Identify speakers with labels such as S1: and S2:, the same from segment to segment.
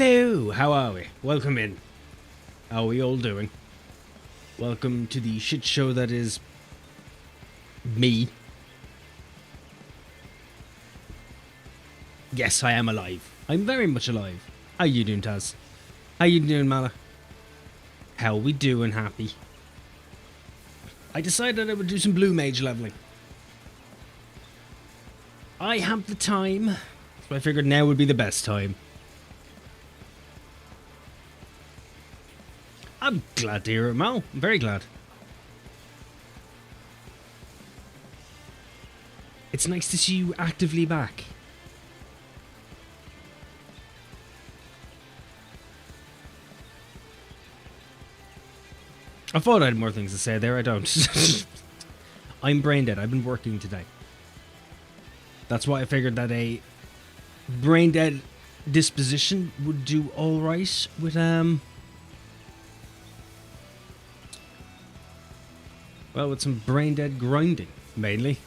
S1: Hello, how are we? Welcome in. How are we all doing? Welcome to the shit show that is me. Yes, I am alive. I'm very much alive. How you doing, Taz? How you doing, Mala? How we doing, Happy? I decided I would do some Blue Mage leveling. I have the time, so I figured now would be the best time. I'm glad to hear it, Mal. I'm very glad. It's nice to see you actively back. I thought I had more things to say there, I don't. I'm brain dead, I've been working today. That's why I figured that a brain dead disposition would do alright with, well, with some brain dead grinding, mainly.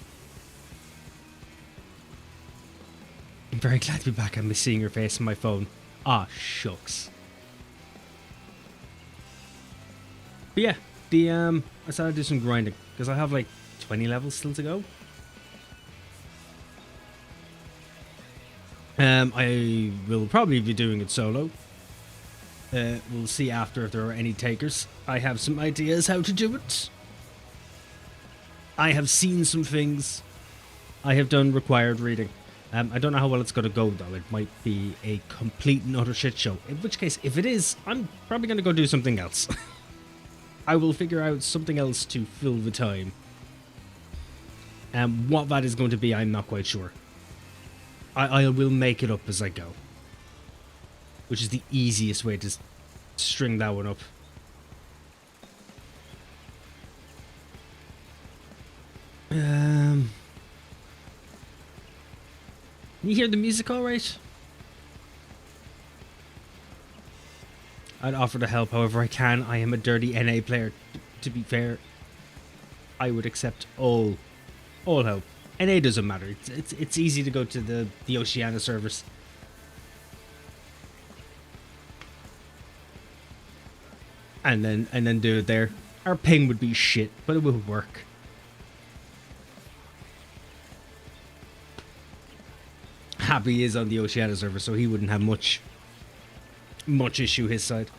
S1: I'm very glad to be back. I miss seeing your face on my phone. Ah, shucks. But yeah, I started to do some grinding because I have like 20 levels still to go. I will probably be doing it solo. We'll see after if there are any takers. I have some ideas how to do it. I have seen some things. I have done required reading. I don't know how well it's going to go though. It might be a complete and utter shit show. In which case, if it is, I'm probably going to go do something else. I will figure out something else to fill the time. What that is going to be, I'm not quite sure. I will make it up as I go. Which is the easiest way to string that one up. You hear the music all right? I'd offer to help however I can. I am a dirty NA player. To be fair, I would accept all help. NA doesn't matter. It's easy to go to the Oceania servers. And then do it there. Our ping would be shit, but it would work. Happy is on the Oceania server, so he wouldn't have much issue his side.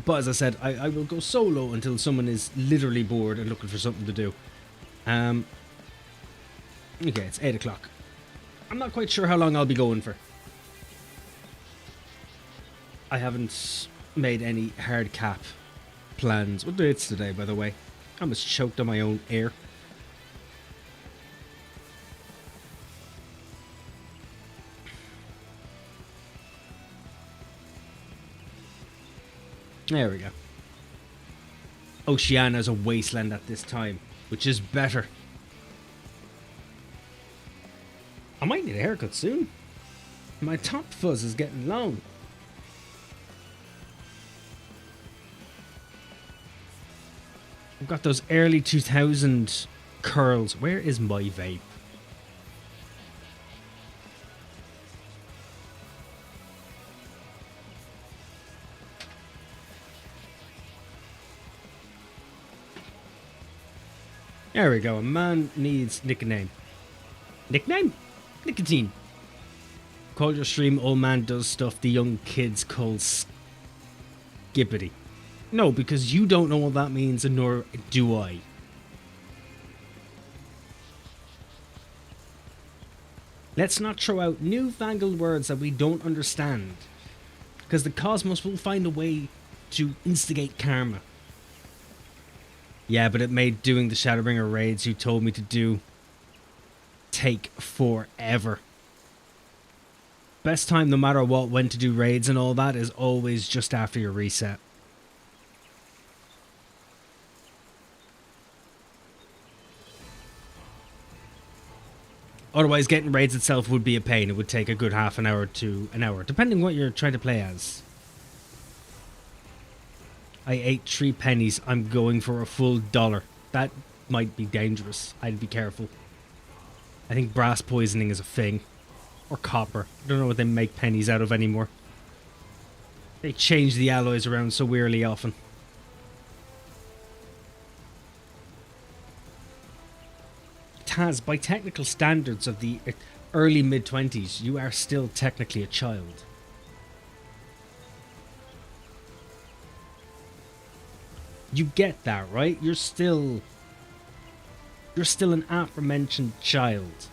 S1: But as I said, I will go solo until someone is literally bored and looking for something to do. Okay, it's 8 o'clock. I'm not quite sure how long I'll be going for. I haven't made any hard cap plans. What day it's today, by the way? I'm almost choked on my own air. There we go. Oceania is a wasteland at this time, which is better. I might need a haircut soon. My top fuzz is getting long. I've got those early 2000 curls. Where is my vape? There we go. A man needs nickname. Nickname? Nicotine. Call your stream, old man does stuff the young kids call skippity. No, because you don't know what that means, and nor do I. Let's not throw out newfangled words that we don't understand. Because the cosmos will find a way to instigate karma. Yeah, but it made doing the Shadowbringer raids you told me to do take forever. Best time, no matter what, when to do raids and all that, is always just after your reset. Otherwise, getting raids itself would be a pain. It would take a good half an hour to an hour, depending what you're trying to play as. I ate 3 pennies. I'm going for a full $1. That might be dangerous. I'd be careful. I think brass poisoning is a thing. Or copper. I don't know what they make pennies out of anymore. They change the alloys around so weirdly often. Taz, by technical standards of the early mid-20s, you are still technically a child. You get that, right? You're still an aforementioned child.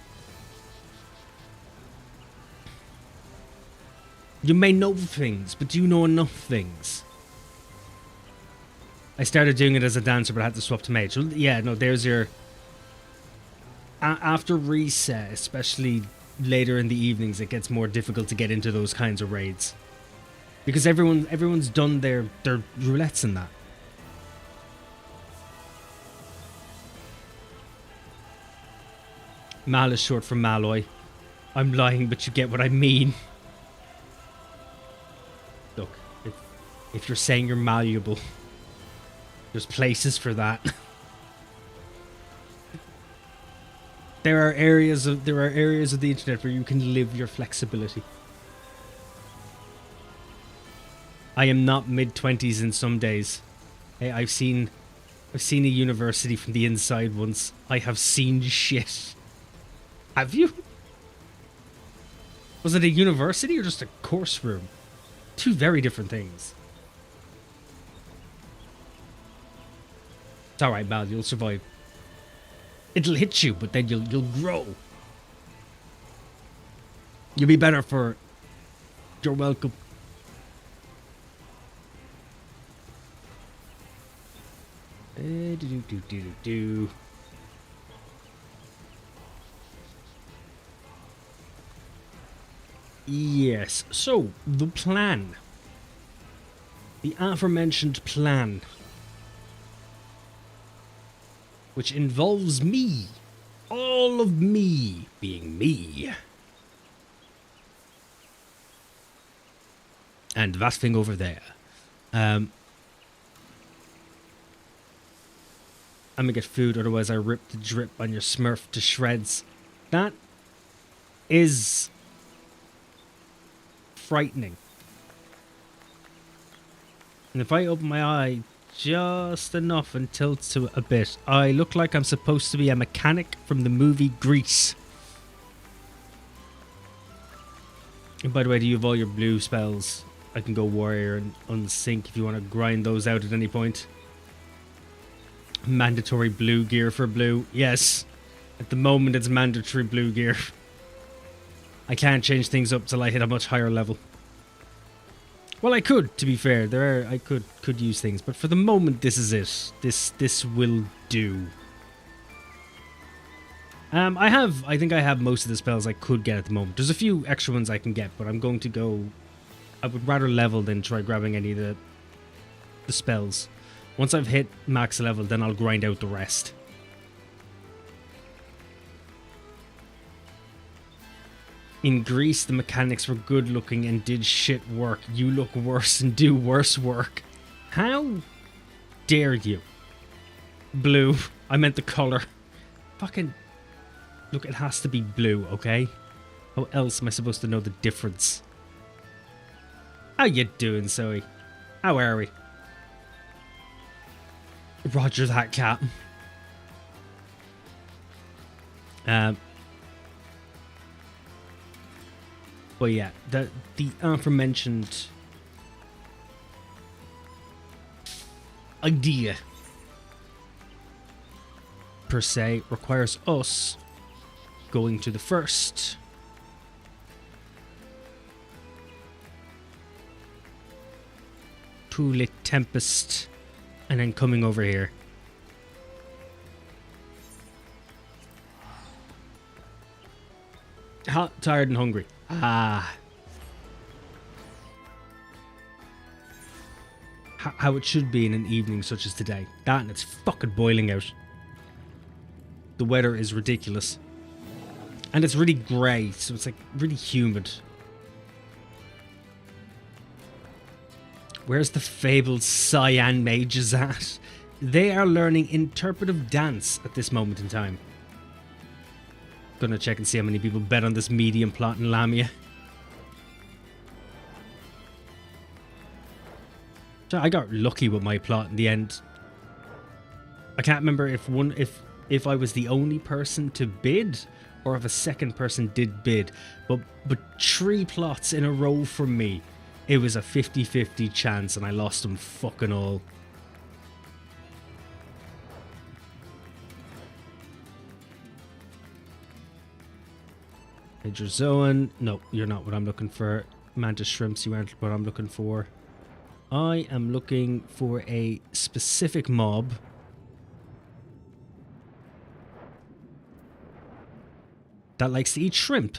S1: You may know things, but do you know enough things? I started doing it as a dancer, but I had to swap to mage. So, yeah, no, there's your... After reset, especially later in the evenings, it gets more difficult to get into those kinds of raids. Because everyone's done their roulettes and that. Mal is short for Malloy. I'm lying, but you get what I mean. Look, if you're saying you're malleable, there's places for that. There are areas of the internet where you can live your flexibility. I am not mid-20s in some days. Hey, I've seen a university from the inside once. I have seen shit. Have you? Was it a university or just a course room? Two very different things. It's alright, Mal, you'll survive. It'll hit you, but then you'll grow. You'll be better for it. You're welcome. Yes, so the plan. The aforementioned plan. Which involves me. All of me being me. And that thing over there. I'm gonna get food, otherwise I rip the drip on your Smurf to shreds. That is frightening. And if I open my eye just enough and tilt to a bit, I look like I'm supposed to be a mechanic from the movie Grease. And by the way, do you have all your blue spells? I can go warrior and unsync if you want to grind those out at any point. Mandatory blue gear for blue. Yes. At the moment it's mandatory blue gear. I can't change things up till I hit a much higher level. Well, I could, to be fair. I could use things, but for the moment this is it. This will do. I think I have most of the spells I could get at the moment. There's a few extra ones I can get, but I'm going to go... I would rather level than try grabbing any of the spells. Once I've hit max level, then I'll grind out the rest. In Greece, the mechanics were good looking and did shit work. You look worse and do worse work. How dare you? Blue. I meant the colour. Fucking... Look, it has to be blue, okay? How else am I supposed to know the difference? How you doing, Zoe? How are we? Roger that, cat. But yeah, the aforementioned idea per se requires us going to the first Tulit Tempest and then coming over here. Hot, tired and hungry. Ah. How it should be in an evening such as today. That and it's fucking boiling out. The weather is ridiculous. And it's really grey, so it's like really humid. Where's the fabled cyan mages at? They are learning interpretive dance at this moment in time. Gonna check and see how many people bet on this medium plot in Lamia. So I got lucky with my plot in the end. I can't remember if I was the only person to bid or if a second person did bid. But 3 plots in a row from me, it was a 50-50 chance and I lost them fucking all. Hydrozoan. No, you're not what I'm looking for. Mantis shrimps, you aren't what I'm looking for. I am looking for a specific mob. That likes to eat shrimp.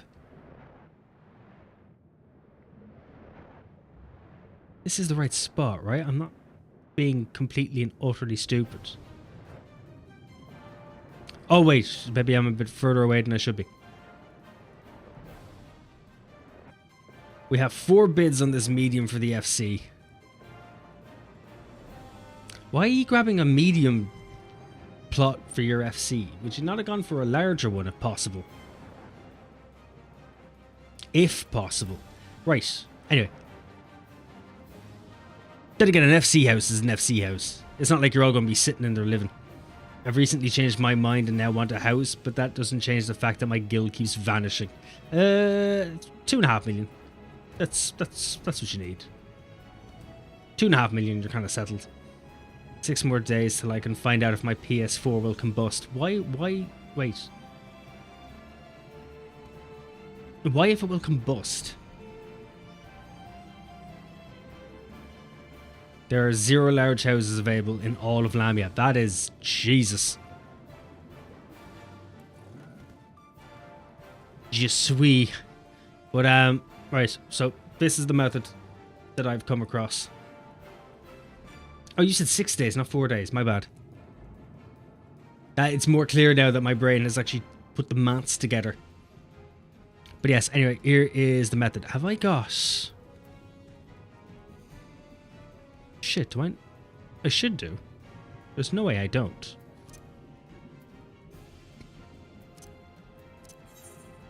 S1: This is the right spot, right? I'm not being completely and utterly stupid. Oh wait, maybe I'm a bit further away than I should be. We have 4 bids on this medium for the FC. Why are you grabbing a medium plot for your FC? Would you not have gone for a larger one if possible? If possible. Right. Anyway. Then again, an FC house is an FC house. It's not like you're all going to be sitting in there living. I've recently changed my mind and now want a house, but that doesn't change the fact that my guild keeps vanishing. 2.5 million. That's what you need. 2.5 million, you're kind of settled. 6 more days till I can find out if my PS4 will combust. Why, wait. Why if it will combust? There are 0 large houses available in all of Lamia. That is Jesus. Je suis. But, right, so this is the method that I've come across. Oh, you said 6 days, not 4 days. My bad. It's more clear now that my brain has actually put the maths together. But yes, anyway, here is the method. Have I got... Shit, do I... I should do. There's no way I don't.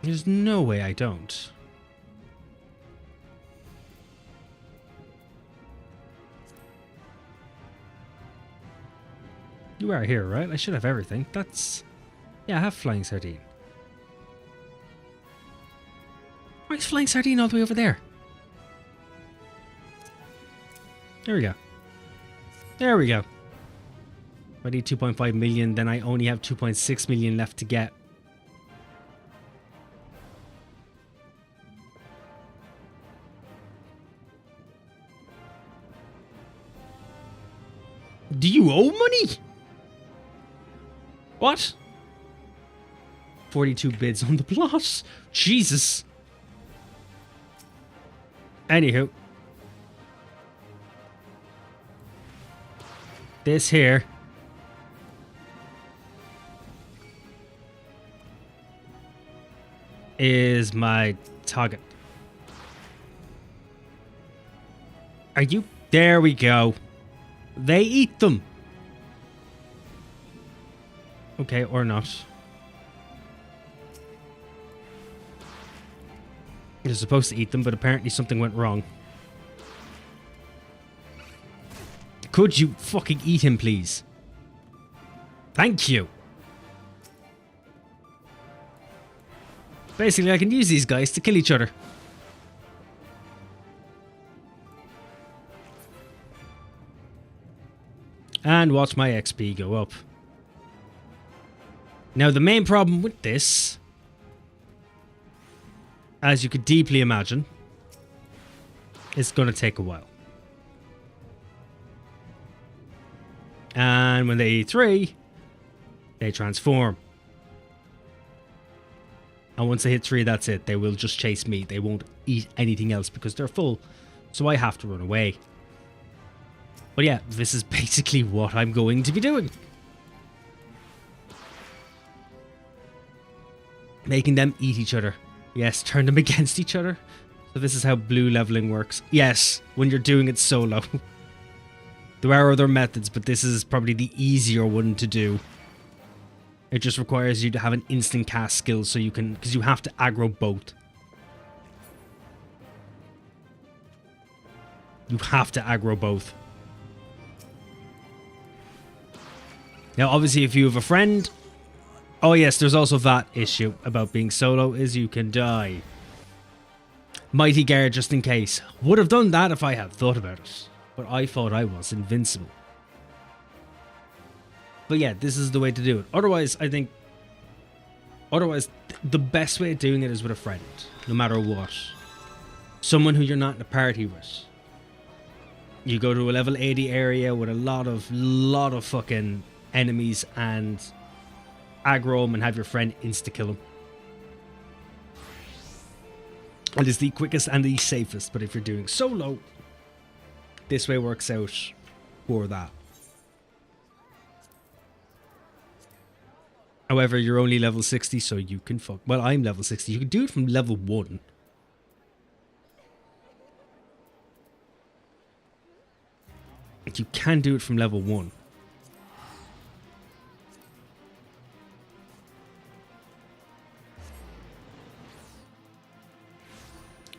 S1: There's no way I don't. You are here, right? I should have everything. That's... Yeah, I have Flying Sardine. Why is Flying Sardine all the way over there? There we go. There we go. If I need 2.5 million, then I only have 2.6 million left to get. Do you owe money? What? 42 bids on the plot. Jesus. Anywho. This here is my target. Are you? There we go. They eat them. Okay, or not. You're supposed to eat them, but apparently something went wrong. Could you fucking eat him, please? Thank you. Basically, I can use these guys to kill each other. And watch my XP go up. Now, the main problem with this, as you could deeply imagine, is going to take a while. And when they eat 3, they transform. And once they hit 3, that's it. They will just chase me. They won't eat anything else because they're full. So I have to run away. But yeah, this is basically what I'm going to be doing. Making them eat each other. Yes, turn them against each other. So this is how blue leveling works. Yes, when you're doing it solo. There are other methods, but this is probably the easier one to do. It just requires you to have an instant cast skill so you can, because you have to aggro both. You have to aggro both. Now, obviously, if you have a friend... Oh, yes, there's also that issue about being solo, is you can die. Mighty Guard, just in case. Would have done that if I had thought about it. But I thought I was invincible. But yeah, this is the way to do it. Otherwise, I think... Otherwise, the best way of doing it is with a friend. No matter what. Someone who you're not in a party with. You go to a level 80 area with a lot of fucking enemies and aggro them and have your friend insta-kill them. It is the quickest and the safest, but if you're doing solo, this way works out for that. However, you're only level 60, so you can fuck... Well, I'm level 60. You can do it from level 1. You can do it from level 1.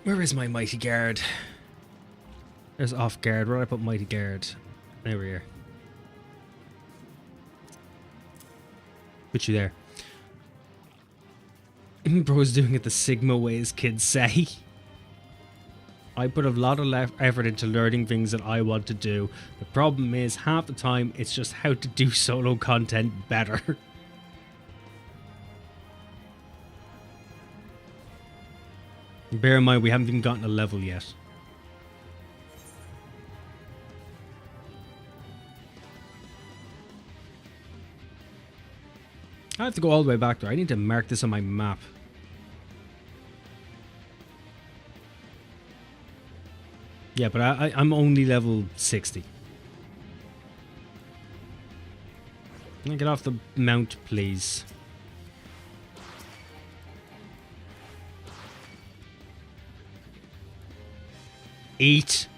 S1: Where is my Mighty Guard? There's Off Guard. Where did I put Mighty Guard? There we are. Put you there. Bro's doing it the Sigma way, as kids say. I put a lot of effort into learning things that I want to do. The problem is, half the time, it's just how to do solo content better. Bear in mind, we haven't even gotten a level yet. I have to go all the way back there. I need to mark this on my map. Yeah, but I'm only level 60. Can I get off the mount, please? Eat.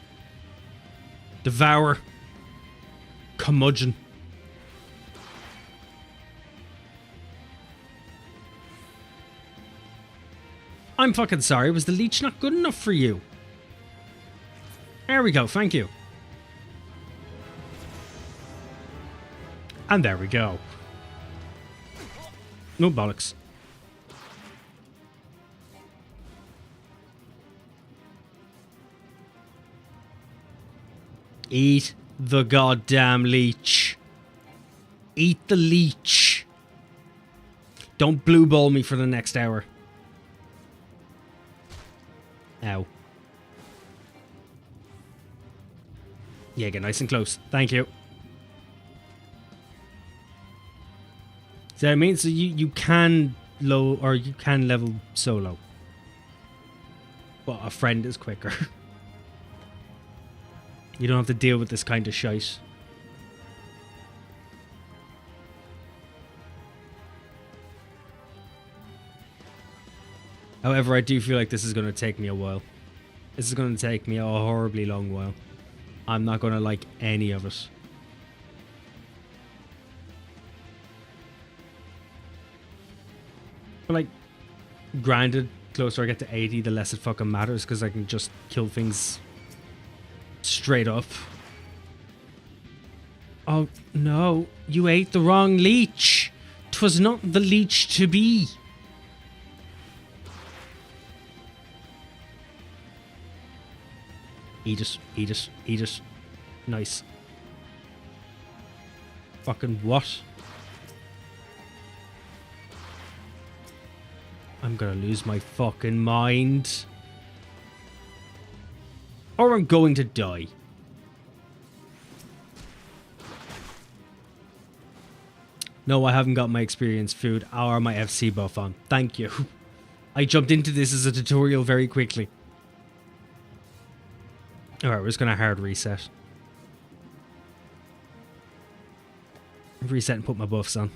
S1: Devour. Curmudgeon. I'm fucking sorry. Was the leech not good enough for you? There we go. Thank you. And there we go. No bollocks. Eat the goddamn leech. Eat the leech. Don't blue ball me for the next hour. Ow. Yeah, get nice and close. Thank you. See what I mean? So you can low or you can level solo. But a friend is quicker. You don't have to deal with this kind of shite. However, I do feel like this is going to take me a while. This is going to take me a horribly long while. I'm not going to like any of it. But like, granted, closer I get to 80, the less it fucking matters, because I can just kill things straight up. Oh no, you ate the wrong leech. 'Twas not the leech to be. Eat it, eat it, eat it. Nice. Fucking what? I'm gonna lose my fucking mind. Or I'm going to die. No, I haven't got my experience food or my FC buff on. Thank you. I jumped into this as a tutorial very quickly. Alright, we're just gonna hard reset. Reset and put my buffs on.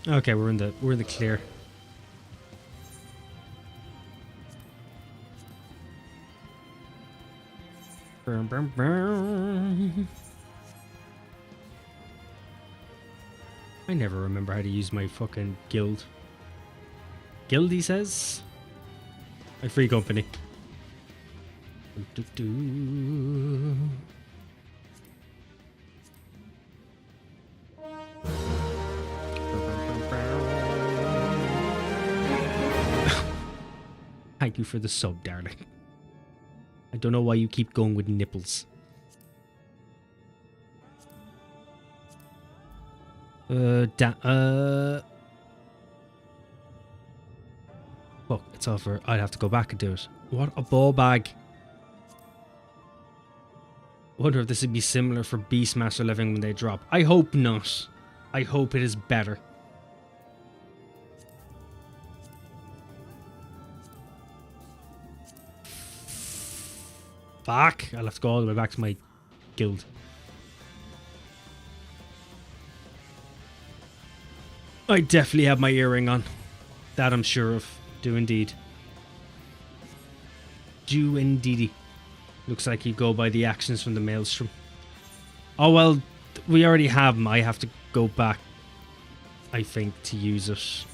S1: Okay, we're in the clear. I never remember how to use my fucking guild. Guild, he says? My free company. Thank you for the sub, darling. I don't know why you keep going with nipples. Fuck, it's over. I'd have to go back and do it. What a ball bag. Wonder if this would be similar for Beastmaster Living when they drop. I hope not. I hope it is better. Fuck. I'll have to go all the way back to my guild. I definitely have my earring on. That I'm sure of. Do indeed. Do indeedy. Looks like you go by the actions from the Maelstrom. Oh well, we already have them. I have to go back, I think, to use it.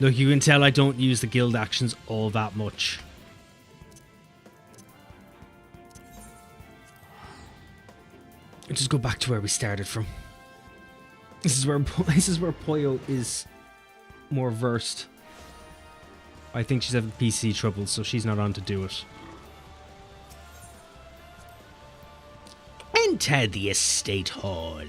S1: Look, you can tell I don't use the guild actions all that much. Let's just go back to where we started from. This is where Poyo is more versed. I think she's having PC trouble, so she's not on to do it. Enter the estate hall.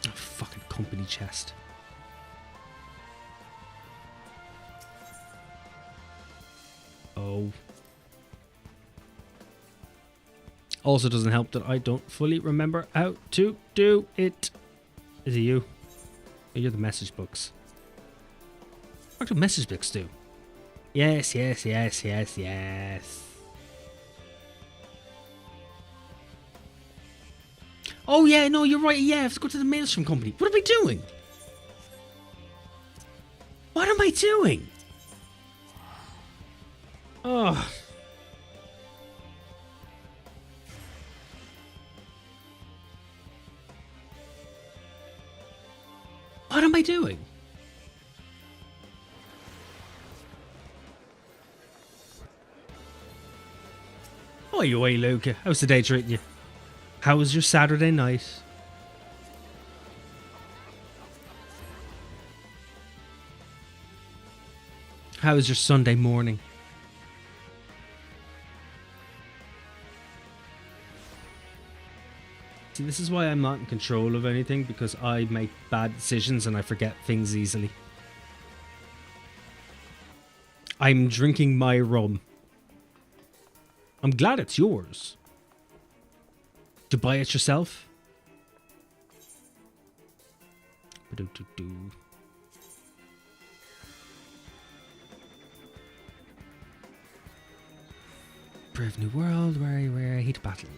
S1: Oh, fucking company chest. Oh. Also doesn't help that I don't fully remember how to do it. Is it you? Oh, you're the message books. What do message books do? Yes, yes, yes, yes, yes. Oh yeah, no, you're right. Yeah, I have to go to the Maelstrom company. What am I doing? What am I doing? Oh. What am I doing? Oi, oi, Luca. How's the day treating you? How was your Saturday night? How was your Sunday morning? See, this is why I'm not in control of anything, because I make bad decisions and I forget things easily. I'm drinking my rum. I'm glad it's yours. Did you buy it yourself? Brave new world, where I hate battle.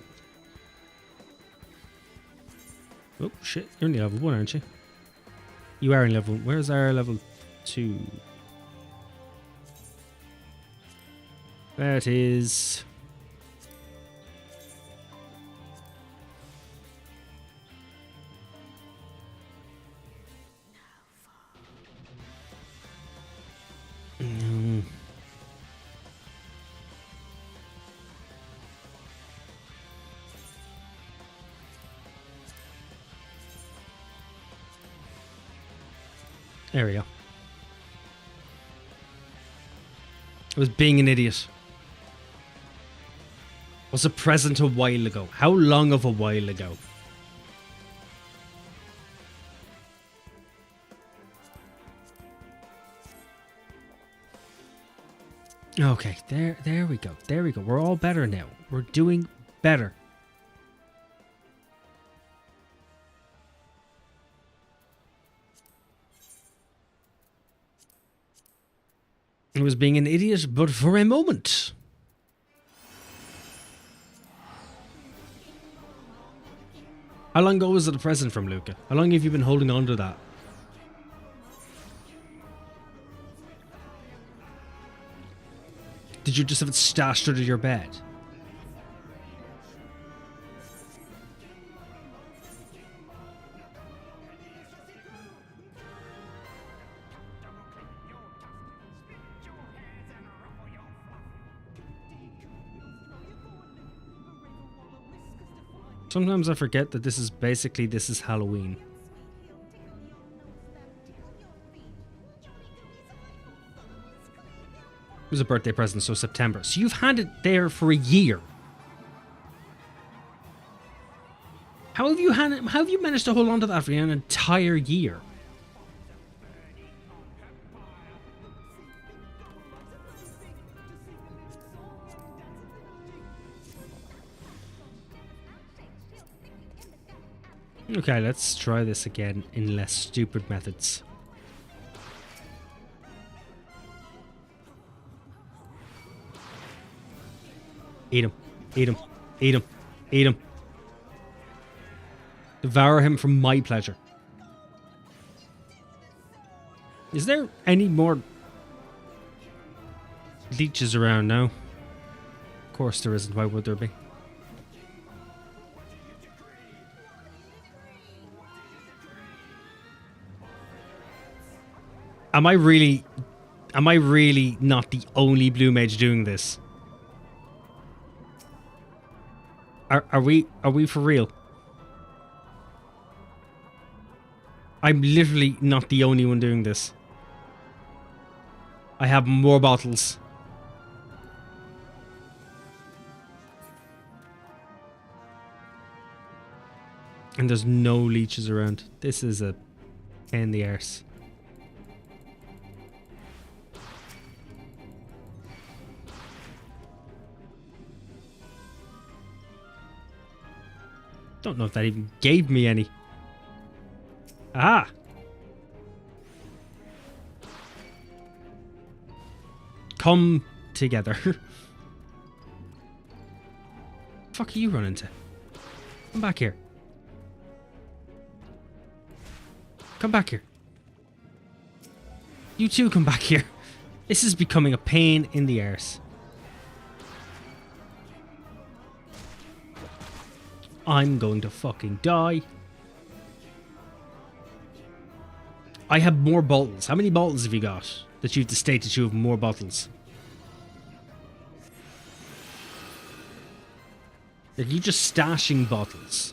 S1: Oh shit, you're only level 1, aren't you? You are in level 1. Where's our level 2? That is... There we go. I was being an idiot. Was a present a while ago? How long of a while ago? Okay, there we go. There we go. We're all better now. We're doing better. I was being an idiot, but for a moment. How long ago was it a present from Luca? How long have you been holding on to that? did you just have it stashed under your bed? Sometimes I forget that this is Halloween. It was a birthday present, so September. So you've had it there for a year. How have you managed to hold on to that for an entire year? Okay, let's try this again in less stupid methods. Eat him. Eat him. Eat him. Eat him. Devour him for my pleasure. Is there any more leeches around now? Of course there isn't. Why would there be? Am I really not the only Blue Mage doing this? Are we for real? I'm literally not the only one doing this. I have more bottles. And there's no leeches around. This is a pain in the arse. Don't know if that even gave me any. Ah! Come together. Fuck are you running to? Come back here. Come back here. You two come back here. This is becoming a pain in the arse. I'm going to fucking die. I have more bottles. How many bottles have you got? That you've stated you have more bottles. Are you just stashing bottles?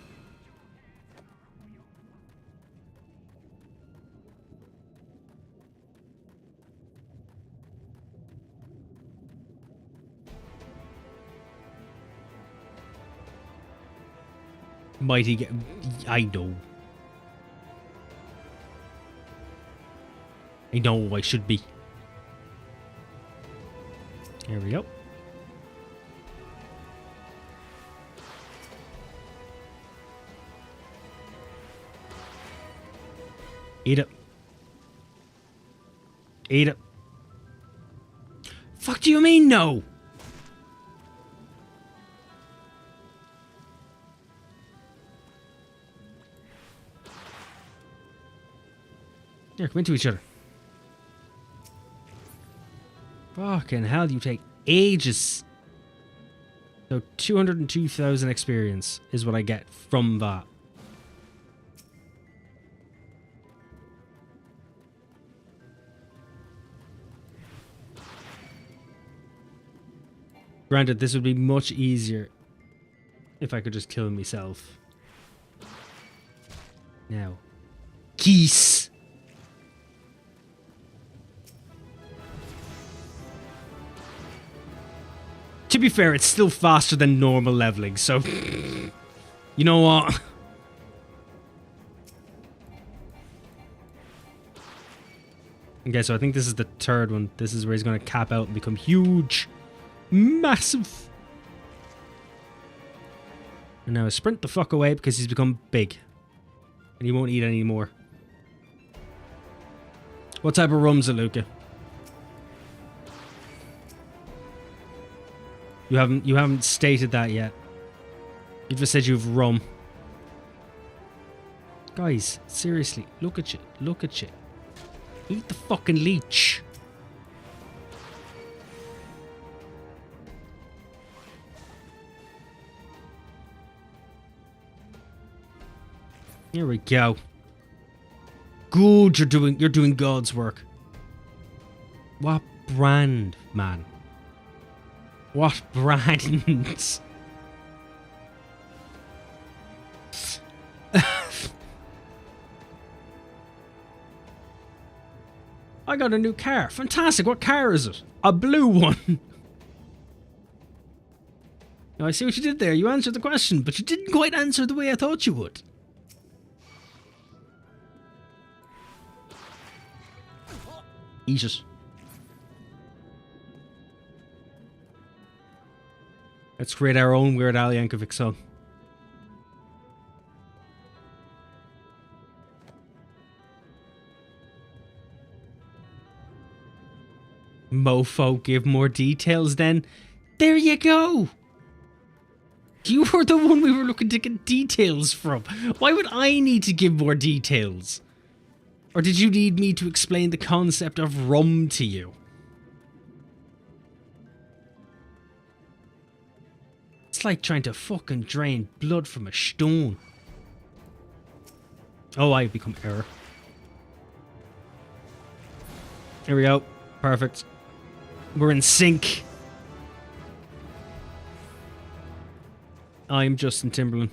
S1: Mighty get... I know. I know I should be. There we go. Eat it. Eat it. Fuck do you mean no? Here, come into each other. Fucking hell, you take ages. So 202,000 experience is what I get from that. Granted, this would be much easier if I could just kill myself. Now. Geese! To be fair, it's still faster than normal leveling, so... You know what? Okay, so I think this is the third one. This is where he's going to cap out and become huge. Massive. And now sprint the fuck away because he's become big. And he won't eat any more. What type of rum's it, Luca? You haven't stated that yet. You just said you've rum. Guys, seriously, look at you. Look at you. Eat the fucking leech. Here we go. Good, you're doing God's work. What brand, man? What brand? I got a new car. Fantastic. What car is it? A blue one. Now, I see what you did there. You answered the question, but you didn't quite answer the way I thought you would. Eat it. Let's create our own Weird Al Yankovic song. Mofo, give more details then. There you go. You were the one we were looking to get details from. Why would I need to give more details? Or did you need me to explain the concept of rum to you? It's like trying to fucking drain blood from a stone. Oh, I become error. Here we go. Perfect. We're in sync. I'm Justin Timberland.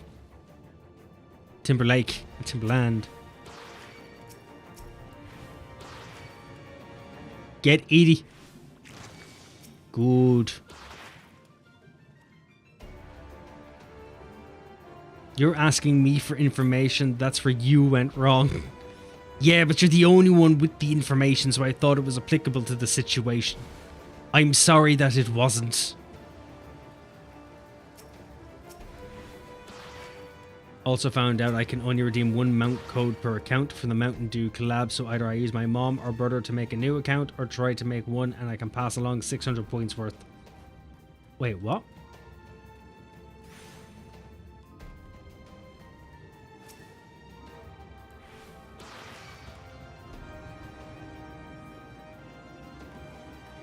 S1: Timberlake. Timberland. Get Edie. Good. You're asking me for information. That's where you went wrong. Yeah, but you're the only one with the information, so I thought it was applicable to the situation. I'm sorry that it wasn't. Also found out I can only redeem one mount code per account from the Mountain Dew collab, so either I use my mom or brother to make a new account or try to make one and I can pass along 600 points worth. Wait, what?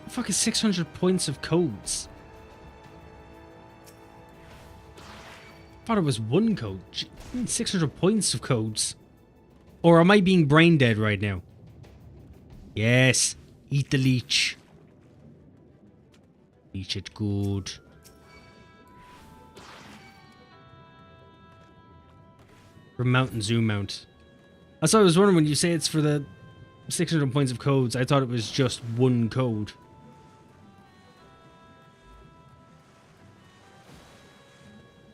S1: The fuck is 600 points of codes? I thought it was one code. 600 points of codes. Or am I being brain dead right now? Yes. Eat the leech. Leech it good. From Mountain Zoo Mount. That's what I was wondering when you say it's for the 600 points of codes. I thought it was just one code.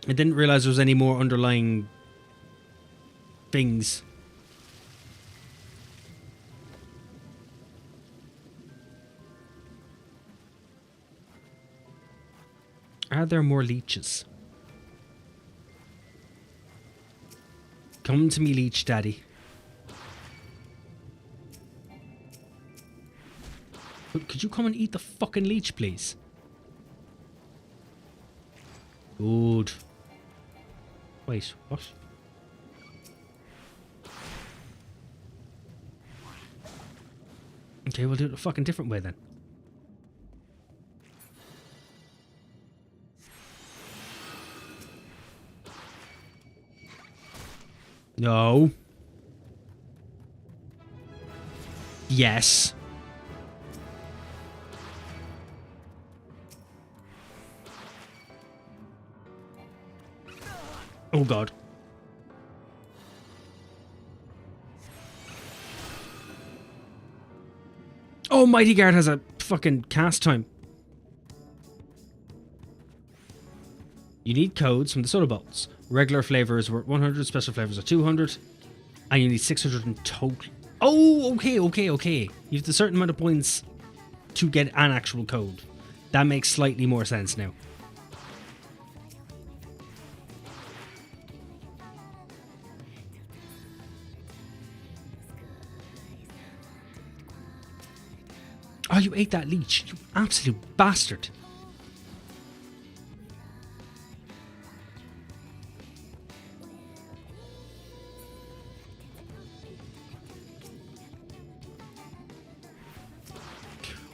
S1: I didn't realize there was any more underlying things. Are there more leeches? Come to me, leech daddy. Could you come and eat the fucking leech, please? Good. Wait, what? Okay, we'll do it a fucking different way then. No. Yes. Oh god. Oh, Mighty Guard has a fucking cast time. You need codes from the soda bolts. Regular flavors were 100, special flavors are 200, and you need 600 in total. Oh, okay. You have a certain amount of points to get an actual code. That makes slightly more sense now. Oh, you ate that leech, you absolute bastard.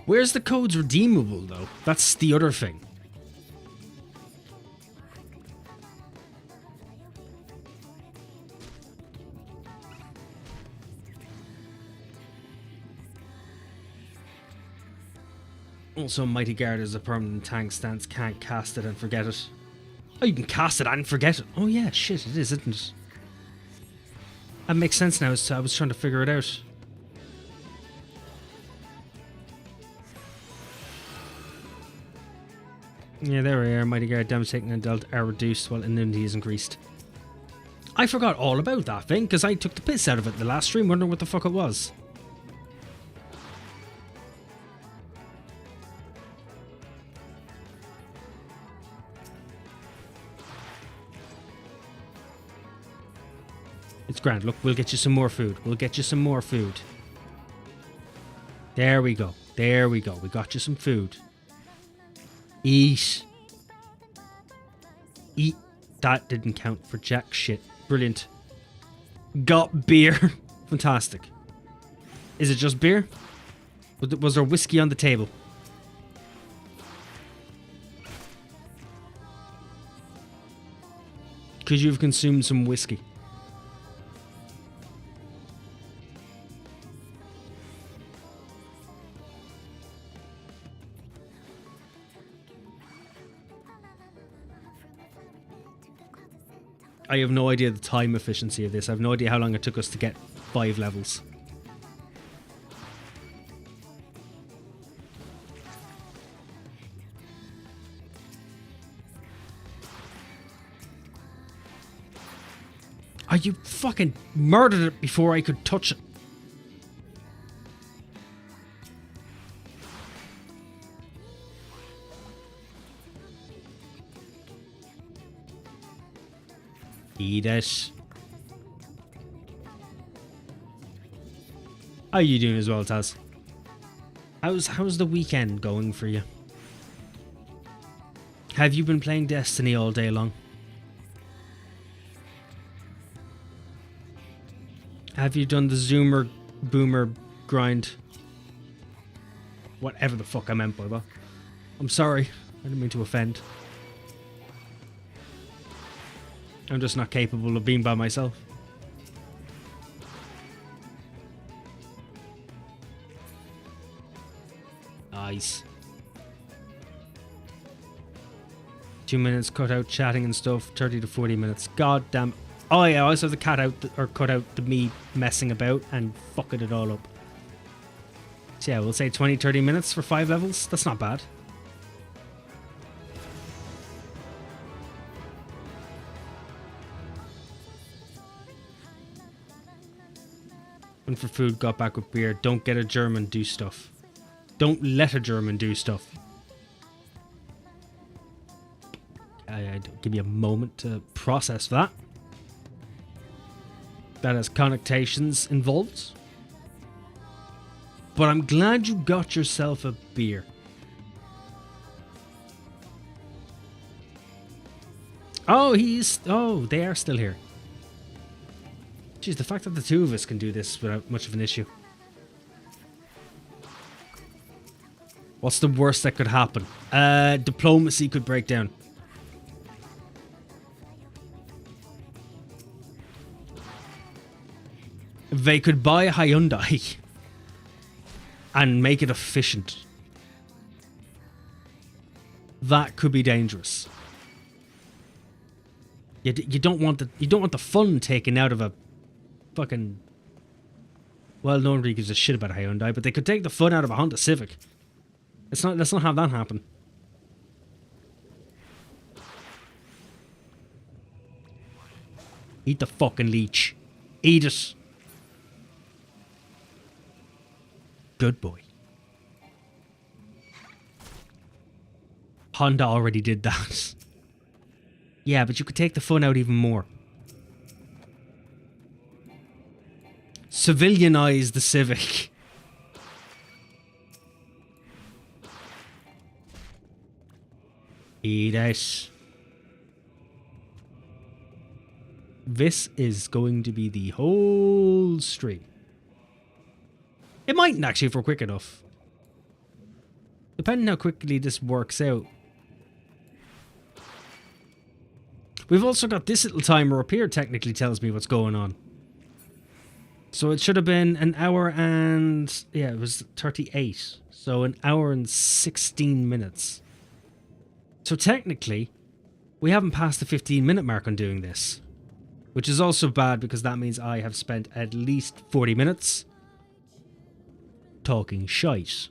S1: Where's the codes redeemable, though? That's the other thing. Also, Mighty Guard is a permanent tank stance. Can't cast it and forget it. Oh, you can cast it and forget it. Oh yeah, shit, it is, isn't it? That makes sense now, so I was trying to figure it out. Yeah, there we are. Mighty Guard damage taken and dealt are reduced while immunity is increased. I forgot all about that thing, because I took the piss out of it in the last stream, wondering what the fuck it was. It's grand. Look, we'll get you some more food. We'll get you some more food. There we go. There we go. We got you some food. Eat. Eat. That didn't count for jack shit. Brilliant. Got beer. Fantastic. Is it just beer? Was there whiskey on the table? Could you have consumed some whiskey? I have no idea the time efficiency of this. I have no idea how long it took us to get 5 levels. Oh, you fucking murdered it before I could touch it. Eat it. How are you doing as well, Taz? How's the weekend going for you? Have you been playing Destiny all day long? Have you done the Zoomer Boomer grind? Whatever the fuck I meant by that. I'm sorry. I didn't mean to offend. I'm just not capable of being by myself. Nice. 2 minutes cut out chatting and stuff. 30 to 40 minutes. God damn. Oh yeah, I also have the cut out or cut out the me messing about and fucking it all up. So yeah, we'll say 20-30 minutes for 5 levels. That's not bad. Went for food, got back with beer. Don't get a German, do stuff. Don't let a German do stuff. Give me a moment to process that. That has connotations involved. But I'm glad you got yourself a beer. Oh, they are still here. Jeez, the fact that the two of us can do this without much of an issue. What's the worst that could happen? Diplomacy could break down. They could buy a Hyundai and make it efficient. That could be dangerous. You don't want the fun taken out of a fucking. Well, no one really gives a shit about a Hyundai, but they could take the fun out of a Honda Civic. Let's not have that happen. Eat the fucking leech. Eat it. Good boy. Honda already did that. Yeah, but you could take the fun out even more. Civilianize the Civic. Eat it. This is going to be the whole stream. It mightn't actually if we're quick enough. Depending how quickly this works out. We've also got this little timer up here technically tells me what's going on. So it should have been an hour and... Yeah, it was 38. So an hour and 16 minutes. So technically, we haven't passed the 15-minute mark on doing this. Which is also bad because that means I have spent at least 40 minutes talking shite.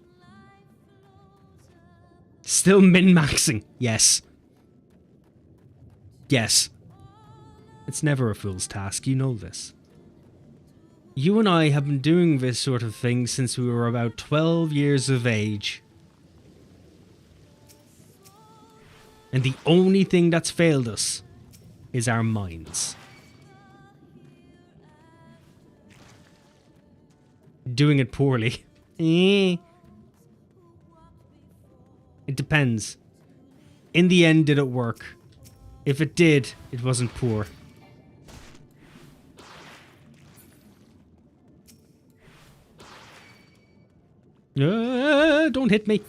S1: Still min-maxing. Yes. Yes. It's never a fool's task, you know this. You and I have been doing this sort of thing since we were about 12 years of age. And the only thing that's failed us is our minds. Doing it poorly. It depends. In the end, did it work? If it did, it wasn't poor. Don't hit me.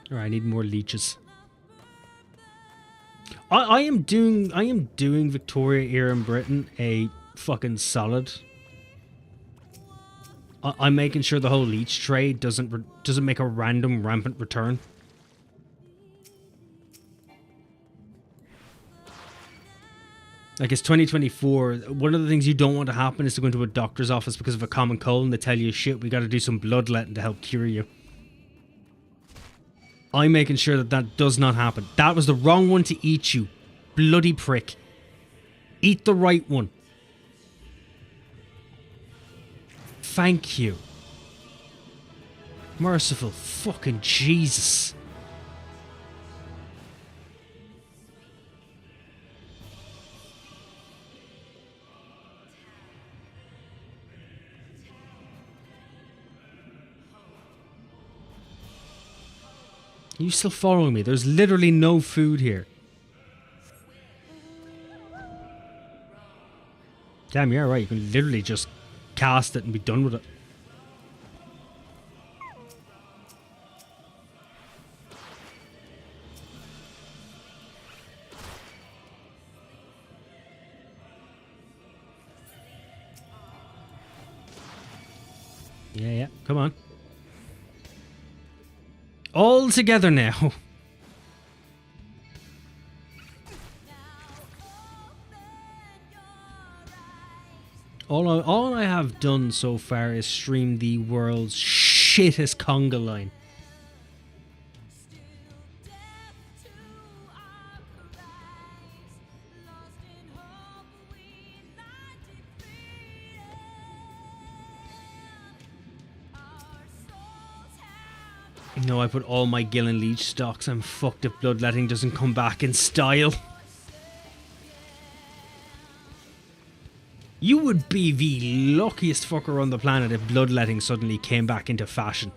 S1: Alright, I need more leeches. I am doing Victoria era in Britain a fucking solid. I'm making sure the whole leech trade doesn't make a random rampant return. Like, it's 2024. One of the things you don't want to happen is to go into a doctor's office because of a common cold and they tell you, shit, we got to do some bloodletting to help cure you. I'm making sure that that does not happen. That was the wrong one to eat, you bloody prick. Eat the right one. Thank you. Merciful fucking Jesus. Are you still following me? There's literally no food here. Damn, you're right. You can literally just cast it and be done with it. Yeah, come on. All together now. All I have done so far is stream the world's shittest conga line. No, I put all my Gill and Leech stocks. I'm fucked if bloodletting doesn't come back in style. You would be the luckiest fucker on the planet if bloodletting suddenly came back into fashion.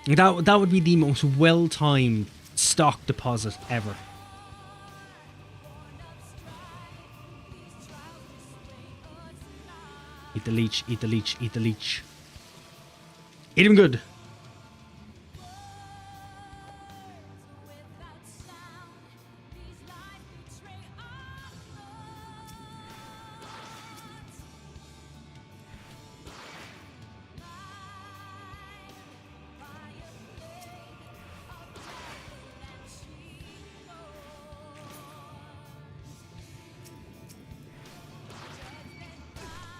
S1: That would be the most well-timed stock deposit ever. Eat the leech, eat the leech, eat the leech. Eat him good.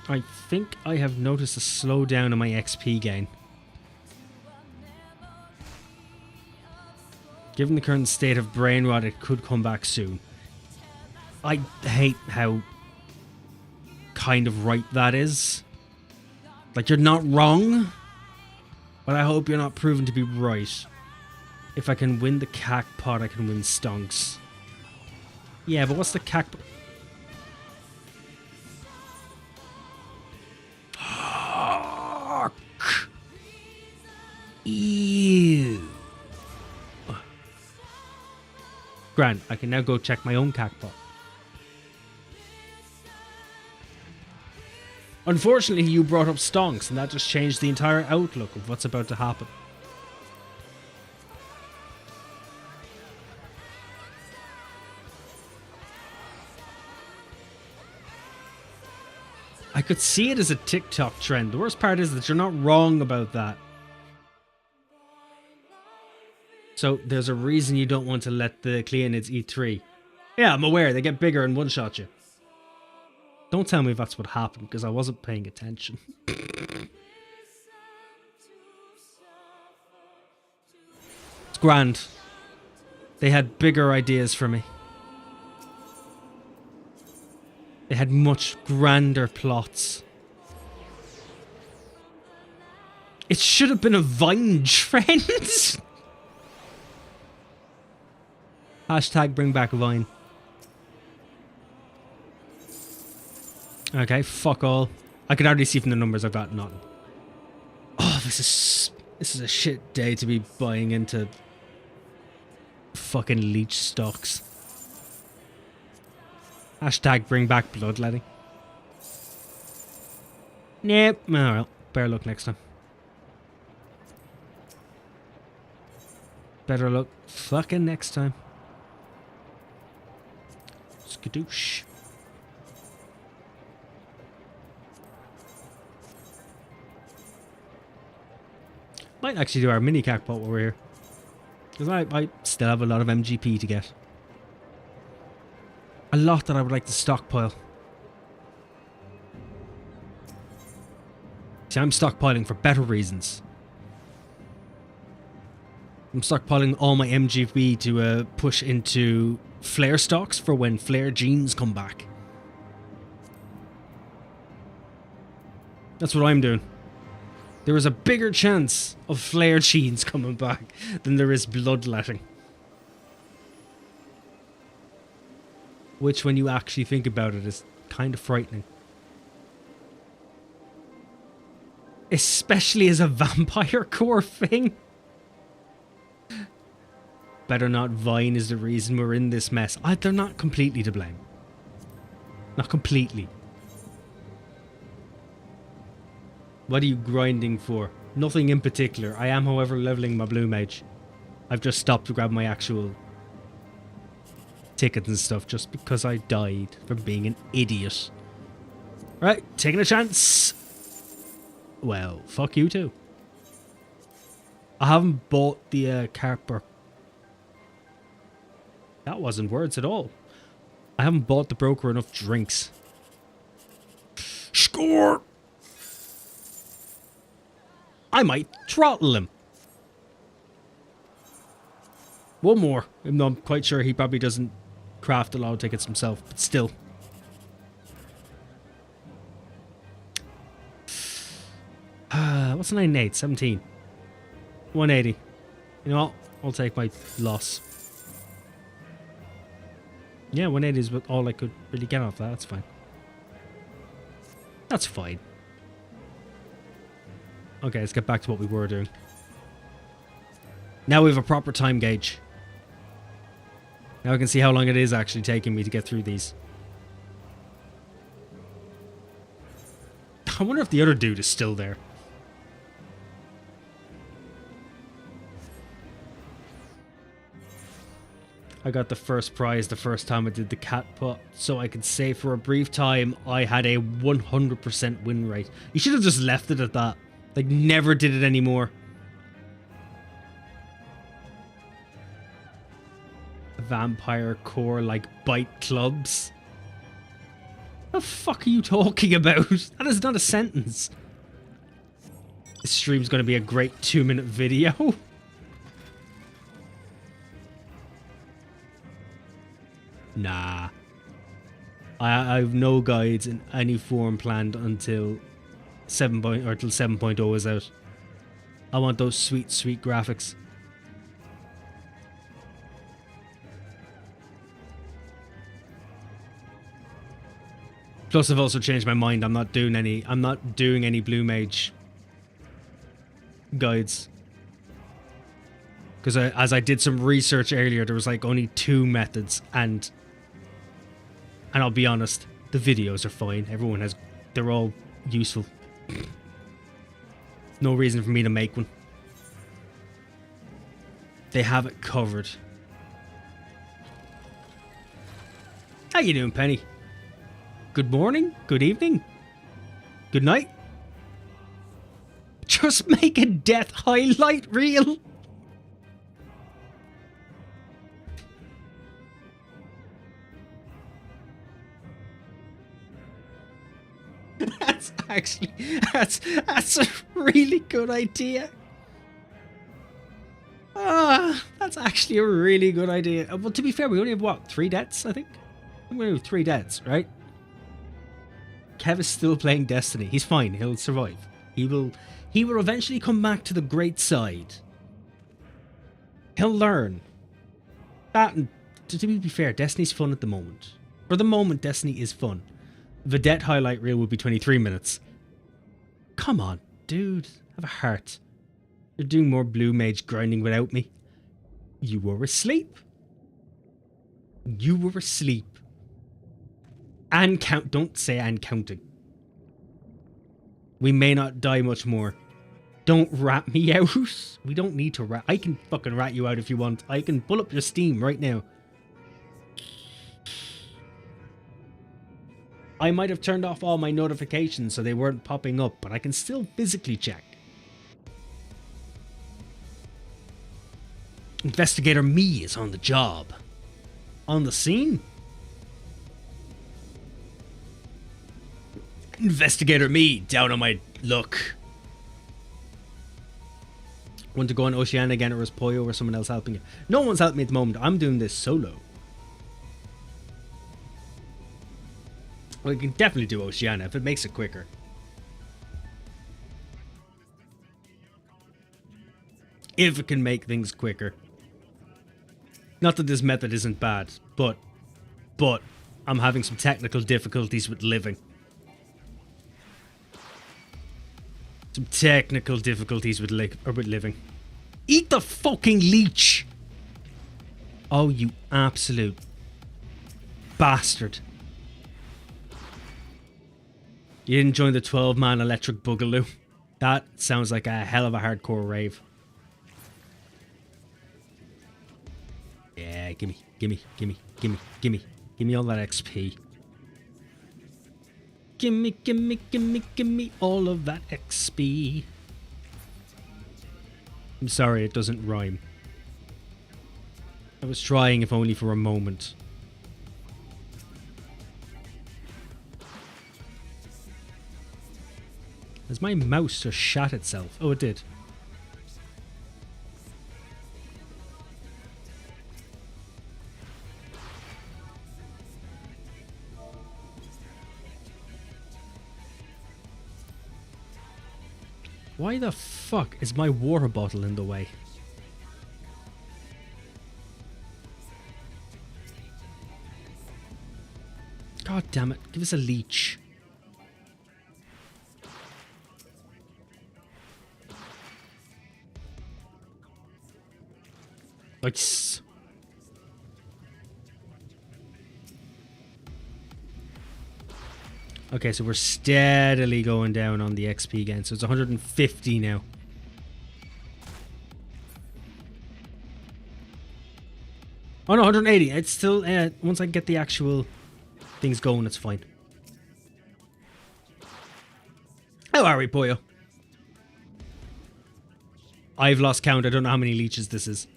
S1: I think I have noticed a slowdown in my XP gain. Given the current state of brain rot, it could come back soon. I hate how kind of right that is. Like, you're not wrong, but I hope you're not proven to be right. If I can win the cack pot, I can win stonks. Yeah, but what's the cack... Ew. Grand, I can now go check my own cackpot. Unfortunately, you brought up stonks, and that just changed the entire outlook of what's about to happen. I could see it as a TikTok trend. The worst part is that you're not wrong about that. So there's a reason you don't want to let the Cleonids eat 3. Yeah, I'm aware. They get bigger and one-shot you. Don't tell me that's what happened, because I wasn't paying attention. It's grand. They had bigger ideas for me. They had much grander plots. It should have been a Vinge, friends. Hashtag bring back Vine. Okay, fuck all. I can already see from the numbers I've got nothing. Oh, this is a shit day to be buying into fucking leech stocks. Hashtag bring back bloodletting. Nope. Oh well, better luck next time. Better luck fucking next time. Skadoosh. Might actually do our mini cacpot while we're here. Because I still have a lot of MGP to get. A lot that I would like to stockpile. See, I'm stockpiling for better reasons. I'm stockpiling all my MGP to push into flare stocks for when flare genes come back. That's what I'm doing. There is a bigger chance of flare genes coming back than there is bloodletting. Which, when you actually think about it, is kind of frightening. Especially as a vampire core thing. Better not Vine is the reason we're in this mess. They're not completely to blame. Not completely. What are you grinding for? Nothing in particular. I am, however, leveling my Blue Mage. I've just stopped to grab my actual tickets and stuff just because I died from being an idiot. Right, taking a chance. Well, fuck you too. I haven't bought the Carper. That wasn't words at all. I haven't bought the broker enough drinks. Score! I might throttle him. One more. Even though I'm quite sure he probably doesn't craft a lot of tickets himself, but still. What's 9-8? 17. 180. You know what? I'll take my loss. Yeah, 180 is all I could really get off that. That's fine. That's fine. Okay, let's get back to what we were doing. Now we have a proper time gauge. Now I can see how long it is actually taking me to get through these. I wonder if the other dude is still there. I got the first prize the first time I did the cat pot, so I could say for a brief time I had a 100% win rate. You should have just left it at that. Like, never did it anymore. Vampire core, like, bite clubs. What the fuck are you talking about? That is not a sentence. This stream's gonna be a great 2-minute video. Nah. I have no guides in any form planned until 7.0 is out. I want those sweet, sweet graphics. Plus, I've also changed my mind. I'm not doing any Blue Mage guides. Because as I did some research earlier, there was like only 2 methods, and I'll be honest, the videos are fine. They're all useful. No reason for me to make one. They have it covered. How you doing, Penny? Good morning? Good evening? Good night? Just make a death highlight reel. That's a really good idea. That's actually a really good idea. Well, to be fair, we only have what, 3 deaths, I think? I'm going to do 3 deaths, right? Kev is still playing Destiny. He's fine. He'll survive. He will eventually come back to the great side. He'll learn. That, and to be fair, Destiny's fun at the moment. For the moment, Destiny is fun. The death highlight reel would be 23 minutes. Come on, dude. Have a heart. You're doing more Blue Mage grinding without me. You were asleep. You were asleep. And count. Don't say and counting. We may not die much more. Don't rat me out. We don't need to rat. I can fucking rat you out if you want. I can pull up your Steam right now. I might have turned off all my notifications so they weren't popping up, but I can still physically check. Investigator Me is on the job. On the scene? Investigator Me, down on my luck. Want to go on Oceania again, or is Poyo or someone else helping you? No one's helping me at the moment. I'm doing this solo. Well, you can definitely do Oceania if it makes it quicker. If it can make things quicker. Not that this method isn't bad, but I'm having some technical difficulties with living. Some technical difficulties with living. Eat the fucking leech! Oh, you absolute bastard. You didn't join the 12-man electric boogaloo. That sounds like a hell of a hardcore rave. Yeah, gimme all that XP. Gimme all of that XP. I'm sorry, it doesn't rhyme. I was trying, if only for a moment. Has my mouse just shat itself? Oh, it did. Why the fuck is my water bottle in the way? God damn it, give us a leech. Nice. Okay, so we're steadily going down on the XP again. So it's 150 now. Oh no, 180. It's still, once I get the actual things going, it's fine. How are we, Poyo? I've lost count. I don't know how many leeches this is.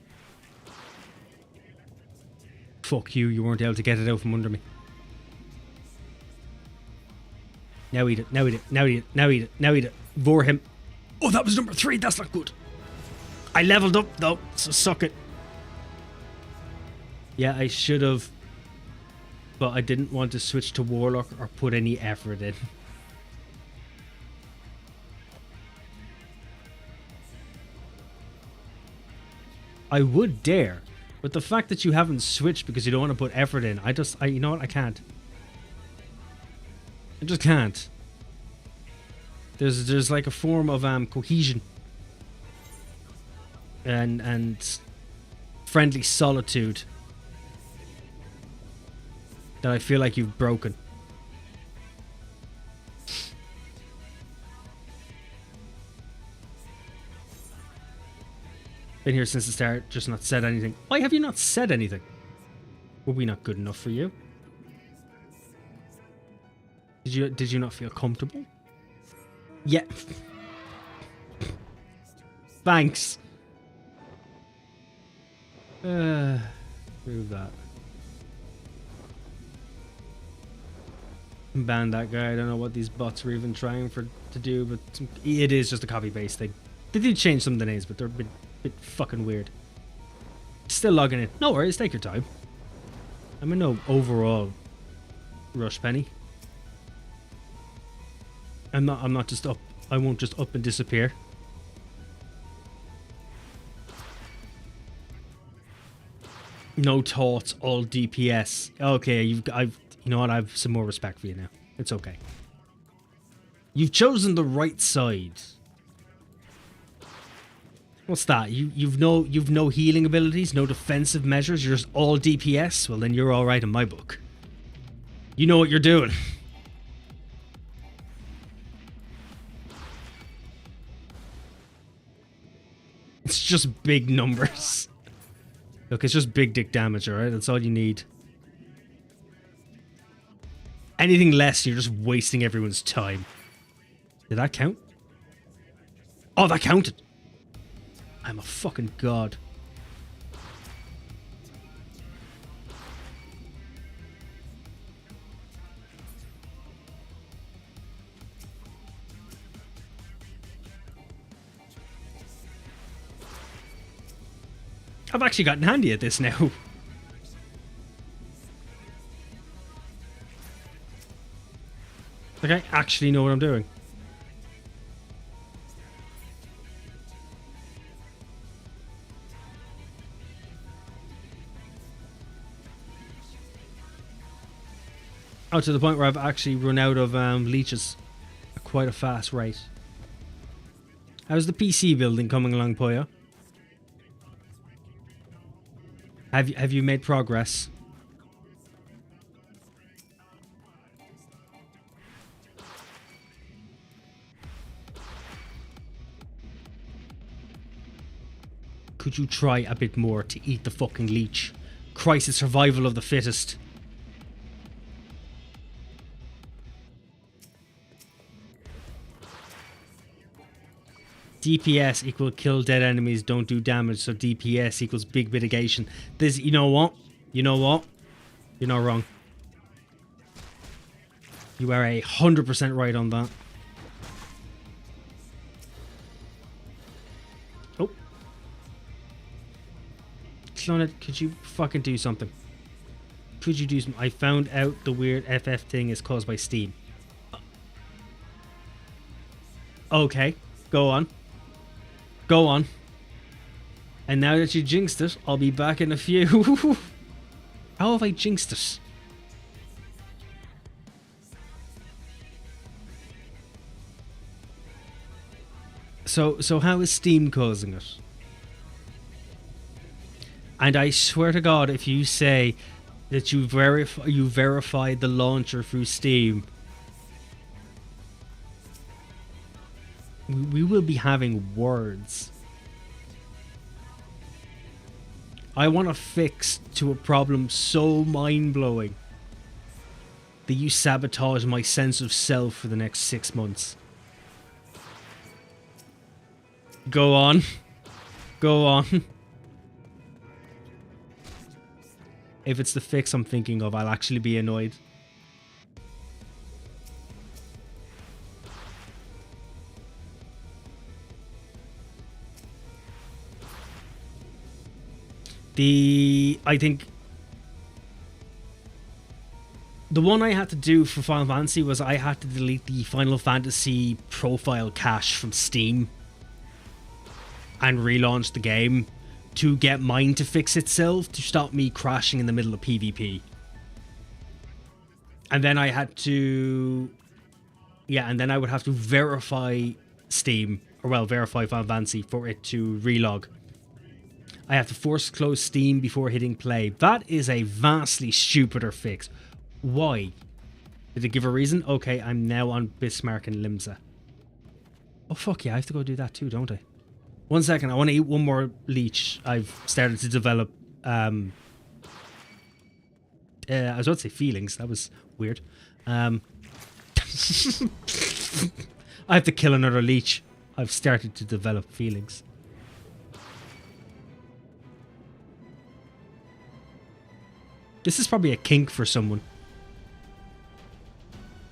S1: Fuck you, you weren't able to get it out from under me. Now eat it, now eat it, now eat it, now eat it, now eat it. Vor him. Oh, that was number 3, that's not good. I leveled up though, so suck it. Yeah, I should have. But I didn't want to switch to Warlock or put any effort in. I would dare. But the fact that you haven't switched because you don't want to put effort in, you know what, I can't. I just can't. There's like a form of cohesion and friendly solitude that I feel like you've broken. Been here since the start, just not said anything. Why have you not said anything? Were we not good enough for you? Did you not feel comfortable? Yeah. Thanks. Prove that. Ban that guy. I don't know what these bots were even trying to do, but it is just a copy paste thing. They did change some of the names, but they're a bit fucking weird. Still logging in. No worries, take your time. I'm in no overall rush, Penny. I'm not just up. I won't just up and disappear. No thoughts, all DPS. Okay, you know what? I have some more respect for you now. It's okay. You've chosen the right side. What's that? You've no healing abilities, no defensive measures. You're just all DPS. Well, then you're all right in my book. You know what you're doing. It's just big numbers. Look, it's just big dick damage, alright? That's all you need. Anything less, you're just wasting everyone's time. Did that count? Oh, that counted! I'm a fucking god. I've actually gotten handy at this now. Like, I actually know what I'm doing. Oh, to the point where I've actually run out of leeches at quite a fast rate. How's the PC building coming along, Poya? Have you made progress? Could you try a bit more to eat the fucking leech? Crisis survival of the fittest. DPS equal kill dead enemies, don't do damage, so DPS equals big mitigation. This, you know what? You know what? You're not wrong. You are 100% right on that. Oh. Cloned, could you fucking do something? Could you do something? I found out the weird FF thing is caused by Steam. Okay, go on. Go on. And now that you jinxed it, I'll be back in a few. How have I jinxed it? So how is Steam causing it? And I swear to God, if you say that you verified the launcher through Steam, we will be having words. I want a fix to a problem so mind-blowing that you sabotage my sense of self for the next 6 months. Go on. Go on. If it's the fix I'm thinking of, I'll actually be annoyed. I think the one I had to do for Final Fantasy was I had to delete the Final Fantasy profile cache from Steam and relaunch the game to get mine to fix itself, to stop me crashing in the middle of PvP. And then I had to... yeah, and then I would have to verify Steam, or well, verify Final Fantasy for it to relog. I have to force close Steam before hitting play. That is a vastly stupider fix. Why? Did it give a reason? Okay, I'm now on Bismarck and Limsa. Oh fuck yeah, I have to go do that too, don't I? 1 second, I want to eat one more leech. I've started to develop, I was about to say feelings. That was weird. I have to kill another leech. I've started to develop feelings. This is probably a kink for someone.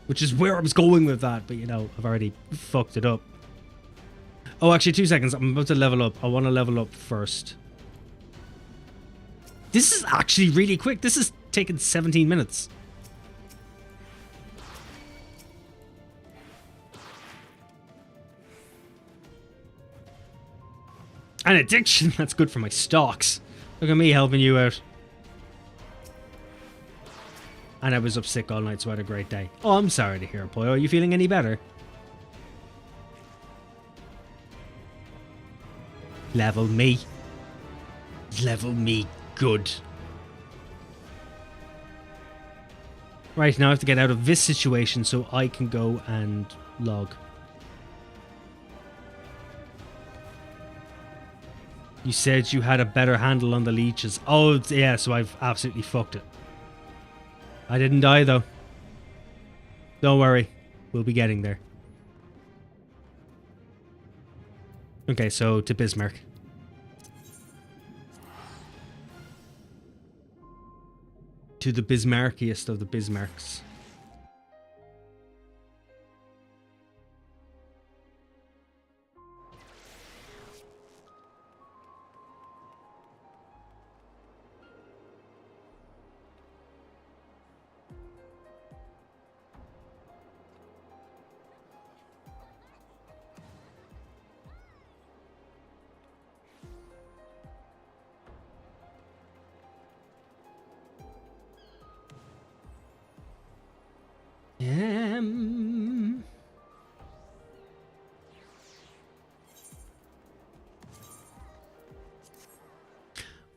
S1: Which is where I was going with that, but you know, I've already fucked it up. Oh, actually, 2 seconds. I'm about to level up. I want to level up first. This is actually really quick. This is taking 17 minutes. An addiction. That's good for my stocks. Look at me helping you out. And I was up sick all night, so I had a great day. Oh, I'm sorry to hear, Poyo. Are you feeling any better? Level me. Level me good. Right, now I have to get out of this situation so I can go and log. You said you had a better handle on the leeches. Oh, yeah, so I've absolutely fucked it. I didn't die, though. Don't worry. We'll be getting there. Okay, so to Bismarck. To the Bismarckiest of the Bismarcks.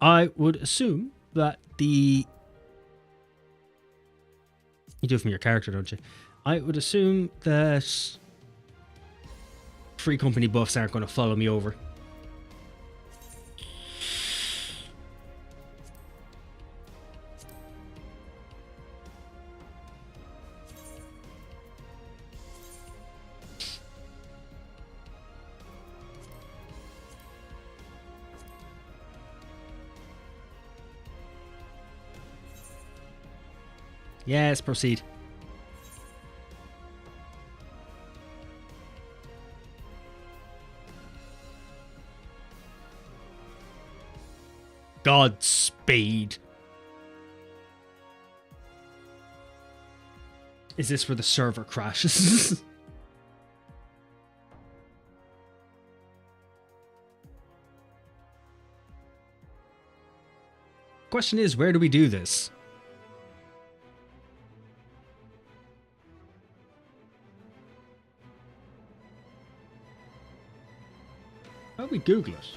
S1: I would assume that the... You do it from your character, don't you? I would assume that free company buffs aren't going to follow me over. Yes, proceed. Godspeed. Is this where the server crashes? Question is, where do we do this? How do we Google it?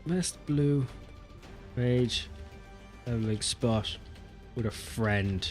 S1: Best Blue Mage leveling spot with a friend.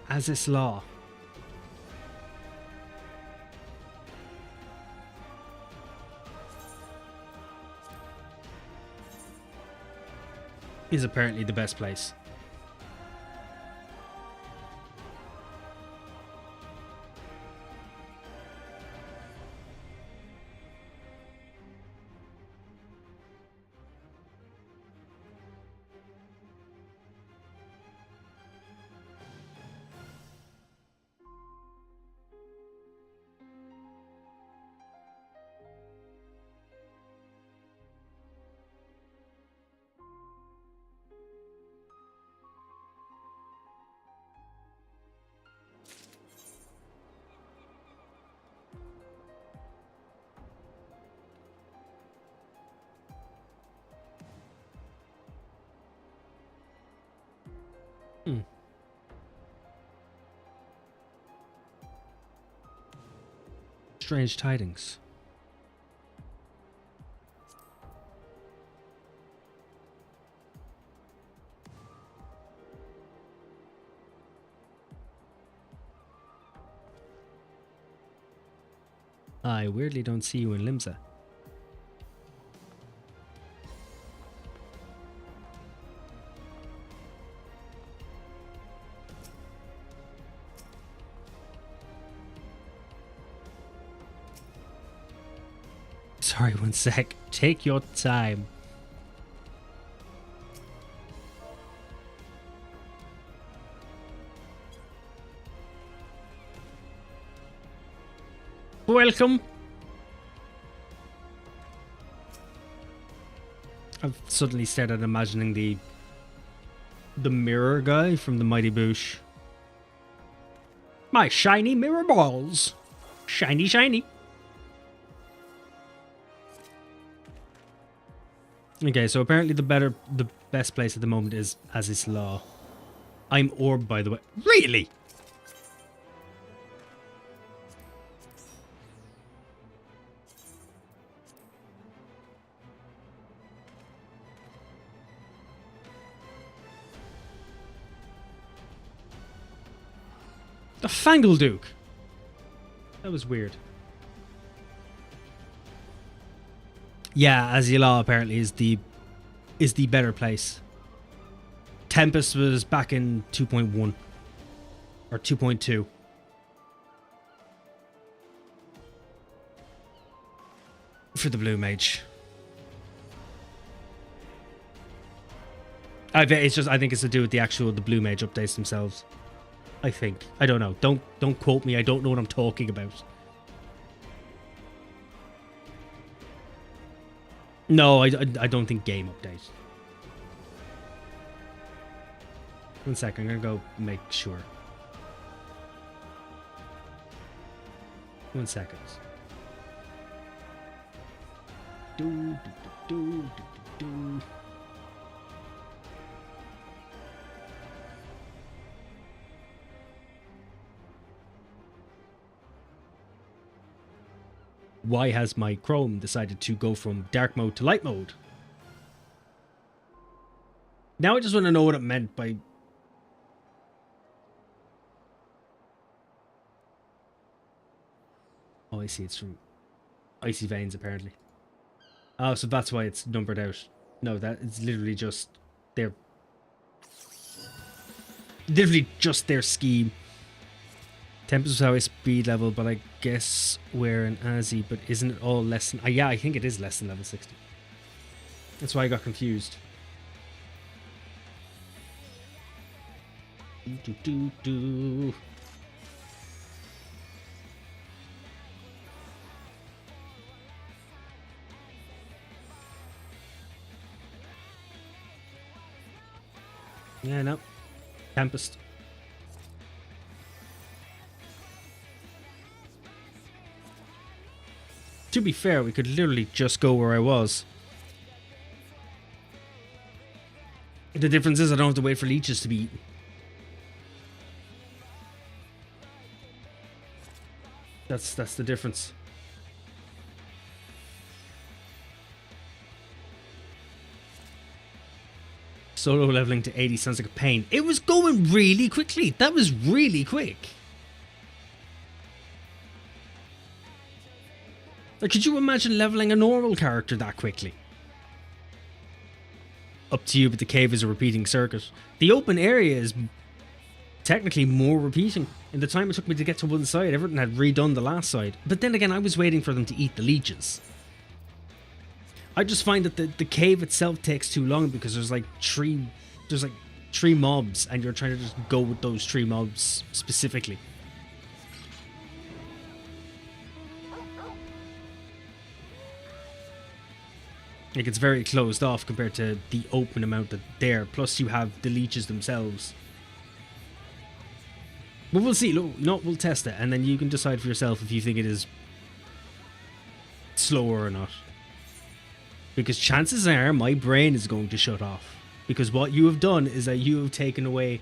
S1: As is law. Is apparently the best place. Strange tidings. I weirdly don't see you in Limsa. Sorry, one sec. Take your time. Welcome. I've suddenly started imagining the mirror guy from the Mighty Boosh. My shiny mirror balls. Shiny, shiny. Okay, so apparently the best place at the moment is Azis Law. I'm Orb, by the way. Really? The Fangle Duke. That was weird. Yeah, Azila apparently is the better place. Tempest was back in 2.1 or 2.2. For the Blue Mage. I think it's to do with the Blue Mage updates themselves. I think. I don't know. Don't quote me. I don't know what I'm talking about. No, I don't think game update. 1 second, I'm gonna go make sure. 1 second. Why has my Chrome decided to go from dark mode to light mode? Now I just want to know what it meant by... Oh, I see. It's from Icy Veins, apparently. Oh, so that's why it's numbered out. No, that it's literally just their... Literally just their scheme. Tempest was how I speed level, but I guess we're an Azzy, but isn't it all less than... yeah, I think it is less than level 60. That's why I got confused. Yeah, no. Tempest. To be fair, we could literally just go where I was. The difference is I don't have to wait for leeches to be eaten. That's the difference. Solo leveling to 80 sounds like a pain. It was going really quickly. That was really quick. Like, could you imagine leveling a normal character that quickly? Up to you, but the cave is a repeating circuit. The open area is technically more repeating. In the time it took me to get to one side, everything had redone the last side. But then again, I was waiting for them to eat the leeches. I just find that the cave itself takes too long because there's like three mobs and you're trying to just go with those 3 mobs specifically. Like, it's very closed off compared to the open amount that there. Plus, you have the leeches themselves. But we'll see. Look, we'll test it, and then you can decide for yourself if you think it is slower or not. Because chances are my brain is going to shut off. Because what you have done is that you have taken away,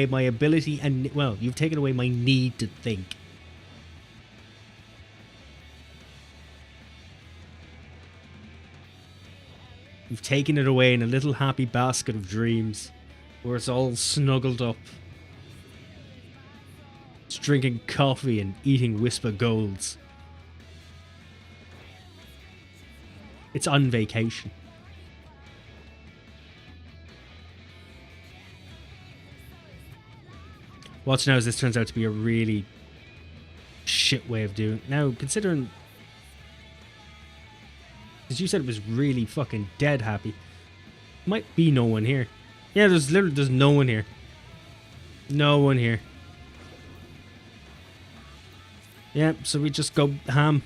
S1: my ability and, well, you've taken away my need to think. We've taken it away in a little happy basket of dreams, where it's all snuggled up. It's drinking coffee and eating Whisper Golds. It's on vacation. Watch now as this turns out to be a really shit way of doing it. Now, considering... Because you said it was really fucking dead happy. Might be no one here. Yeah, there's no one here. No one here. Yeah, so we just go ham.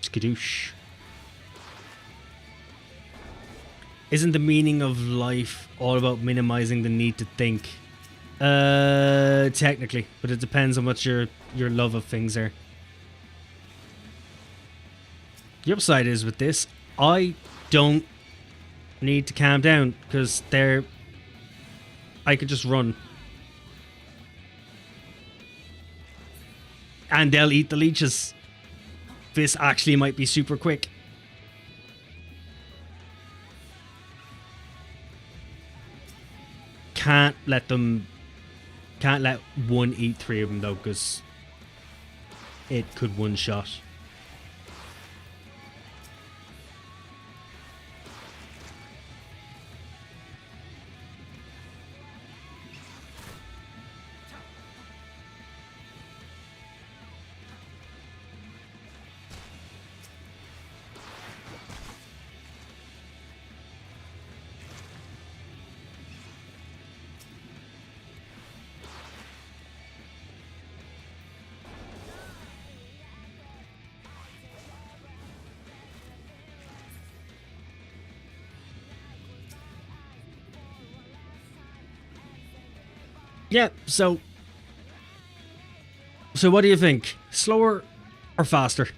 S1: Skadoosh. Isn't the meaning of life all about minimizing the need to think? Technically, but it depends on what your love of things are. The upside is with this, I don't need to calm down because I could just run. And they'll eat the leeches. This actually might be super quick. Can't let one eat three of them though, because it could one shot. Yeah, so what do you think? Slower or faster?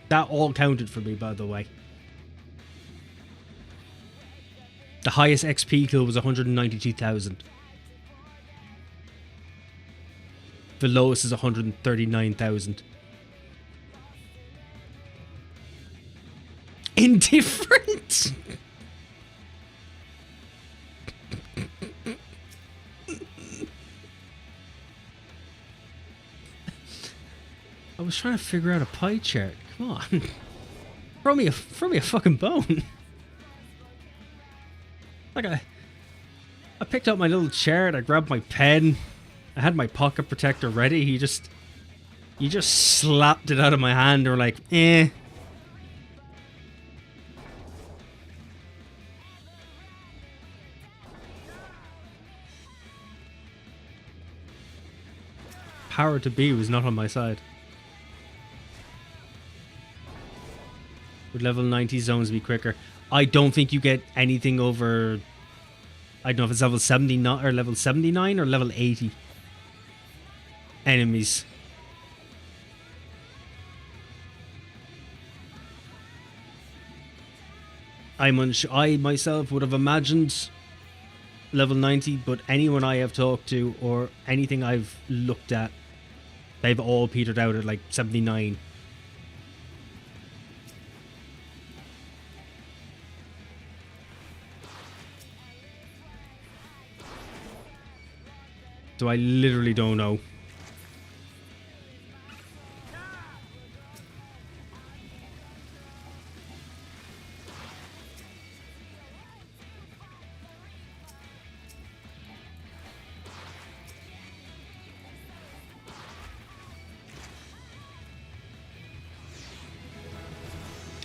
S1: That all counted for me, by the way. The highest XP kill was 192,000. The lowest is 139,000. Indifferent? I was trying to figure out a pie chart. Come on. throw me a fucking bone. Like I picked up my little chart, I grabbed my pen, I had my pocket protector ready, you just slapped it out of my hand and were like, eh. Power to be was not on my side. Would level 90 zones be quicker? I don't think you get anything over... I don't know if it's level 79 or level 79 or level 80 enemies. I'm unsure. I myself would have imagined level 90, but anyone I have talked to or anything I've looked at, they've all petered out at like 79. So I literally don't know.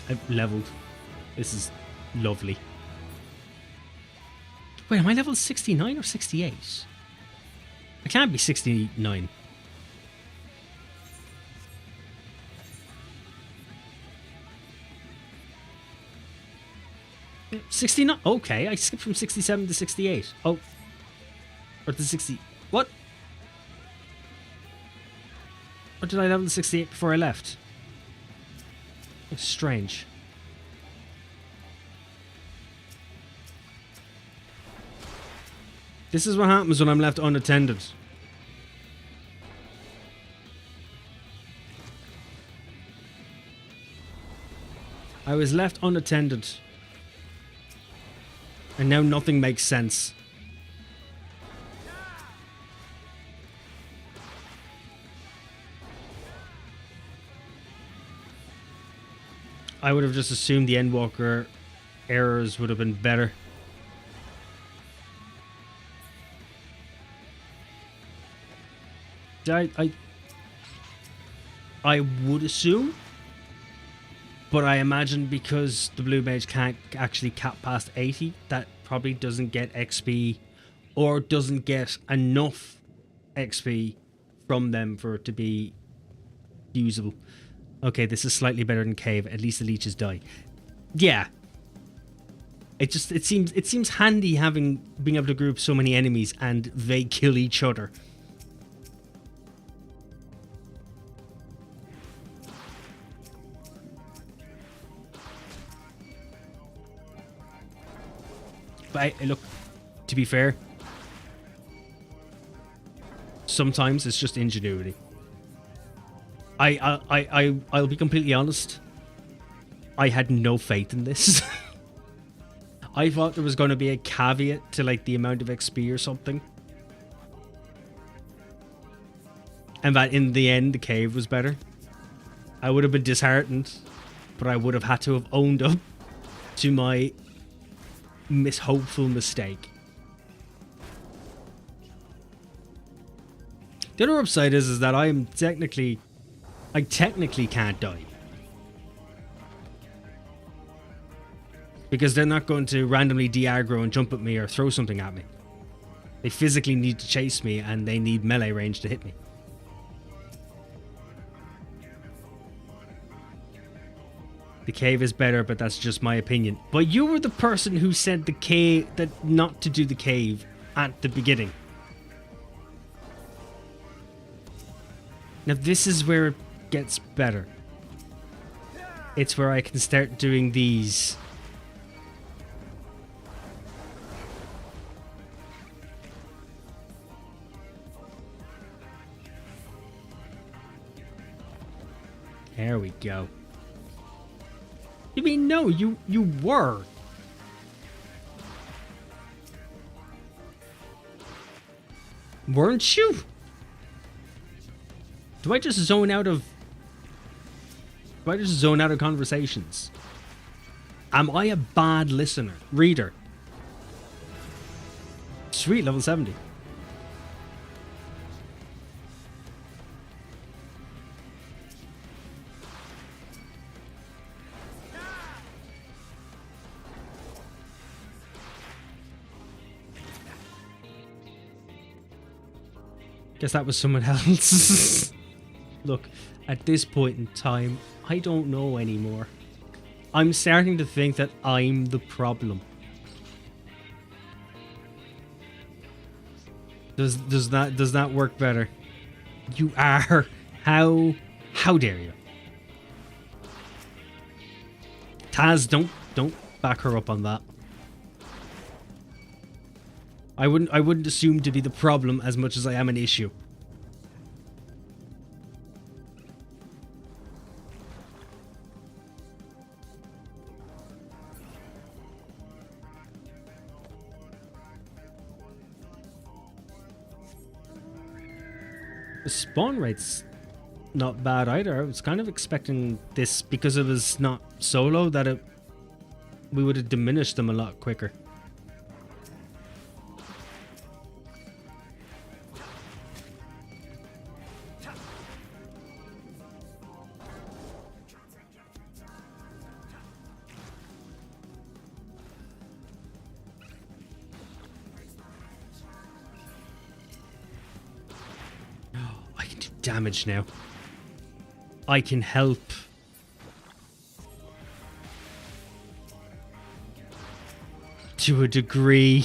S1: I've leveled. This is lovely. Wait, am I level 69 or 68? I can't be 69. Yeah, 69. Okay, I skipped from 67 to 68. Oh. Or to 60. What? Or did I level to 68 before I left? It's strange. This is what happens when I'm left unattended. I was left unattended. And now nothing makes sense. I would have just assumed the Endwalker errors would have been better. I would assume, but I imagine because the Blue Mage can't actually cap past 80, that probably doesn't get XP or doesn't get enough XP from them for it to be usable. Okay, this is slightly better than Cave. At least the leeches die. Yeah. It seems handy being able to group so many enemies and they kill each other. But look, to be fair, sometimes it's just ingenuity. I'll be completely honest. I had no faith in this. I thought there was going to be a caveat to like the amount of XP or something, and that in the end the cave was better. I would have been disheartened, but I would have had to have owned up to my hopeful mistake. The other upside is that I technically can't die. Because they're not going to randomly de-aggro and jump at me or throw something at me. They physically need to chase me and they need melee range to hit me. The cave is better, but that's just my opinion. But you were the person who said the cave, that not to do the cave at the beginning. Now this is where it gets better. It's where I can start doing these. There we go. You mean no, you were. Weren't you? Do I just zone out of conversations? Am I a bad listener? Reader. Sweet, level 70. Guess that was someone else. Look, at this point in time, I don't know anymore. I'm starting to think that I'm the problem. Does that work better? You are. How dare you? Taz, don't back her up on that. I wouldn't assume to be the problem as much as I am an issue. The spawn rate's not bad either. I was kind of expecting this, because it was not solo, that we would have diminished them a lot quicker. Damage now. I can help. To a degree.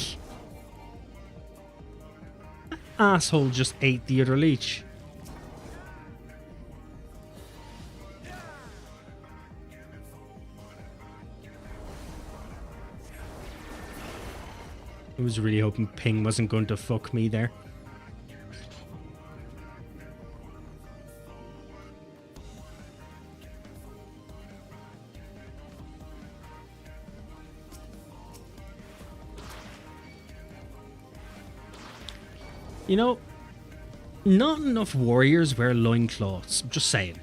S1: Asshole just ate the other leech. I was really hoping Ping wasn't going to fuck me there. You know, not enough warriors wear loincloths. I'm just saying.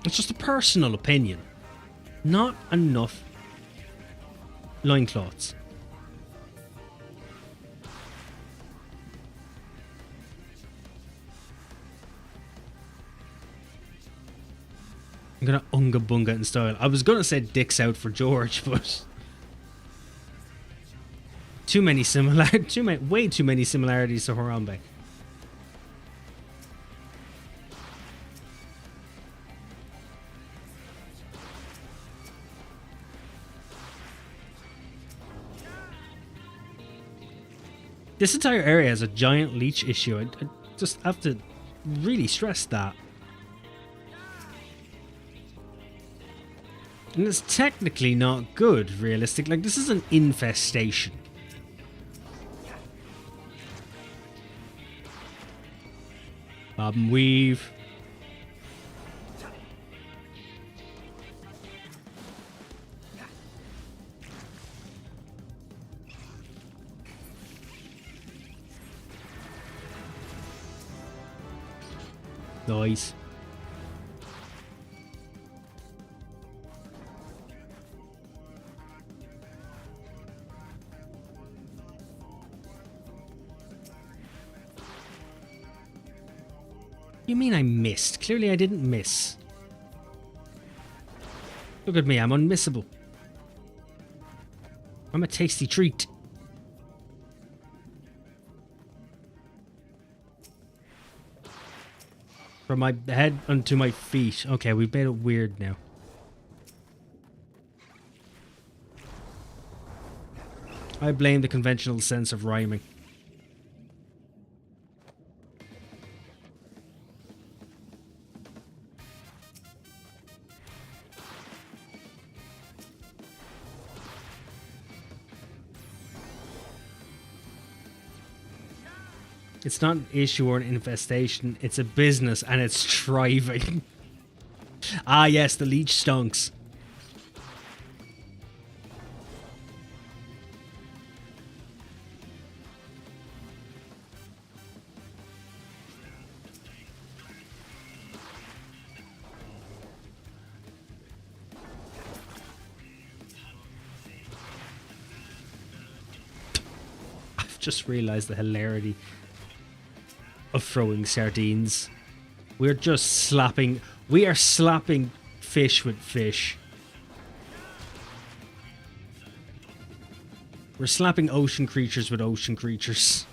S1: It's just a personal opinion. Not enough loincloths. I'm gonna unga bunga in style. I was gonna say dicks out for George, but way too many similarities to Harambe. This entire area has a giant leech issue. I just have to really stress that. And it's technically not good, realistic. Like, this is an infestation. Bob and weave. Nice. You mean I missed? Clearly I didn't miss. Look at me, I'm unmissable. I'm a tasty treat. From my head onto my feet. Okay, we've made it weird now. I blame the conventional sense of rhyming. It's not an issue or an infestation, it's a business and it's thriving. Ah yes, the leech stonks. I've just realised the hilarity of throwing sardines. We are slapping fish with fish. We're slapping ocean creatures with ocean creatures.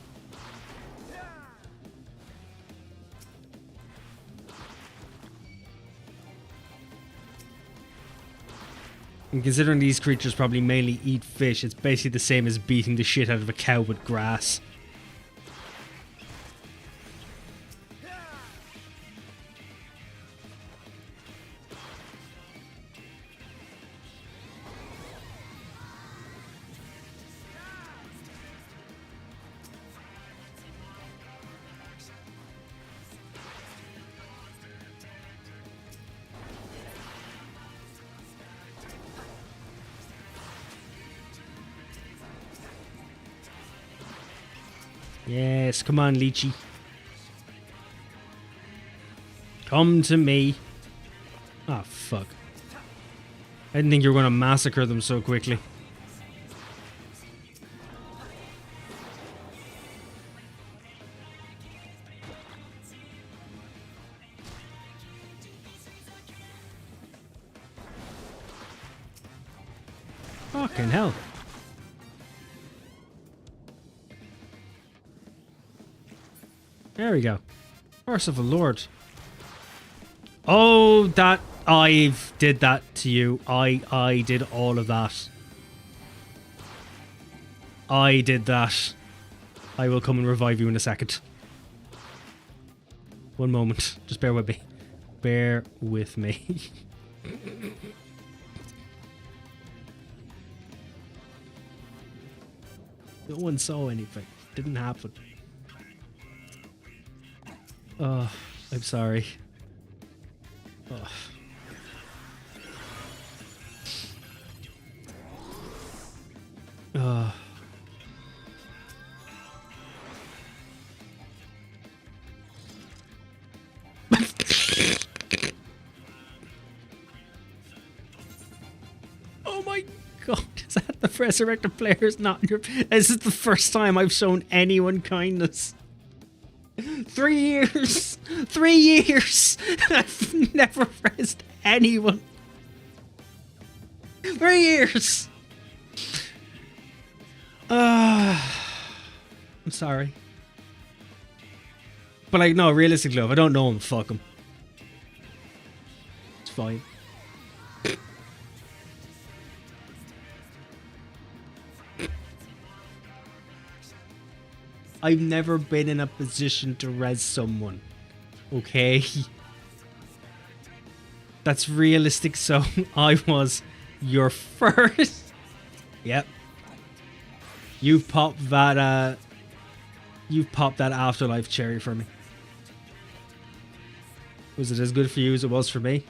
S1: And considering these creatures probably mainly eat fish, it's basically the same as beating the shit out of a cow with grass. Yes, come on, Lychee. Come to me. Ah, fuck. I didn't think you were going to massacre them so quickly. Fucking hell. There we go. Merciful Lord. Oh, that I did that to you. I did all of that. I did that. I will come and revive you in a second. One moment. Just bear with me. Bear with me. No one saw anything. Didn't happen. Oh, I'm sorry. Oh. Oh. The resurrected player is not your... This is the first time I've shown anyone kindness. 3 years! 3 years! I've never rezzed anyone. 3 years! I'm sorry. But like, no, realistically, if I don't know him, fuck him. It's fine. I've never been in a position to res someone. Okay? That's realistic, so I was your first. Yep. You've popped that afterlife cherry for me. Was it as good for you as it was for me?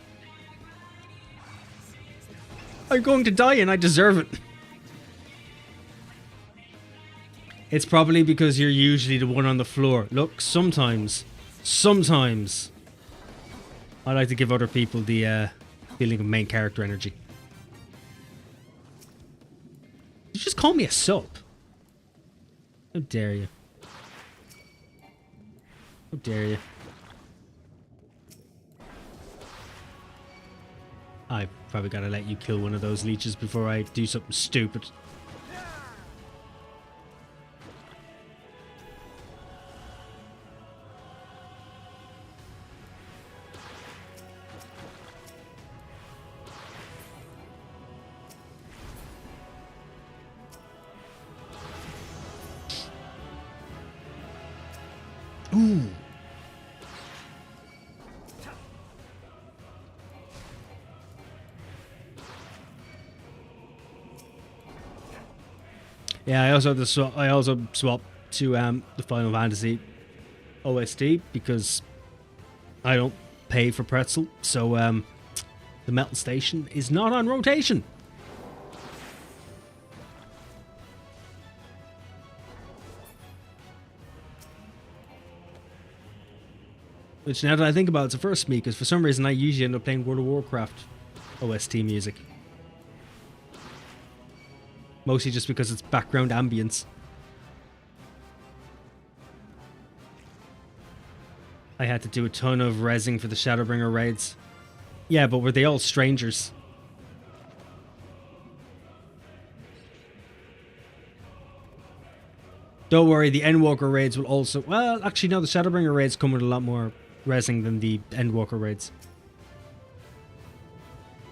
S1: I'm going to die and I deserve it. It's probably because you're usually the one on the floor. Look, sometimes, I like to give other people the feeling of main character energy. You just call me a sub. How dare you? How dare you? I probably gotta let you kill one of those leeches before I do something stupid. Ooh. Yeah, I also swapped to the Final Fantasy OST because I don't pay for pretzel, so the metal station is not on rotation. Which, now that I think about it, it's a first for me, because for some reason I usually end up playing World of Warcraft OST music. Mostly just because it's background ambience. I had to do a ton of rezzing for the Shadowbringer raids. Yeah, but were they all strangers? Don't worry, the Endwalker raids will also... Well, actually no, the Shadowbringer raids come with a lot more rezzing than the Endwalker raids.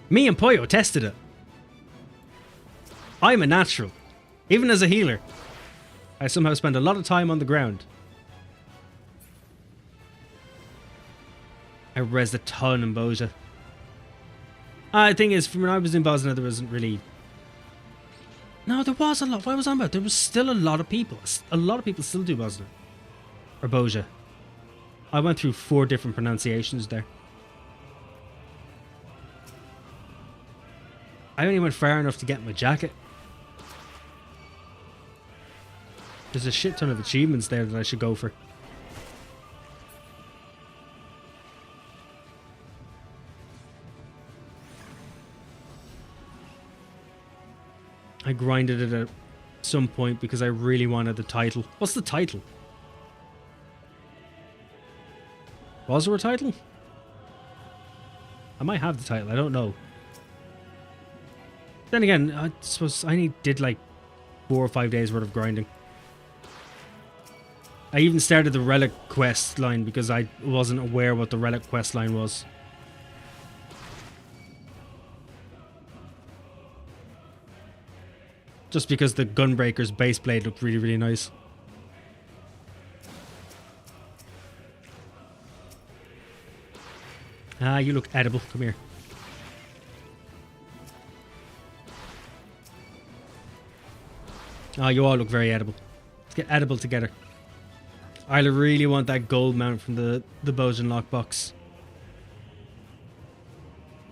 S1: Me and Poyo tested it. I'm a natural. Even as a healer. I somehow spend a lot of time on the ground. I rezzed a ton in Boja. The thing is, from when I was in Bosnia, there wasn't really... No, there was a lot. What was I on about? There was still a lot of people. A lot of people still do Bosnia. Or Boja. I went through 4 different pronunciations there. I only went far enough to get my jacket. There's a shit ton of achievements there that I should go for. I grinded it at some point because I really wanted the title. What's the title? Was there a title? I might have the title, I don't know. Then again, I suppose I did like 4 or 5 days worth of grinding. I even started the Relic quest line because I wasn't aware what the Relic quest line was. Just because the Gunbreaker's base blade looked really, really nice. Ah, you look edible. Come here. Ah, you all look very edible. Let's get edible together. I really want that gold mount from the Bojan lockbox.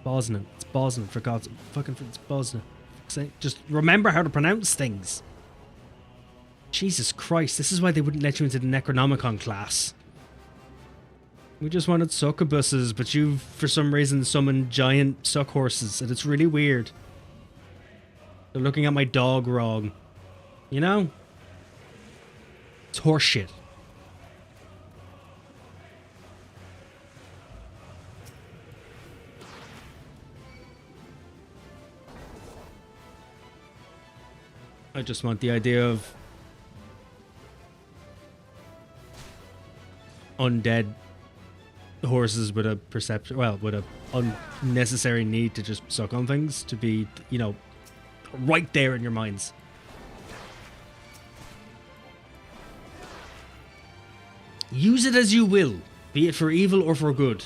S1: Bosnan. It's Bosnan, for God's fucking... It's Bosnan. Just remember how to pronounce things. Jesus Christ, this is why they wouldn't let you into the Necronomicon class. We just wanted succubuses, but you've, for some reason, summoned giant suck horses, and it's really weird. They're looking at my dog wrong. You know? It's horseshit. I just want the idea of undead horses with a perception, well, with a unnecessary need to just suck on things to be, you know, right there in your minds. Use it as you will, be it for evil or for good.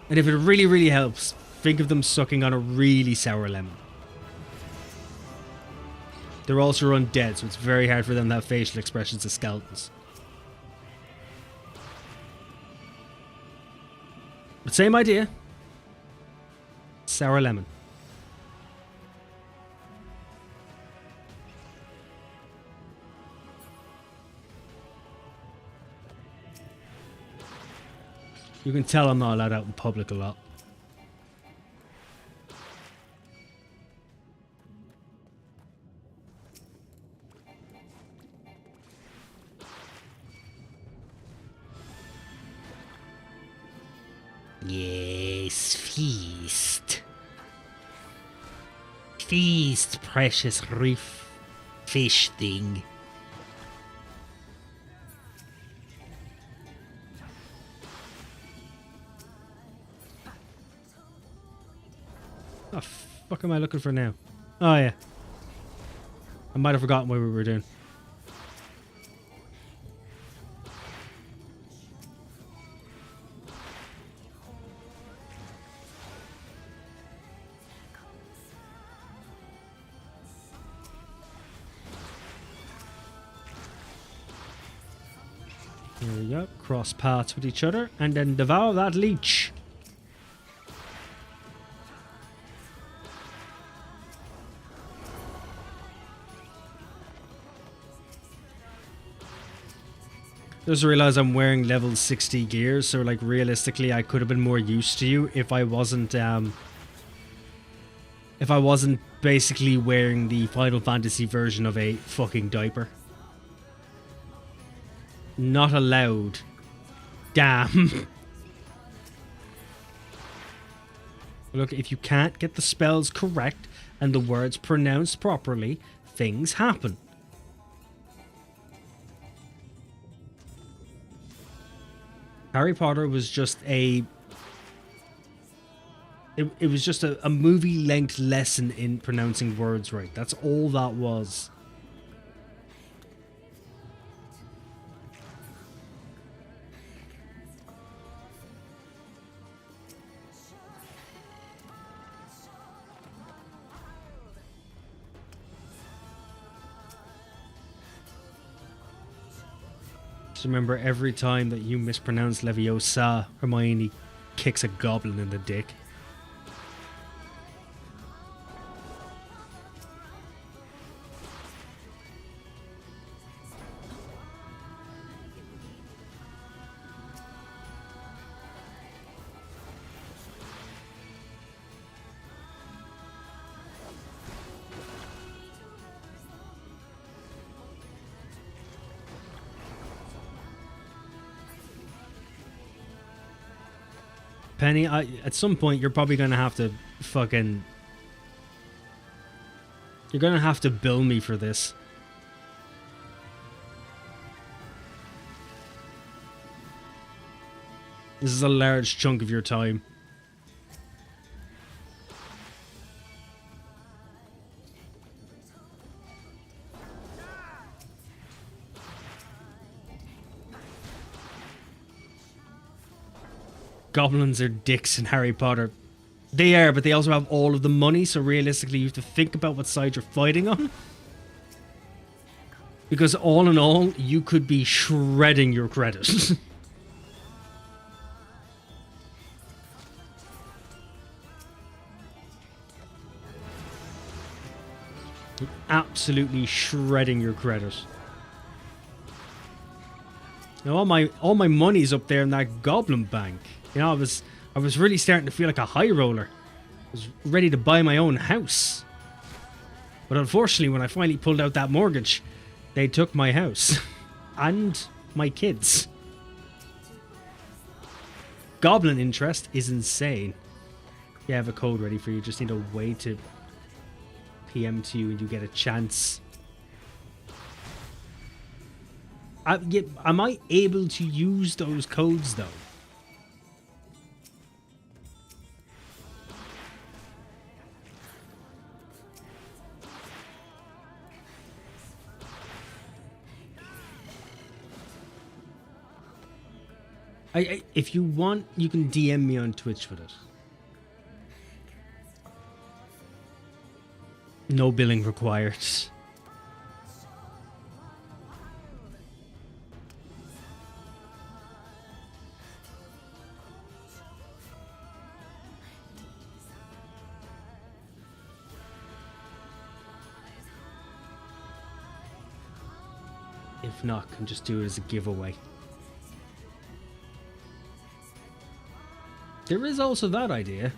S1: And if it really, really helps, think of them sucking on a really sour lemon. They're also undead, so it's very hard for them to have facial expressions as skeletons. But same idea. Sour lemon. You can tell I'm not allowed out in public a lot. Yes, feast. Feast, precious reef fish thing. What the fuck am I looking for now? Oh yeah. I might have forgotten what we were doing. Here we go. Cross paths with each other and then devour that leech. Just realized I'm wearing level 60 gear, so like realistically I could have been more used to you if I wasn't basically wearing the Final Fantasy version of a fucking diaper. Not allowed. Damn. Look, if you can't get the spells correct and the words pronounced properly, things happen. Harry Potter was just a... It was just a movie-length lesson in pronouncing words right. That's all that was. Just remember, every time that you mispronounce Leviosa, Hermione kicks a goblin in the dick. Penny, at some point you're probably going to have to fucking... You're going to have to bill me for this. This is a large chunk of your time. Goblins are dicks in Harry Potter. They are, but they also have all of the money, so realistically you have to think about what side you're fighting on. Because all in all, you could be shredding your credit. Absolutely shredding your credit. Now all my money's up there in that goblin bank. You know, I was really starting to feel like a high roller. was ready to buy my own house. But unfortunately, when I finally pulled out that mortgage, they took my house. And my kids. Goblin interest is insane. Yeah, I have a code ready for you. Just need a way to PM to you and you get a chance. Am I able to use those codes though? If you want, you can DM me on Twitch with it. No billing required. If not, can just do it as a giveaway. There is also that idea.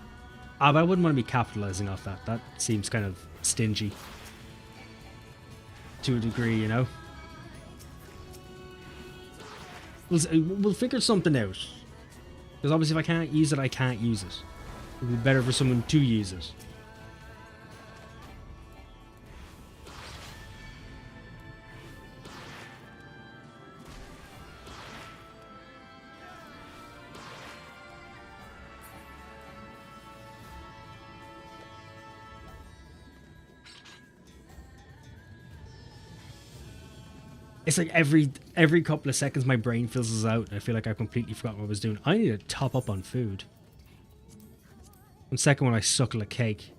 S1: But I wouldn't want to be capitalizing off that. That seems kind of stingy. To a degree, you know? We'll figure something out. Because obviously if I can't use it, I can't use it. It would be better for someone to use it. It's like every couple of seconds my brain fizzles out and I feel like I've completely forgotten what I was doing. I need to top up on food. One second when I suckle a cake.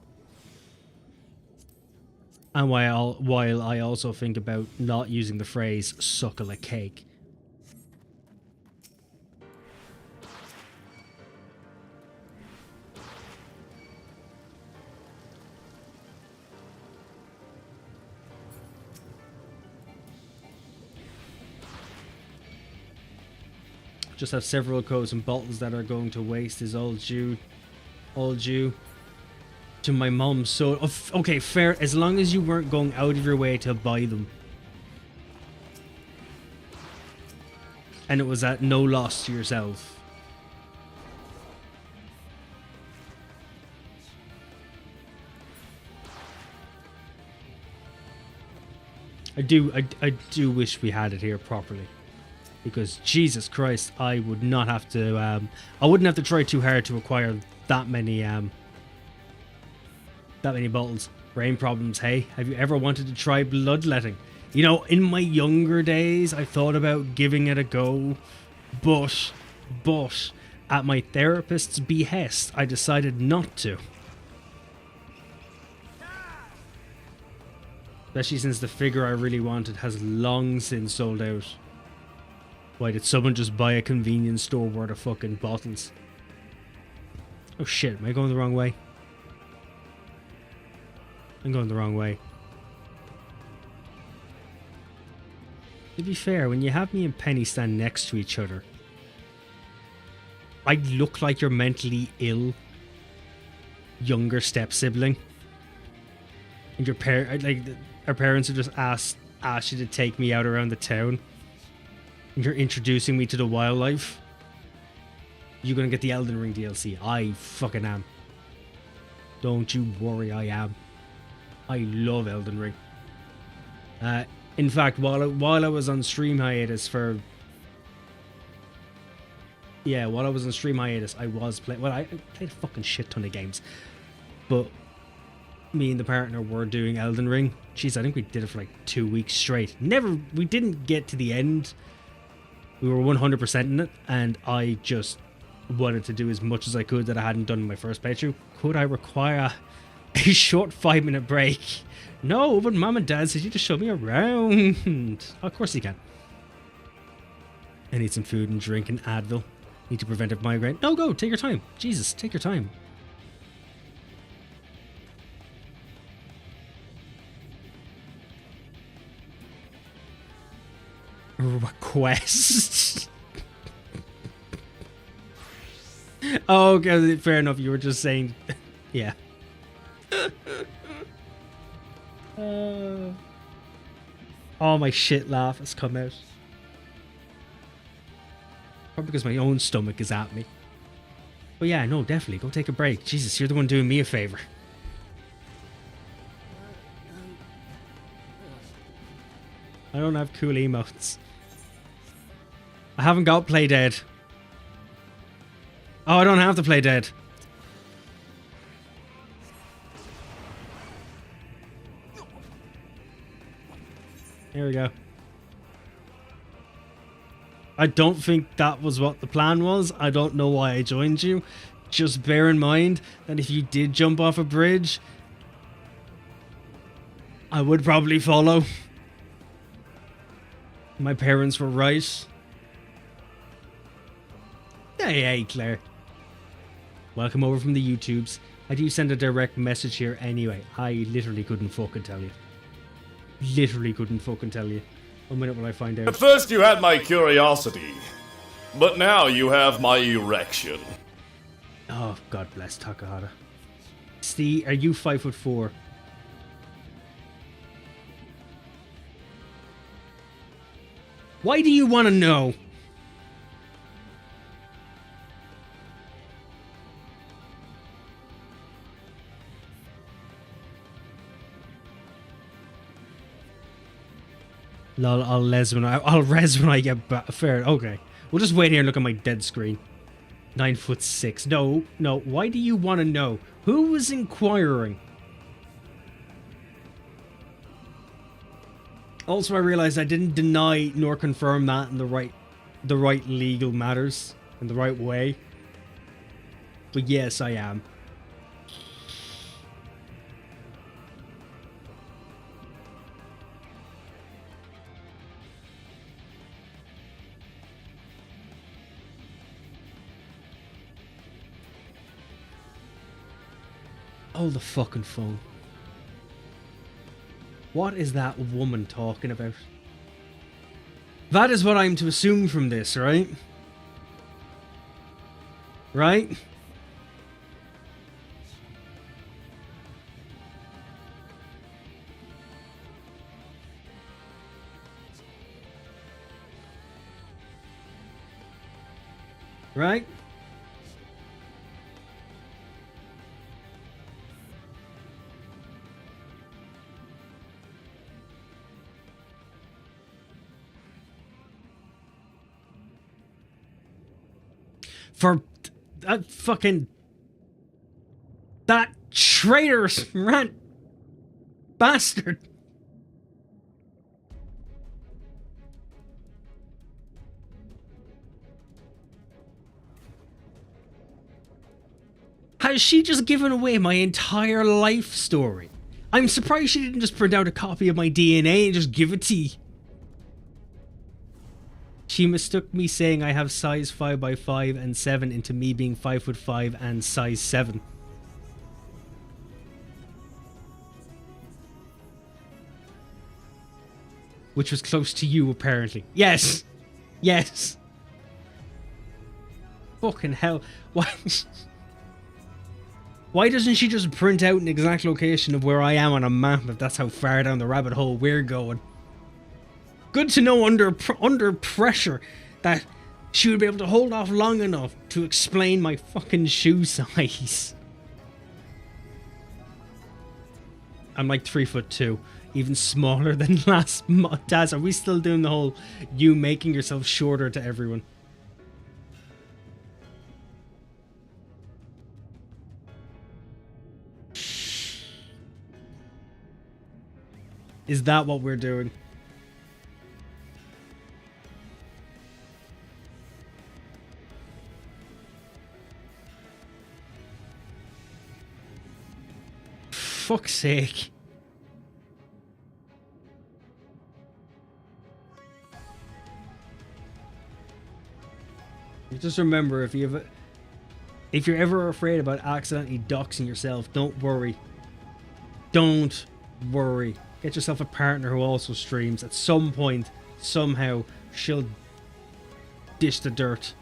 S1: And while I also think about not using the phrase suckle a cake. Just have several codes and bottles that are going to waste is all due to my mum. So okay, fair, as long as you weren't going out of your way to buy them and it was at no loss to yourself. I do wish we had it here properly. Because Jesus Christ, I would not have to. I wouldn't have to try too hard to acquire that many bottles. Brain problems. Hey, have you ever wanted to try bloodletting? You know, in my younger days, I thought about giving it a go, but at my therapist's behest, I decided not to. Especially since the figure I really wanted has long since sold out. Why did someone just buy a convenience store worth of fucking bottles? Oh shit, am I going the wrong way? I'm going the wrong way. To be fair, when you have me and Penny stand next to each other, I look like your mentally ill younger step sibling. And your our parents have just asked you to take me out around the town. And you're introducing me to the wildlife. You're gonna get the Elden Ring DLC. I fucking am. Don't you worry, I am. I love Elden Ring. In fact, while I was on stream hiatus I was playing. Well, I played a fucking shit ton of games, but me and the partner were doing Elden Ring. Jeez, I think we did it for like 2 weeks straight. We didn't get to the end. We were 100% in it, and I just wanted to do as much as I could that I hadn't done in my first playthrough. Could I require a short 5-minute break? No, but Mom and Dad said you just show me around. Of course you can. I need some food and drink and Advil. Need to prevent a migraine. No, go, take your time. Jesus, take your time. Request. Oh, okay, fair enough. You were just saying Yeah. Oh, my shit laugh has come out. Probably because my own stomach is at me. But yeah, no, definitely. Go take a break. Jesus, you're the one doing me a favor. I don't have cool emotes. I haven't got Play Dead. Oh, I don't have to Play Dead. Here we go. I don't think that was what the plan was. I don't know why I joined you. Just bear in mind that if you did jump off a bridge, I would probably follow. My parents were right. Hey, Claire. Welcome over from the YouTubes. I do send a direct message here anyway. I literally couldn't fucking tell you. Literally couldn't fucking tell you. 1 minute will I find out.
S2: At first you had my curiosity, but now you have my erection.
S1: Oh, God bless Takahata. Steve, are you 5'4"? Why do you want to know? Lol, I'll res when I get back. Fair, okay. We'll just wait here and look at my dead screen. 9'6". No. Why do you want to know? Who was inquiring? Also, I realized I didn't deny nor confirm that in the right legal matters, in the right way. But yes, I am. Oh, the fucking phone. What is that woman talking about? That is what I'm to assume from this, right? Right? Right? For that fucking... that traitorous rat bastard. Has she just given away my entire life story? I'm surprised she didn't just print out a copy of my DNA and just give it to you. She mistook me saying I have size 5x5 and 7 into me being 5'5" and size 7. Which was close to you, apparently. Yes! Yes! Fucking hell. Why... Why doesn't she just print out an exact location of where I am on a map if that's how far down the rabbit hole we're going? Good to know under pressure that she would be able to hold off long enough to explain my fucking shoe size. I'm like 3'2", even smaller than last month. Daz, are we still doing the whole you making yourself shorter to everyone? Is that what we're doing? Fuck's sake. You just remember, if you're ever afraid about accidentally doxing yourself, don't worry. Don't worry. Get yourself a partner who also streams. At some point, somehow, she'll dish the dirt.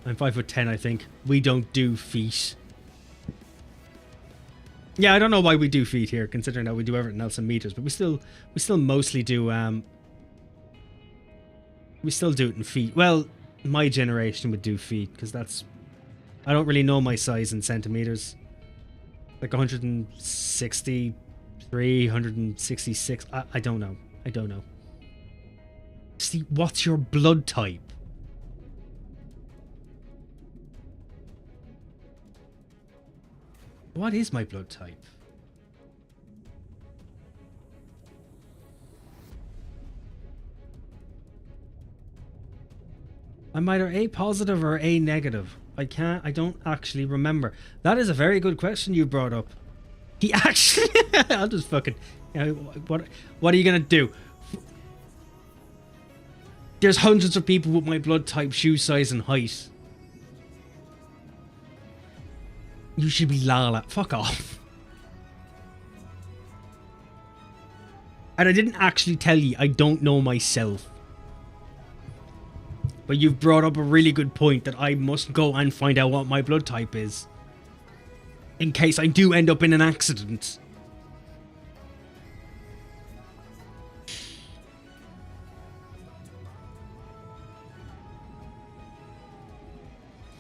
S1: I'm 5'10", I think. We don't do feet. Yeah, I don't know why we do feet here, considering that we do everything else in meters, but we still mostly do we still do it in feet. Well, my generation would do feet, because that's, I don't really know my size in centimeters. Like 163, 166. I don't know. I don't know. See, what's your blood type? What is my blood type? I'm either A positive or A negative. I don't actually remember. That is a very good question you brought up. He actually, I'll just fucking, what are you gonna do? There's hundreds of people with my blood type, shoe size, and height. You should be Lala. Fuck off. And I didn't actually tell you, I don't know myself. But you've brought up a really good point that I must go and find out what my blood type is. In case I do end up in an accident.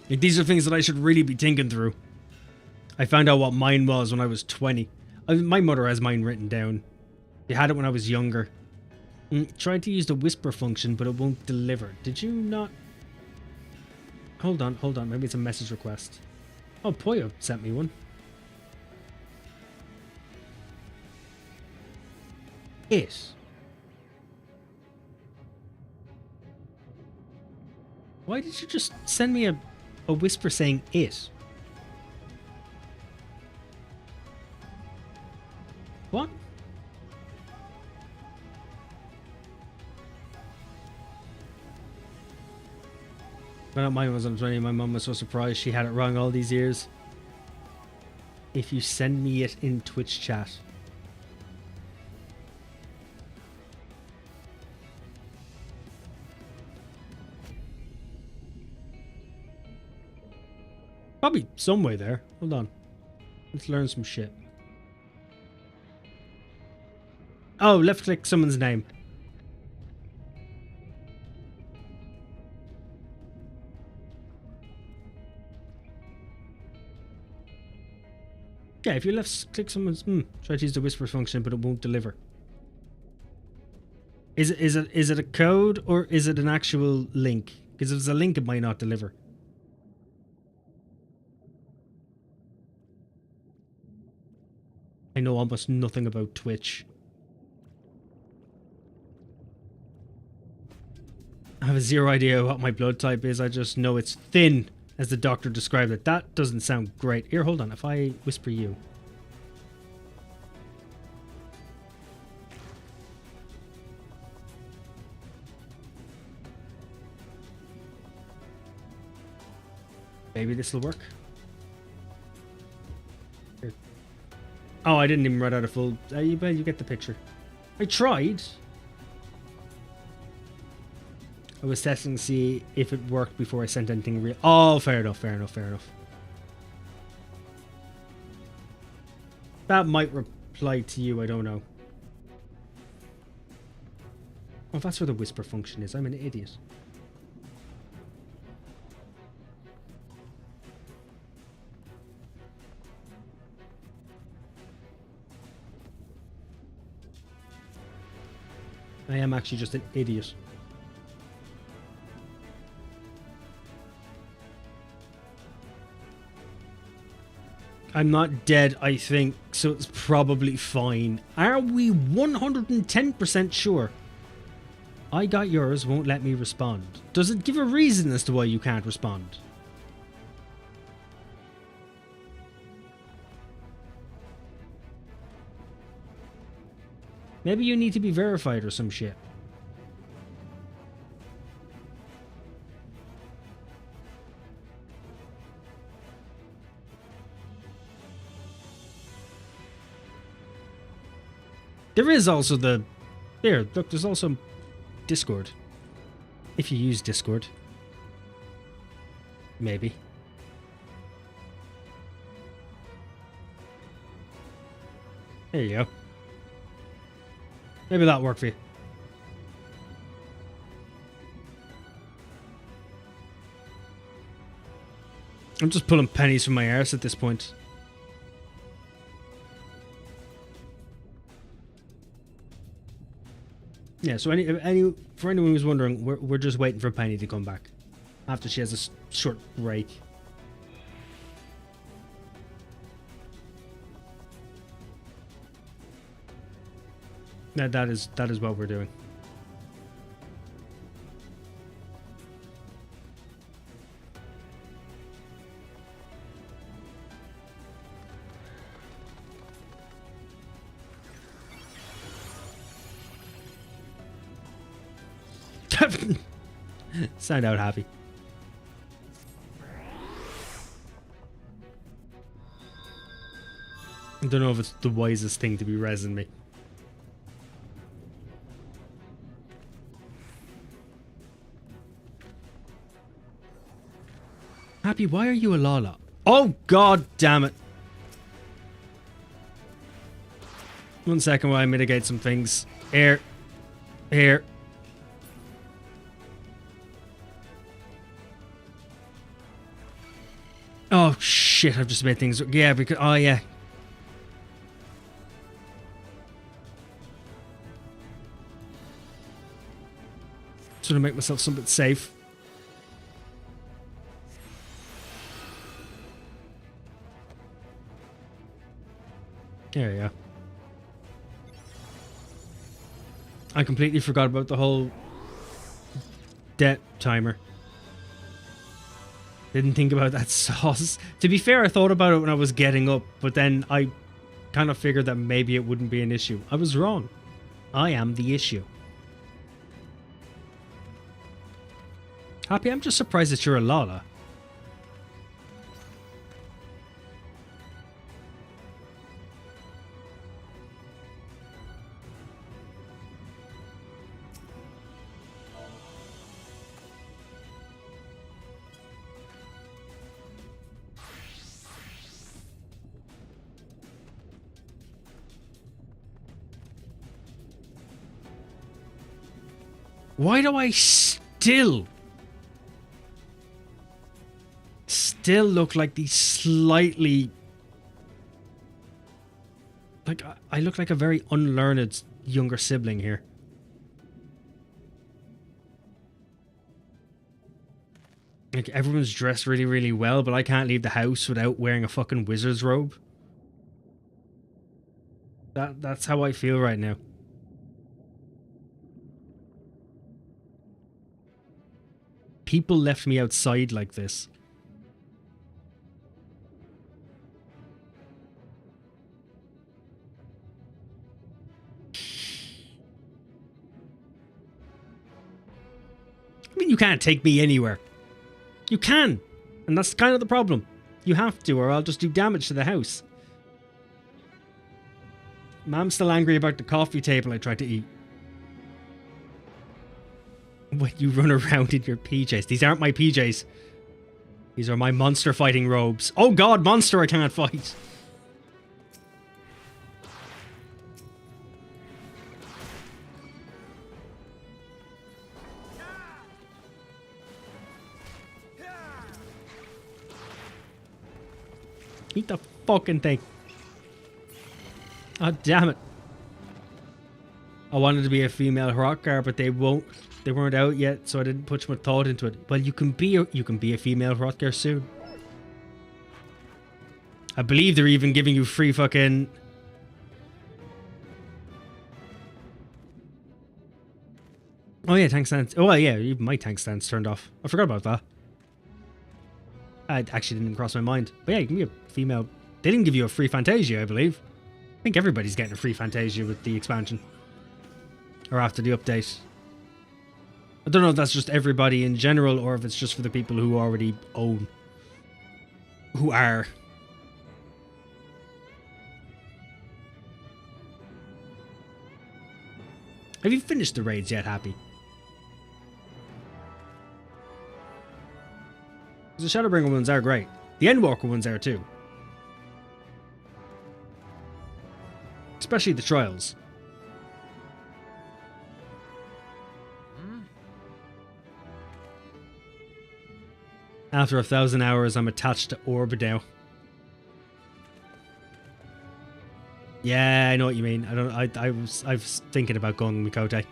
S1: Like, these are things that I should really be thinking through. I found out what mine was when I was 20. My mother has mine written down. She had it when I was younger. Tried to use the whisper function, but it won't deliver. Did you not? Hold on. Maybe it's a message request. Oh, Poyo sent me one. It. Why did you just send me a whisper saying it? What? When mine was on 20, my mum was so surprised she had it wrong all these years. If you send me it in Twitch chat. Probably somewhere there. Hold on. Let's learn some shit. Oh, left click someone's name. Yeah, if you left click someone's try to use the whisper function, but it won't deliver. Is it a code or is it an actual link? Because if it's a link, it might not deliver. I know almost nothing about Twitch. I have zero idea what my blood type is. I just know it's thin, as the doctor described it. That doesn't sound great. Here, hold on. If I whisper you. Maybe this will work. Here. Oh, I didn't even write out a full... you get the picture. I tried. I was testing to see if it worked before I sent anything real. Oh, fair enough. That might reply to you, I don't know. Oh, that's where the whisper function is. I'm an idiot. I am actually just an idiot. I'm not dead, I think, so it's probably fine. Are we 110% sure? I got yours, won't let me respond. Does it give a reason as to why you can't respond? Maybe you need to be verified or some shit. There is also the... There, look, there's also Discord. If you use Discord. Maybe. There you go. Maybe that'll work for you. I'm just pulling pennies from my arse at this point. Yeah, so for anyone who's wondering, we're just waiting for Penny to come back after she has a short break. That is what we're doing. Sound out happy. I don't know if it's the wisest thing to be rezzing me. Happy, why are you a Lala? Oh, god damn it. 1 second while I mitigate some things. Here. Oh shit, I've just made things. Yeah, because. Oh yeah. Just want to make myself something safe. There we go. I completely forgot about the whole debt timer. Didn't think about that sauce. To be fair, I thought about it when I was getting up, but then I kind of figured that maybe it wouldn't be an issue. I was wrong. I am the issue. Happy, I'm just surprised that you're a Lala. Why do I still look like the slightly... Like, I look like a very unlearned younger sibling here. Like, everyone's dressed really, really well, but I can't leave the house without wearing a fucking wizard's robe. That's how I feel right now. People left me outside like this. I mean, you can't take me anywhere. You can. And that's kind of the problem. You have to, or I'll just do damage to the house. Mom's still angry about the coffee table I tried to eat. When you run around in your PJs. These aren't my PJs. These are my monster fighting robes. Oh god, monster I can't fight. Eat the fucking thing. Oh damn it. I wanted to be a female Hrothgar, but they weren't out yet, so I didn't put much thought into it. Well, you can be a female Hrothgar soon. I believe they're even giving you free fucking... Oh yeah, tank stance. Oh well, yeah, even my tank stance turned off. I forgot about that. I actually didn't even cross my mind. But yeah, you can be a female. They didn't give you a free Fantasia, I believe. I think everybody's getting a free Fantasia with the expansion. Or after the update. I don't know if that's just everybody in general or if it's just for the people who already own. Who are. Have you finished the raids yet, Happy? The Shadowbringer ones are great. The Endwalker ones are too. Especially the Trials. After 1,000 hours, I'm attached to Orb now. Yeah, I know what you mean. I was thinking about going Mikote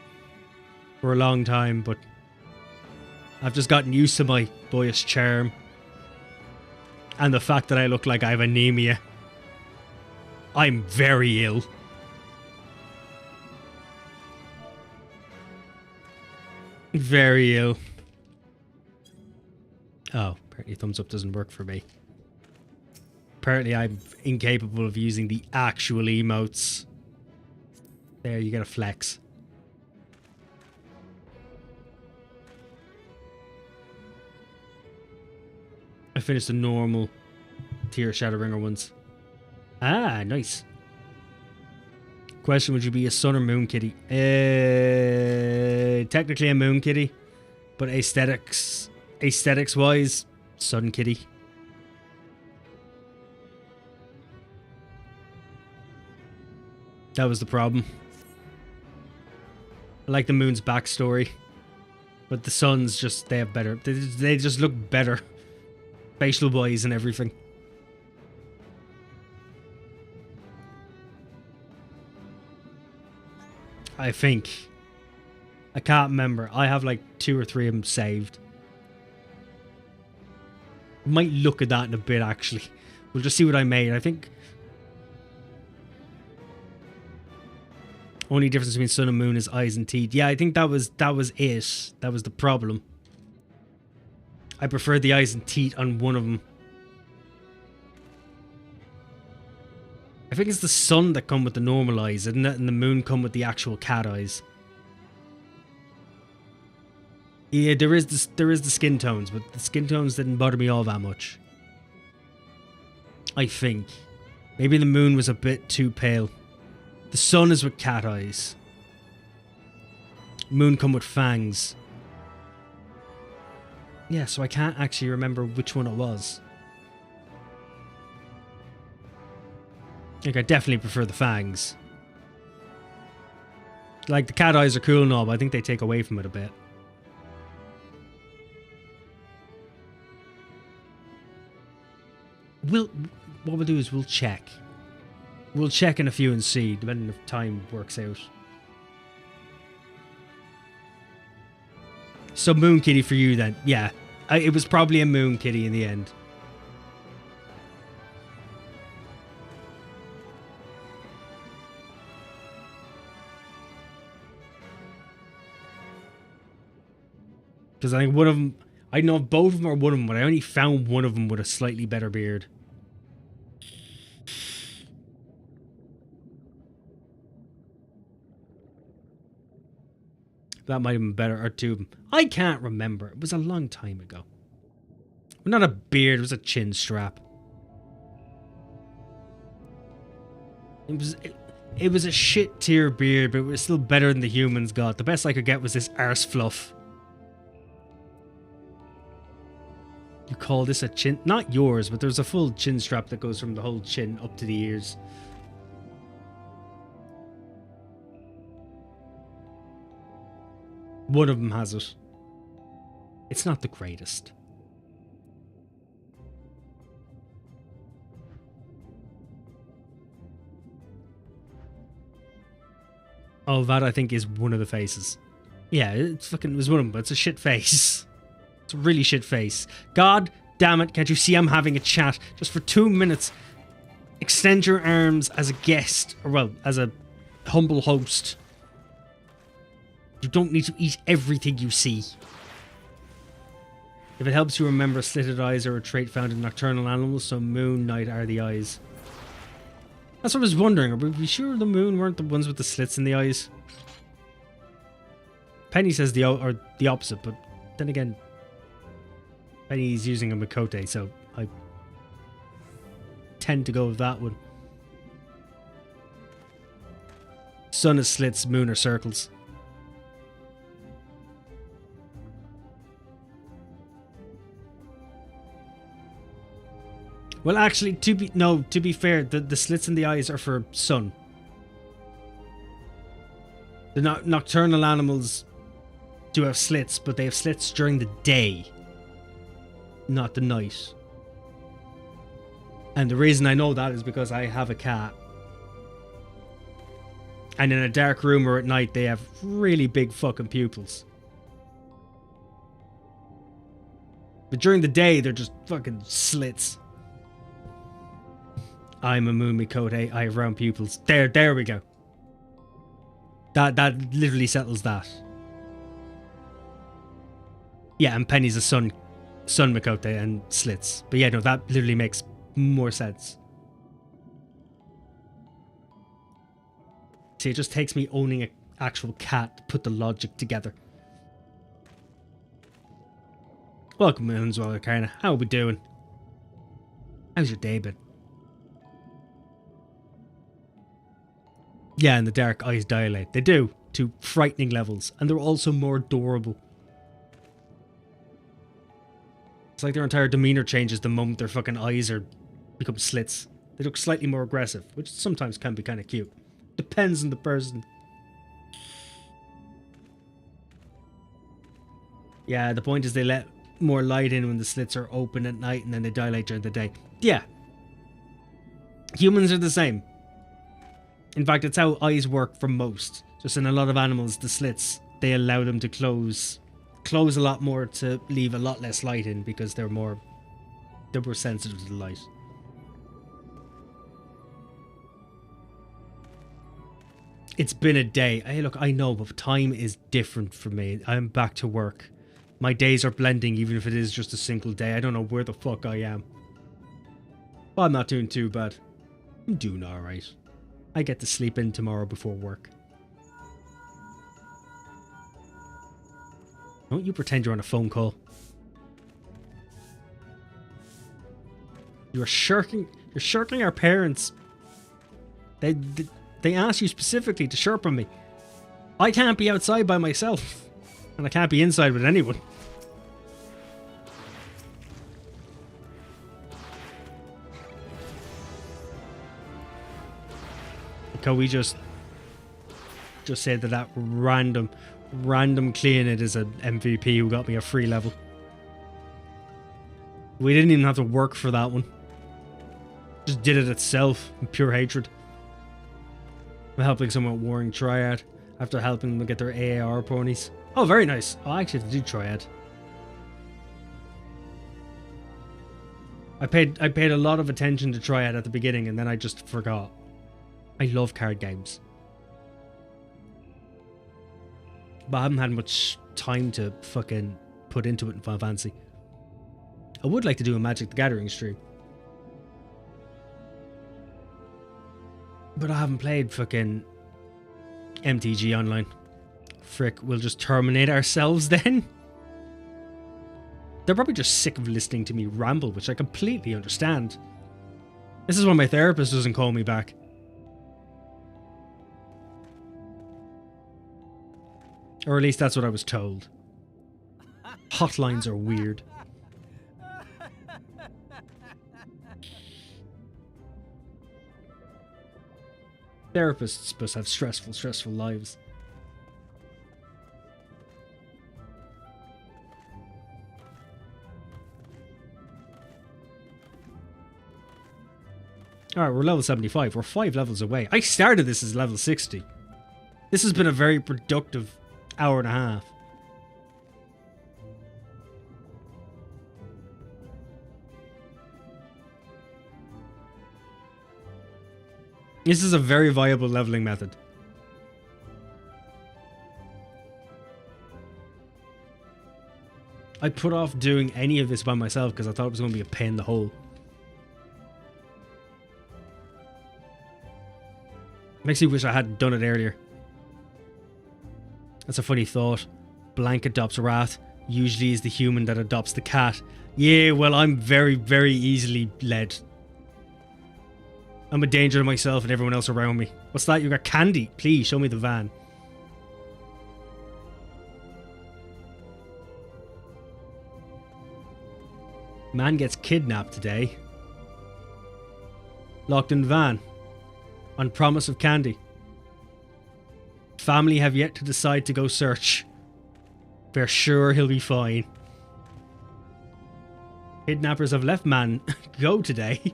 S1: for a long time, but I've just gotten used to my boyish charm and the fact that I look like I have anemia. I'm very ill. Very ill. Oh, apparently thumbs up doesn't work for me. Apparently I'm incapable of using the actual emotes. There, you get a flex. I finished the normal tier Shadowbringer ones. Ah, nice. Question, would you be a sun or moon kitty? Technically a moon kitty, but aesthetics wise, sun kitty. That was the problem. I like the moon's backstory, but the sun's just, they have better, they just look better. Facial wise and everything. I think. I can't remember. I have like 2 or 3 of them saved. Might look at that in a bit, actually. We'll just see what I made. I think only difference between sun and moon is eyes and teeth. Yeah, I think that was it. That was the problem. I preferred the eyes and teeth on one of them. I think it's the sun that come with the normal eyes, isn't it? And the moon come with the actual cat eyes. Yeah, there is the skin tones, but the skin tones didn't bother me all that much. I think. Maybe the moon was a bit too pale. The sun is with cat eyes. Moon come with fangs. Yeah, so I can't actually remember which one it was. Like, I definitely prefer the fangs. Like, the cat eyes are cool and all, but I think they take away from it a bit. What we'll do is we'll check. We'll check in a few and see, depending if time works out. So moon kitty for you then. Yeah, it was probably a moon kitty in the end. Because I think one of them, I know if both of them are one of them, but I only found one of them with a slightly better beard. That might have been better, or two of them. I can't remember. It was a long time ago. Well, not a beard, it was a chin strap. It was a shit tier beard, but it was still better than the humans got. The best I could get was this arse fluff. You call this a chin? Not yours, but there's a full chin strap that goes from the whole chin up to the ears. One of them has it. It's not the greatest. Oh, that I think is one of the faces. Yeah, it was one of them, but it's a shit face. It's a really shit face. God damn it, can't you see I'm having a chat? Just for 2 minutes. Extend your arms as a guest, or well, as a humble host. You don't need to eat everything you see. If it helps you remember, slitted eyes are a trait found in nocturnal animals, so moon, night are the eyes. That's what I was wondering. Are we sure the moon weren't the ones with the slits in the eyes? Penny says the opposite, but then again, Penny's using a Mikote, so I tend to go with that one. Sun is slits, moon are circles. Well, actually, to be fair, the slits in the eyes are for sun. The nocturnal animals do have slits, but they have slits during the day, not the night. And the reason I know that is because I have a cat. And in a dark room or at night, they have really big fucking pupils. But during the day, they're just fucking slits. I'm a Mumikote. I have round pupils. There we go. That literally settles that. Yeah, and Penny's a sun Mikote and slits. But yeah, no, that literally makes more sense. See, it just takes me owning an actual cat to put the logic together. Welcome, Moonswell Arcana. How are we doing? How's your day been? Yeah, in the dark, eyes dilate. They do, to frightening levels. And they're also more adorable. It's like their entire demeanor changes the moment their fucking eyes become slits. They look slightly more aggressive, which sometimes can be kind of cute. Depends on the person. Yeah, the point is they let more light in when the slits are open at night and then they dilate during the day. Yeah. Humans are the same. In fact, it's how eyes work for most. Just in a lot of animals, the slits, they allow them to close a lot more to leave a lot less light in because they're more sensitive to the light. It's been a day. Hey, look, I know, but time is different for me. I'm back to work. My days are blending, even if it is just a single day. I don't know where the fuck I am. But I'm not doing too bad. I'm doing alright. I get to sleep in tomorrow before work. Don't you pretend you're on a phone call. You're shirking our parents. They asked you specifically to sherpa me. I can't be outside by myself. And I can't be inside with anyone. Can we just say that random clean it is an MVP who got me a free level? We didn't even have to work for that one. Just did it itself in pure hatred. I'm helping someone at Warring Triad after helping them get their AAR ponies. Oh, very nice. Oh, I actually have to do Triad. I paid a lot of attention to Triad at the beginning and then I just forgot. I love card games. But I haven't had much time to fucking put into it in Final Fantasy. I would like to do a Magic the Gathering stream. But I haven't played fucking MTG Online. Frick, we'll just terminate ourselves then? They're probably just sick of listening to me ramble, which I completely understand. This is why my therapist doesn't call me back. Or at least that's what I was told. Hotlines are weird. Therapists must have stressful lives. Alright, we're level 75. We're 5 levels away. I started this as level 60. This has been a very productive hour and a half. This is a very viable leveling method. I put off doing any of this by myself because I thought it was going to be a pain in the hole. Makes me wish I hadn't done it earlier. That's a funny thought. Blank adopts Wrath. Usually is the human that adopts the cat. Yeah, well, I'm very, very easily led. I'm a danger to myself and everyone else around me. What's that? You got candy? Please, show me the van. Man gets kidnapped today. locked in van, on promise of candy. Family have yet to decide to go search. We're sure he'll be fine. Kidnappers have left man go today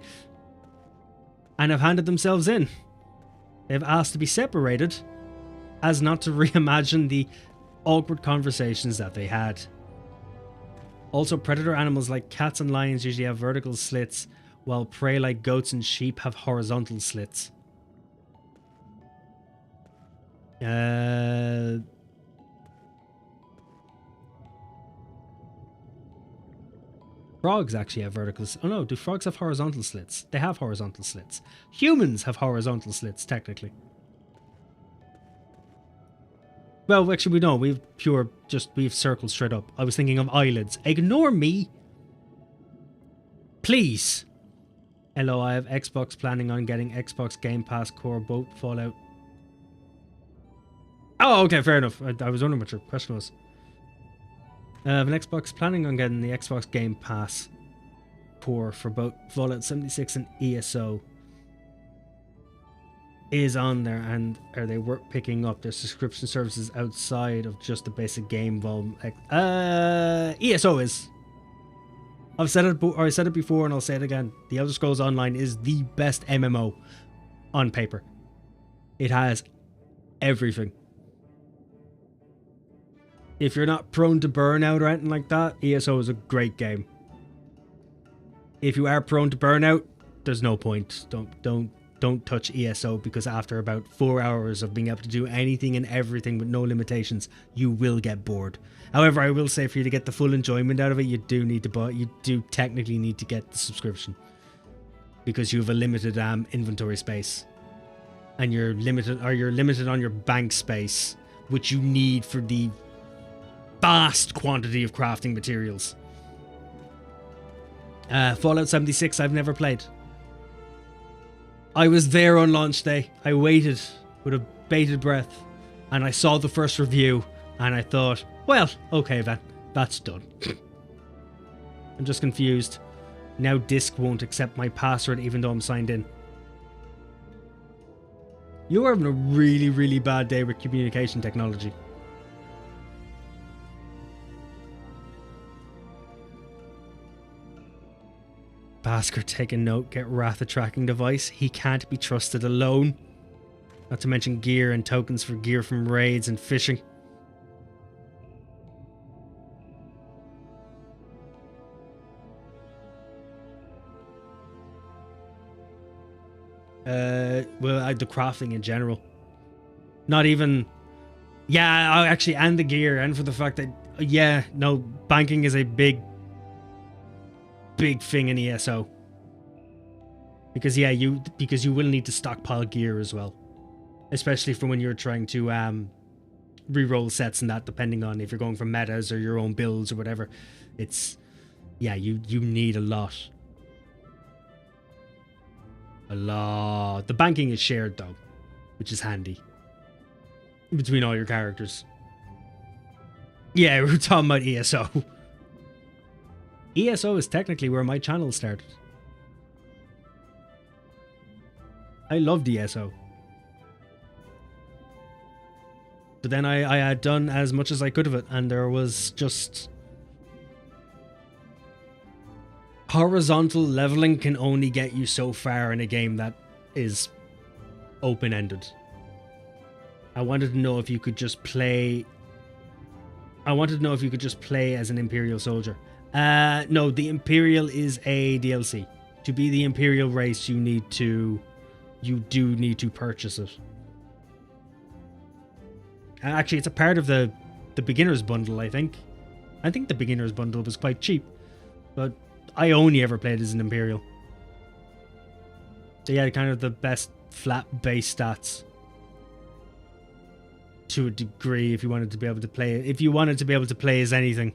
S1: and have handed themselves in. They've asked to be separated as not to reimagine the awkward conversations that they had. Also, predator animals like cats and lions usually have vertical slits, while prey like goats and sheep have horizontal slits. Frogs actually have vertical slits. Oh no, do frogs have horizontal slits? They have horizontal slits. Humans have horizontal slits, technically. Well, actually we don't. We've circled straight up. I was thinking of eyelids. Ignore me. Please. Hello, I have Xbox planning on getting Xbox Game Pass Core both Fallout. Oh, okay, fair enough. I was wondering what your question was. I have an Xbox planning on getting the Xbox Game Pass Core for both Fallout 76 and ESO. Is on there, and are they worth picking up? Their subscription services outside of just the basic game volume. ESO is. I said it before and I'll say it again. The Elder Scrolls Online is the best MMO on paper. It has everything. If you're not prone to burnout or anything like that, ESO is a great game. If you are prone to burnout, there's no point. Don't touch ESO, because after about 4 hours of being able to do anything and everything with no limitations, you will get bored. However, I will say for you to get the full enjoyment out of it, you do technically need to get the subscription, because you have a limited inventory space, and you're limited on your bank space, which you need for the vast quantity of crafting materials. Fallout 76 I've never played. I was there on launch day. I waited with a bated breath, and I saw the first review, and I thought, well, okay then, that's done. I'm just confused. Now Disc won't accept my password even though I'm signed in. You're having a really, really bad day with communication technology. Basker, take a note, get Wrath a tracking device. He can't be trusted alone. Not to mention gear and tokens for gear from raids and fishing. Well, the crafting in general. Not even... Yeah, actually, and the gear, and for the fact that... Yeah, no, banking is a big thing in ESO, because you will need to stockpile gear as well, especially for when you're trying to re-roll sets and that, depending on if you're going for metas or your own builds or whatever. It's you need a lot. The banking is shared though, which is handy between all your characters. Yeah, we're talking about ESO. ESO is technically where my channel started. I loved ESO. But then I had done as much as I could of it, and there was just... Horizontal leveling can only get you so far in a game that is open-ended. I wanted to know if you could just play... as an Imperial soldier. No, the Imperial is a DLC. To be the Imperial race, you do need to purchase it. Actually, it's a part of the beginner's bundle, I think. I think the beginner's bundle was quite cheap, but I only ever played as an Imperial. So yeah, kind of the best flat base stats. To a degree, if you wanted to be able to play it. If you wanted to be able to play as anything.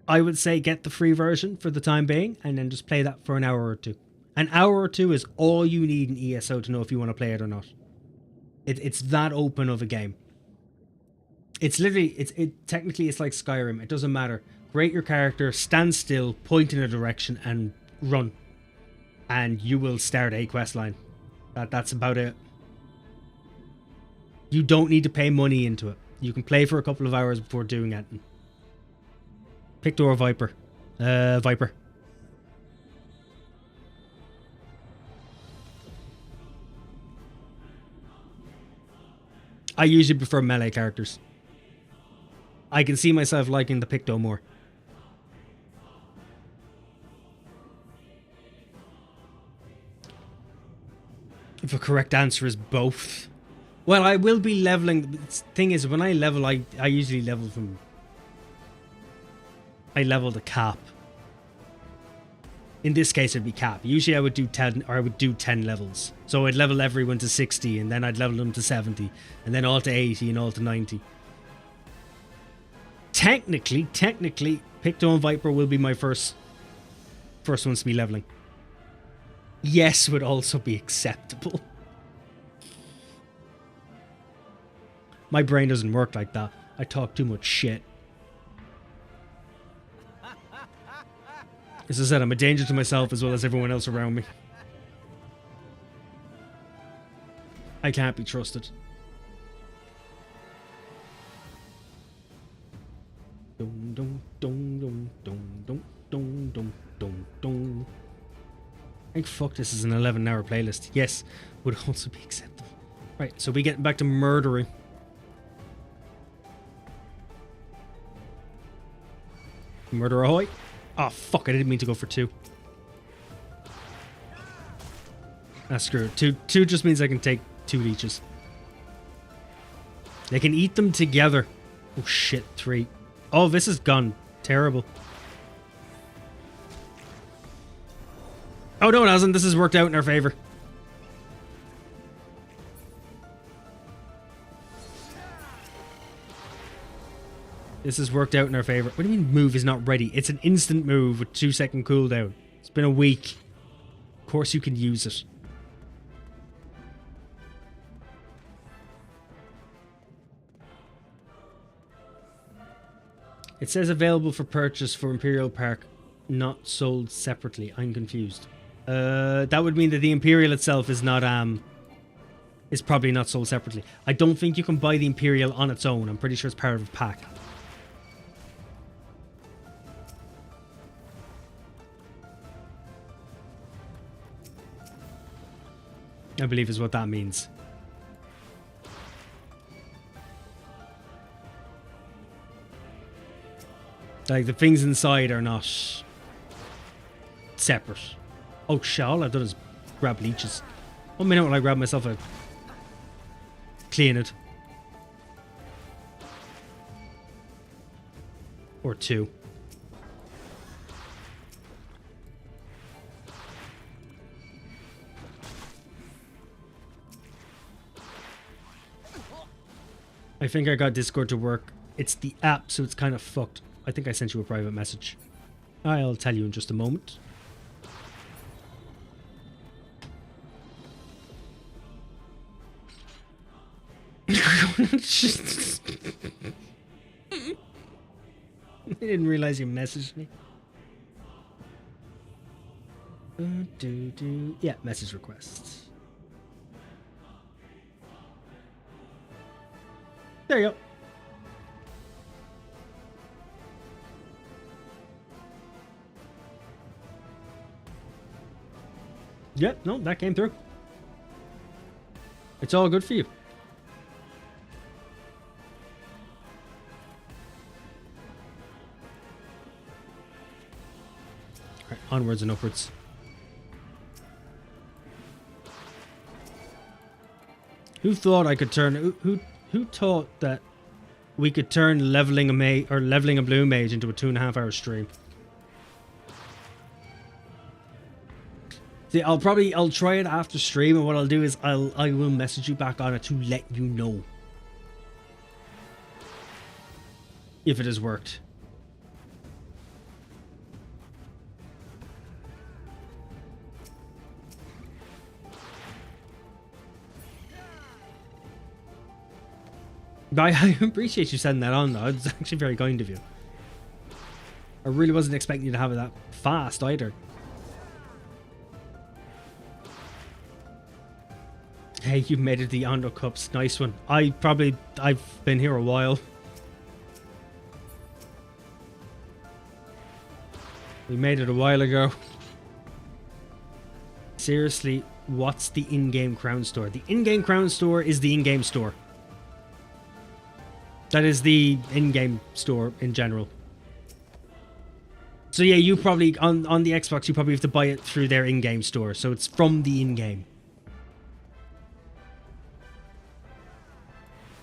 S1: I would say get the free version for the time being, and then just play that for an hour or two. An hour or two is all you need in ESO to know if you want to play it or not. It's that open of a game. It's literally, technically it's like Skyrim. It doesn't matter. create your character, stand still, point in a direction, and run. And you will start a quest line. That's about it. You don't need to pay money into it. You can play for a couple of hours before doing it. Picto or Viper? Viper. I usually prefer melee characters. I can see myself liking the Picto more. If a correct answer is both. Well, I will be leveling. The thing is, when I level, I usually level from... I level the cap. In this case, it'd be cap. Usually I would do 10, or I would do 10 levels. So I'd level everyone to 60, and then I'd level them to 70, and then all to 80, and all to 90. Technically, Picto and Viper will be my first ones to be leveling. Yes would also be acceptable. My brain doesn't work like that. I talk too much shit. As I said, I'm a danger to myself as well as everyone else around me. I can't be trusted. Dum dum dum dum dum dum dum dum dum. I think fuck this is an 11-hour playlist. Yes, would also be acceptable. Right, so we get back to murdering. Murder ahoy. Oh fuck, I didn't mean to go for 2. Ah, screw it. Two just means I can take 2 leeches. They can eat them together. Oh shit, 3. Oh, this has gone terrible. Oh no, it hasn't. This has worked out in our favor. This has worked out in our favor. What do you mean move is not ready? It's an instant move with 2-second cooldown. It's been a week. Of course you can use it. It says available for purchase for Imperial Park, not sold separately. I'm confused. That would mean that the Imperial itself is not is probably not sold separately. I don't think you can buy the Imperial on its own. I'm pretty sure it's part of a pack. I believe is what that means. Like, the things inside are not separate. Oh shit, all I've done is grab leeches. 1 minute when I grab myself a clean it. Or 2. I think I got Discord to work. It's the app, so it's kind of fucked. I think I sent you a private message. I'll tell you in just a moment. I didn't realize you messaged me. Yeah, message requests. There you go. Yep, no, that came through. It's all good for you. All right, onwards and upwards. Who thought I could turn... Who thought that we could turn leveling a Blue Mage into a 2.5-hour stream? See, I'll try it after stream, and what I'll do is I will message you back on it to let you know if it has worked. But I appreciate you sending that on, though. It's actually very kind of you. really wasn't expecting you to have it that fast either. Hey, you've made it the Ondo Cups. Nice one. I've been here a while. We made it a while ago. Seriously, what's the in-game crown store? The in-game crown store is the in-game store. That is the in-game store in general. So yeah, you probably, on the Xbox, you probably have to buy it through their in-game store. So it's from the in-game.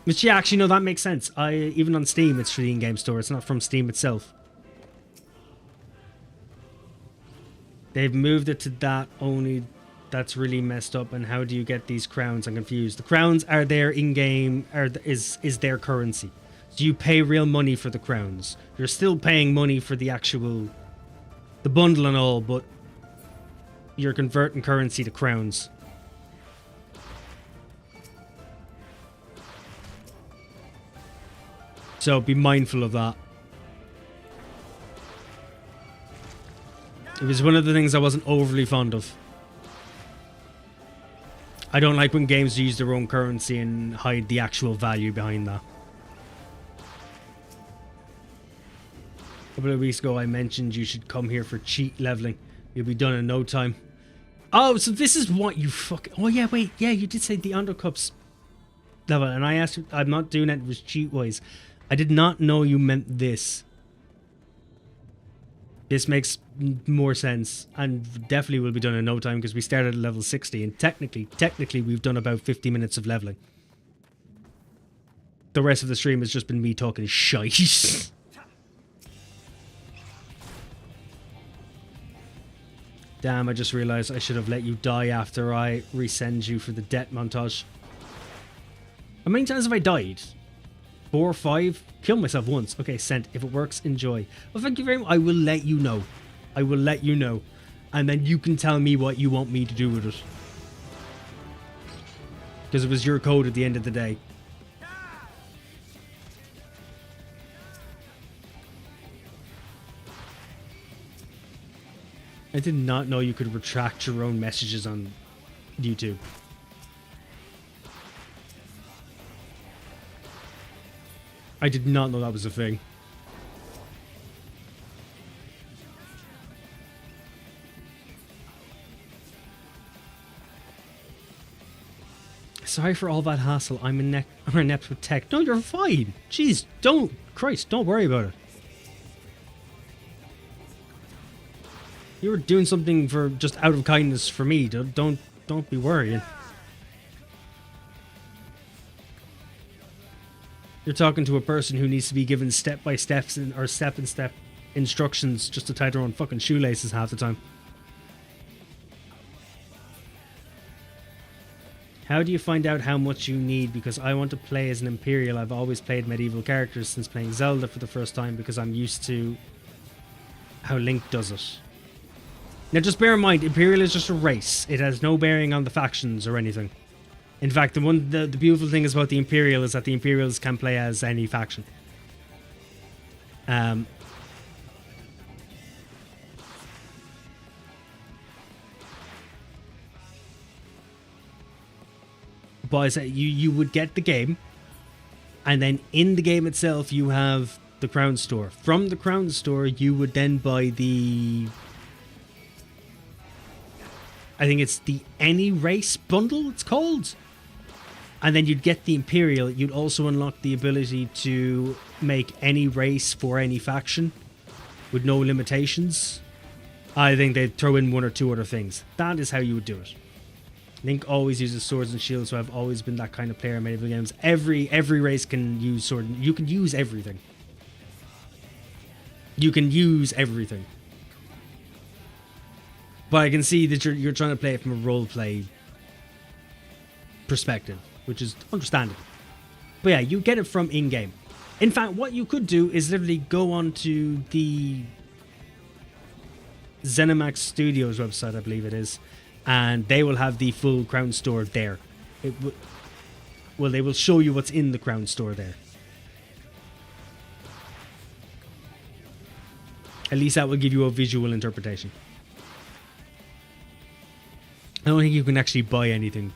S1: Which, yeah, actually, no, that makes sense. Even on Steam, it's through the in-game store. It's not from Steam itself. They've moved it to that only. That's really messed up. And how do you get these crowns? I'm confused. The crowns are their in-game, is their currency. So you pay real money for the crowns. You're still paying money for the actual, the bundle and all, but you're converting currency to crowns. So be mindful of that. It was one of the things I wasn't overly fond of. I don't like when games use their own currency and hide the actual value behind that. A couple of weeks ago I mentioned you should come here for cheat leveling. You'll be done in no time. Oh, so this is what you fuck... Oh yeah, wait. Yeah, you did say the Undercups level. And I asked you... I'm not doing it. It was cheat-wise. I did not know you meant this. This makes more sense, and definitely will be done in no time because we started at level 60, and technically we've done about 50 minutes of leveling. The rest of the stream has just been me talking shite. Damn, I just realized I should have let you die after I resend you for the death montage. How many times have I died? 4 or 5? Kill myself once. Okay, sent. If it works, enjoy. Well, thank you very much. I will let you know. I will let you know. And then you can tell me what you want me to do with it. Because it was your code at the end of the day. I did not know you could retract your own messages on YouTube. I did not know that was a thing. Sorry for all that hassle. I'm inept with tech. No, you're fine. Jeez, don't worry about it. You were doing something for just out of kindness for me. Don't be worrying. You're talking to a person who needs to be given step-by-step or step-and-step instructions just to tie their own fucking shoelaces half the time. How do you find out how much you need? Because I want to play as an Imperial. I've always played medieval characters since playing Zelda for the first time because I'm used to how Link does it. Now just bear in mind, Imperial is just a race. It has no bearing on the factions or anything. In fact, the beautiful thing is about the Imperial is that the Imperials can play as any faction. But I said you would get the game, and then in the game itself you have the Crown Store. From the Crown Store, you would then buy the... I think it's the Any Race bundle, it's called. And then you'd get the Imperial. You'd also unlock the ability to make any race for any faction with no limitations. I think they'd throw in 1 or 2 other things. That is how you would do it. Link always uses swords and shields, so I've always been that kind of player in medieval games. Every race can use sword. You can use everything. You can use everything. But I can see that you're trying to play it from a roleplay perspective, which is understandable. But yeah, you get it from in-game. In fact, what you could do is literally go onto the ZeniMax Studios website, I believe it is, and they will have the full Crown Store there. Well, they will show you what's in the Crown Store there. At least that will give you a visual interpretation. I don't think you can actually buy anything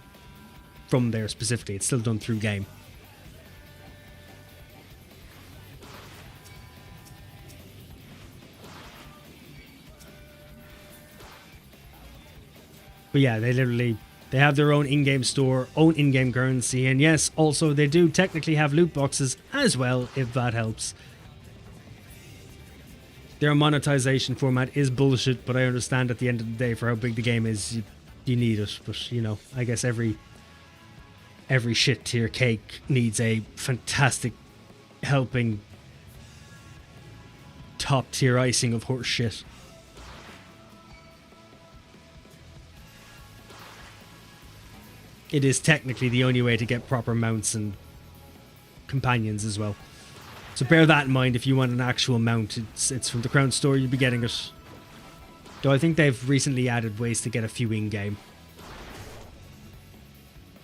S1: from there specifically. It's still done through game. But yeah, they have their own in-game store, own in-game currency, and yes, also they do technically have loot boxes as well, if that helps. Their monetization format is bullshit, but I understand at the end of the day, for how big the game is, you need it. But, you know, I guess every shit tier cake needs a fantastic helping top tier icing of horse shit. It is technically the only way to get proper mounts and companions as well. So bear that in mind if you want an actual mount. It's from the Crown Store, you'll be getting it. Though I think they've recently added ways to get a few in-game.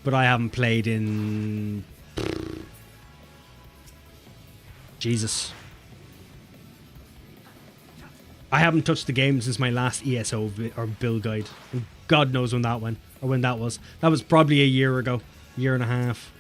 S1: But I haven't played in... Jesus. I haven't touched the game since my last ESO or build guide. And God knows when that went. Or when that was. That was probably a year ago. Year and a half.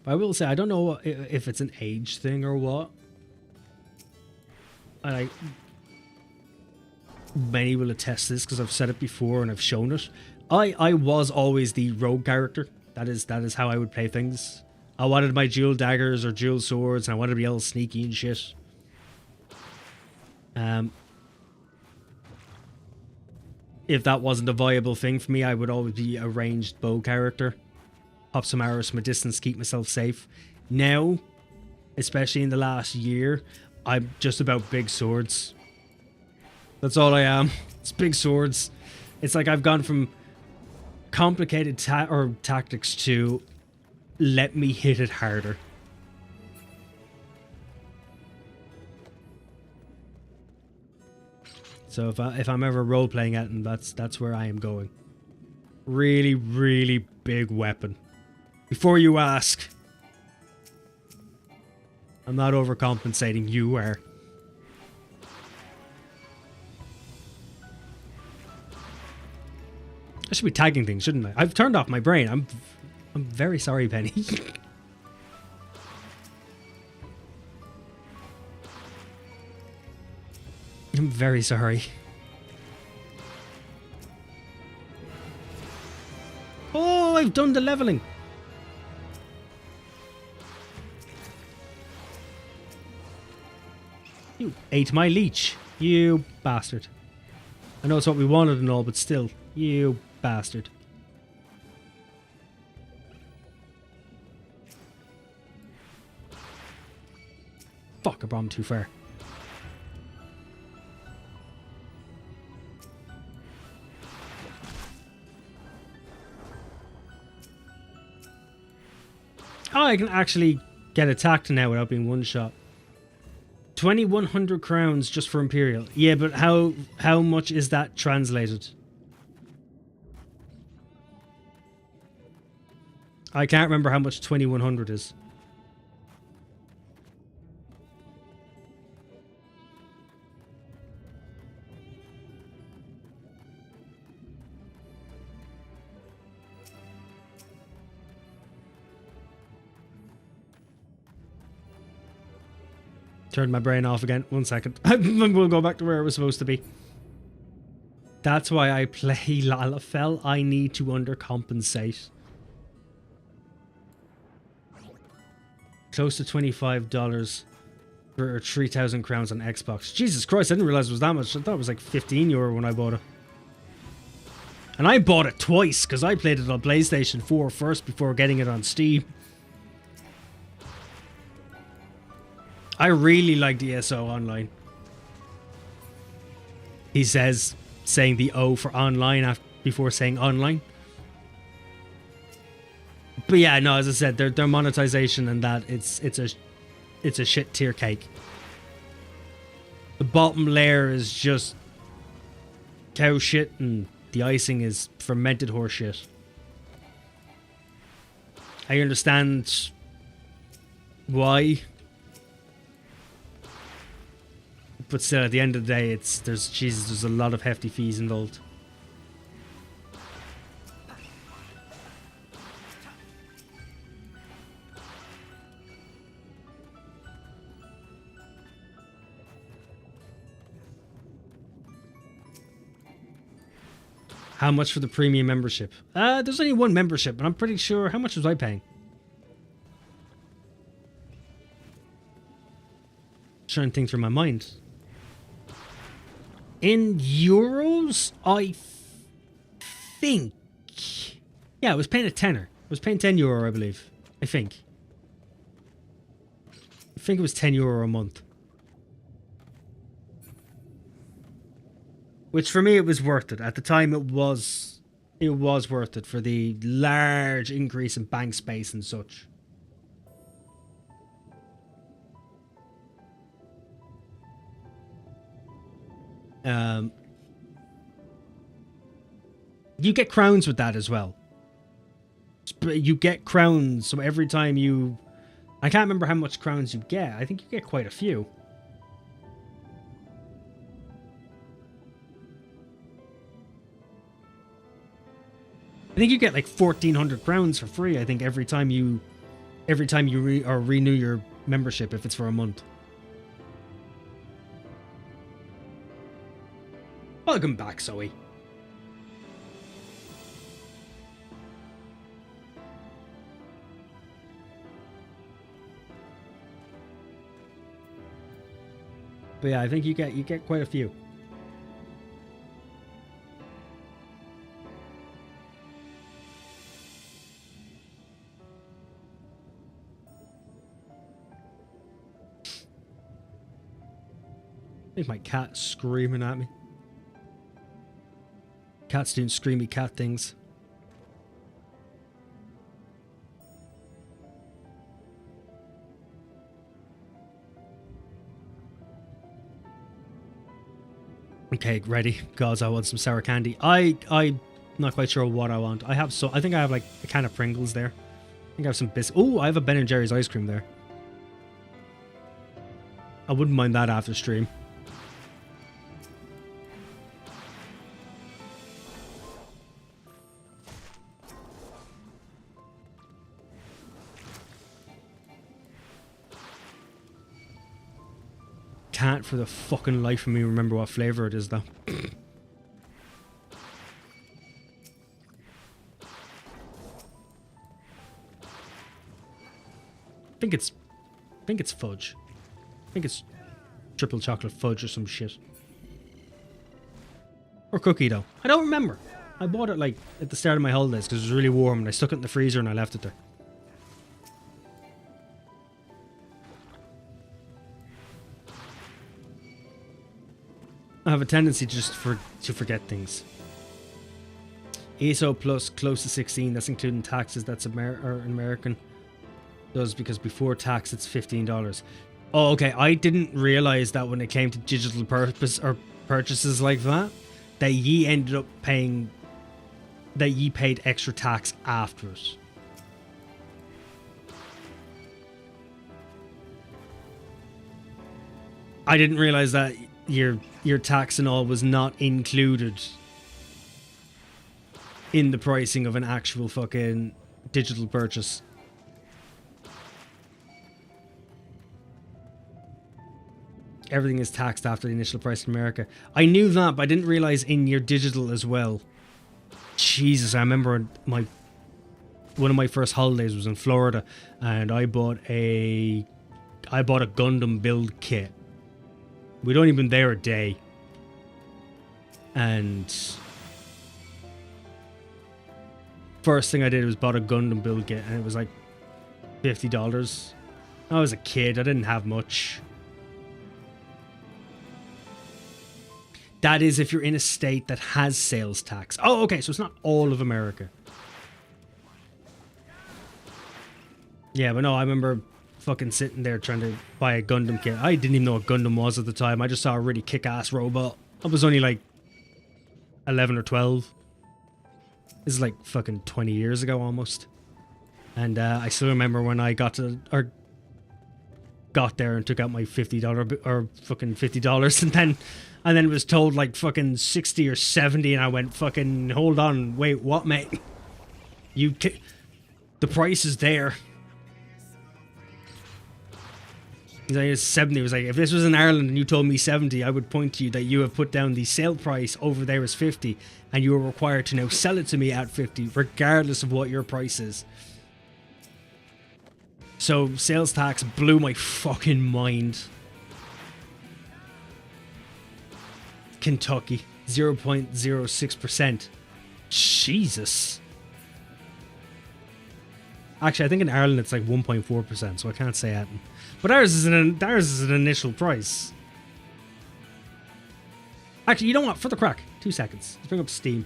S1: I will say, I don't know if it's an age thing or what. Many will attest this because I've said it before and I've shown it. I was always the rogue character. That is how I would play things. I wanted my dual daggers or dual swords, and I wanted to be all sneaky and shit. If that wasn't a viable thing for me, I would always be a ranged bow character. Pop some arrows from a distance, keep myself safe. Now, especially in the last year, I'm just about big swords. That's all I am. It's big swords. It's like I've gone from complicated tactics to let me hit it harder. So if I'm ever role playing it, and that's where I am going. Really, really big weapon. Before you ask, I'm not overcompensating, you are. I should be tagging things, shouldn't I? I've turned off my brain. I'm very sorry, Penny. I'm very sorry. Oh, I've done the leveling. You ate my leech, you bastard. I know it's what we wanted and all, but still, you bastard. Fuck, I brought him too far. Oh, I can actually get attacked now without being one shot. 2,100 crowns just for Imperial. Yeah, but how much is that translated? I can't remember how much 2,100 is. Turned my brain off again. 1 second. We'll go back to where it was supposed to be. That's why I play Lalafell. I need to undercompensate. Close to $25 for 3,000 crowns on Xbox. Jesus Christ, I didn't realize it was that much. I thought it was like €15 when I bought it. And I bought it twice because I played it on PlayStation 4 first before getting it on Steam. I really like ESO Online. He says, saying the O for online before saying online. But yeah, no, as I said, their monetization and that it's a shit tier cake. The bottom layer is just cow shit, and the icing is fermented horse shit. I understand why, but still, at the end of the day, there's a lot of hefty fees involved. How much for the premium membership? There's only one membership, and I'm pretty sure. How much was I paying? Trying to think through my mind. In euros, I think. Yeah, I was paying a tenner. I was paying €10, I believe. I think it was €10 a month. Which for me, it was worth it. At the time, it was worth it for the large increase in bank space and such. You get crowns with that as well. You get crowns, so every time you... I can't remember how much crowns you get. I think you get quite a few. I think you get like 1,400 crowns for free. I think every time you renew your membership, if it's for a month. Welcome back, Zoe. But yeah, I think you get quite a few. I think my cat's screaming at me. Cats doing screamy cat things. Okay, ready. Gods, I want some sour candy. I'm not quite sure what I want. I think I have like a can of Pringles there. I think I have some biscuits. Oh, I have a Ben & Jerry's ice cream there. I wouldn't mind that after stream. Can't for the fucking life of me remember what flavor it is though. I think it's fudge. I think it's triple chocolate fudge or some shit. Or cookie dough. I don't remember. I bought it like at the start of my holidays because it was really warm and I stuck it in the freezer and I left it there. I have a tendency just to forget things. ESO plus close to 16, that's including taxes, that's American. Does because before tax it's $15. Oh, okay. I didn't realize that when it came to digital purchases like that ye ended up paying, that ye paid extra tax after it. I didn't realize that your tax and all was not included in the pricing of an actual fucking digital purchase. Everything is taxed after the initial price in America. I knew that, but I didn't realize in your digital as well. Jesus, I remember one of my first holidays was in Florida, and I bought a Gundam build kit. We'd only been there a day, and first thing I did was bought a Gundam build kit, and it was like $50. I was a kid, I didn't have much. That is if you're in a state that has sales tax. Oh, okay, so it's not all of America. Yeah, but no, I remember fucking sitting there trying to buy a Gundam kit. I didn't even know what Gundam was at the time. I just saw a really kick-ass robot. I was only like 11 or 12. This is like fucking 20 years ago almost. And I still remember when I got there and took out my $50 or fucking $50 and then it was told like fucking 60 or 70 and I went fucking hold on, wait, what, mate? The price is there. He's like, it's 70. He was like, if this was in Ireland and you told me 70, I would point to you that you have put down the sale price over there as 50 and you are required to now sell it to me at 50 regardless of what your price is. So sales tax blew my fucking mind. Kentucky, 0.06%. Jesus. Actually, I think in Ireland it's like 1.4%, so I can't say that. But ours is an initial price. Actually, you know what? For the crack, 2 seconds. Let's bring up Steam.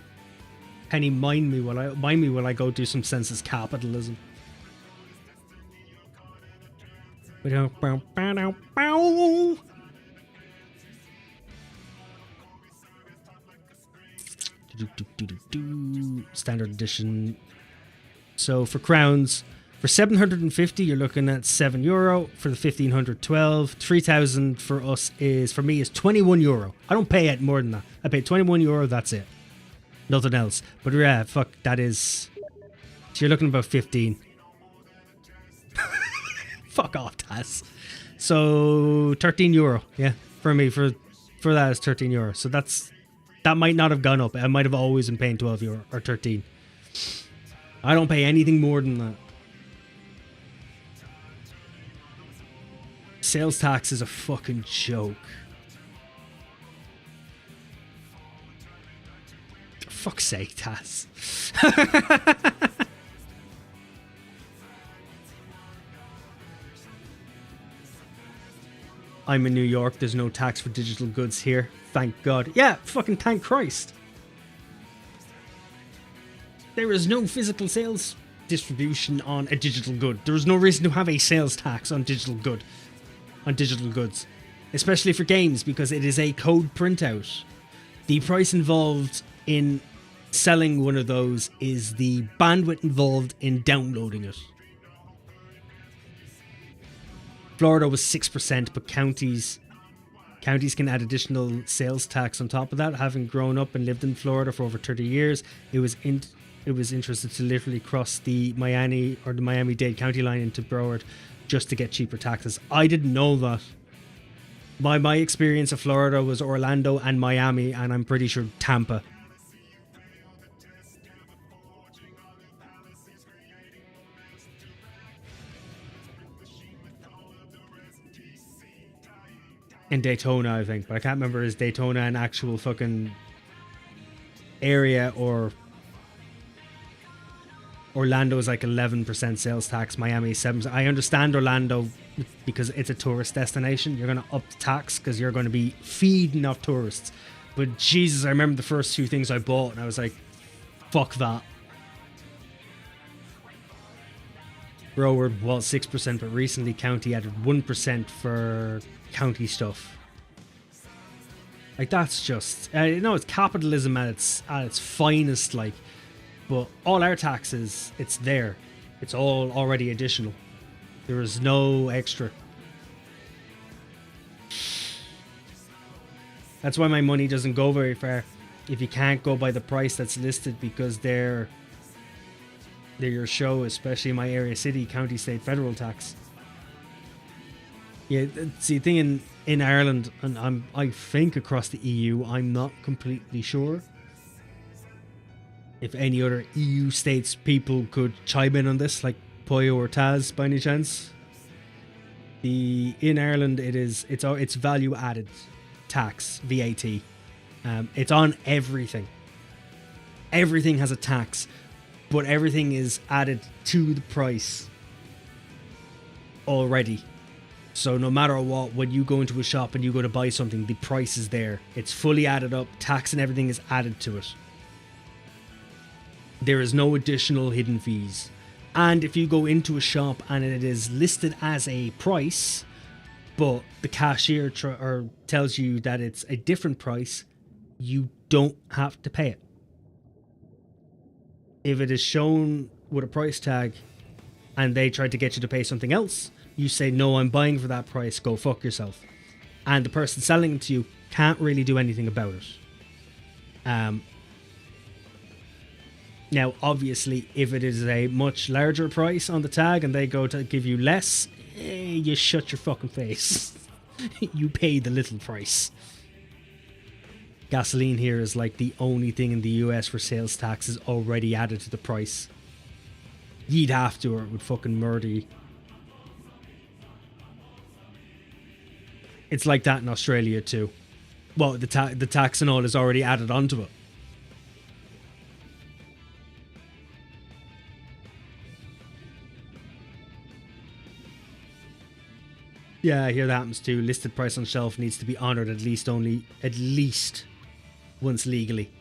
S1: Penny, mind me while I go do some census capitalism. Standard edition. So for crowns, for 750 you're looking at €7. For the 1500, 12. 3000 for me is €21. I don't pay it more than that. I pay €21. That's it. Nothing else. But yeah, fuck, that is. So you're looking about 15. Fuck off, Taz. So €13. Yeah, for me for that is €13. So that might not have gone up. I might have always been paying €12 or 13. I don't pay anything more than that. Sales tax is a fucking joke. For fuck's sake, Taz. I'm in New York. There's no tax for digital goods here. Thank God. Yeah, fucking thank Christ. There is no physical sales distribution on a digital good. There is no reason to have a sales tax on digital goods, especially for games, because it is a code printout. The price involved in selling one of those is the bandwidth involved in downloading it. Florida was 6%, but counties can add additional sales tax on top of that. Having grown up and lived in Florida for over 30 years, it was interested to literally cross the Miami-Dade county line into Broward just to get cheaper taxes. I didn't know that. My experience of Florida was Orlando and Miami, and I'm pretty sure Tampa. In Daytona, I think, but I can't remember, is Daytona an actual fucking area, or Orlando is like 11% sales tax, Miami 7%. I understand Orlando because it's a tourist destination. You're going to up the tax because you're going to be feeding off tourists. But Jesus, I remember the first two things I bought and I was like, fuck that. Broward was 6%, but recently county added 1% for county stuff. Like, that's just, it's capitalism at its finest, like. But all our taxes, it's there. It's all already additional. There is no extra. That's why my money doesn't go very far. If you can't go by the price that's listed, because they're your show, especially in my area, city, county, state, federal tax. Yeah, see, the thing in Ireland, and I think across the EU, I'm not completely sure. If any other EU states people could chime in on this, like Poyo or Taz by any chance. In Ireland, it's value added tax, VAT. It's on everything. Everything has a tax, but everything is added to the price already. So no matter what, when you go into a shop and you go to buy something, the price is there. It's fully added up. Tax and everything is added to it. There is no additional hidden fees. And if you go into a shop and it is listed as a price, but the cashier tells you that it's a different price, you don't have to pay it. If it is shown with a price tag and they try to get you to pay something else, you say, no, I'm buying for that price, go fuck yourself. And the person selling it to you can't really do anything about it. Now, obviously, if it is a much larger price on the tag and they go to give you less, you shut your fucking face. You pay the little price. Gasoline here is like the only thing in the US where sales tax is already added to the price. You'd have to, or it would fucking murder you. It's like that in Australia too. Well, the tax and all is already added onto it. Yeah, I hear that happens too. Listed price on shelf needs to be honoured at least once legally.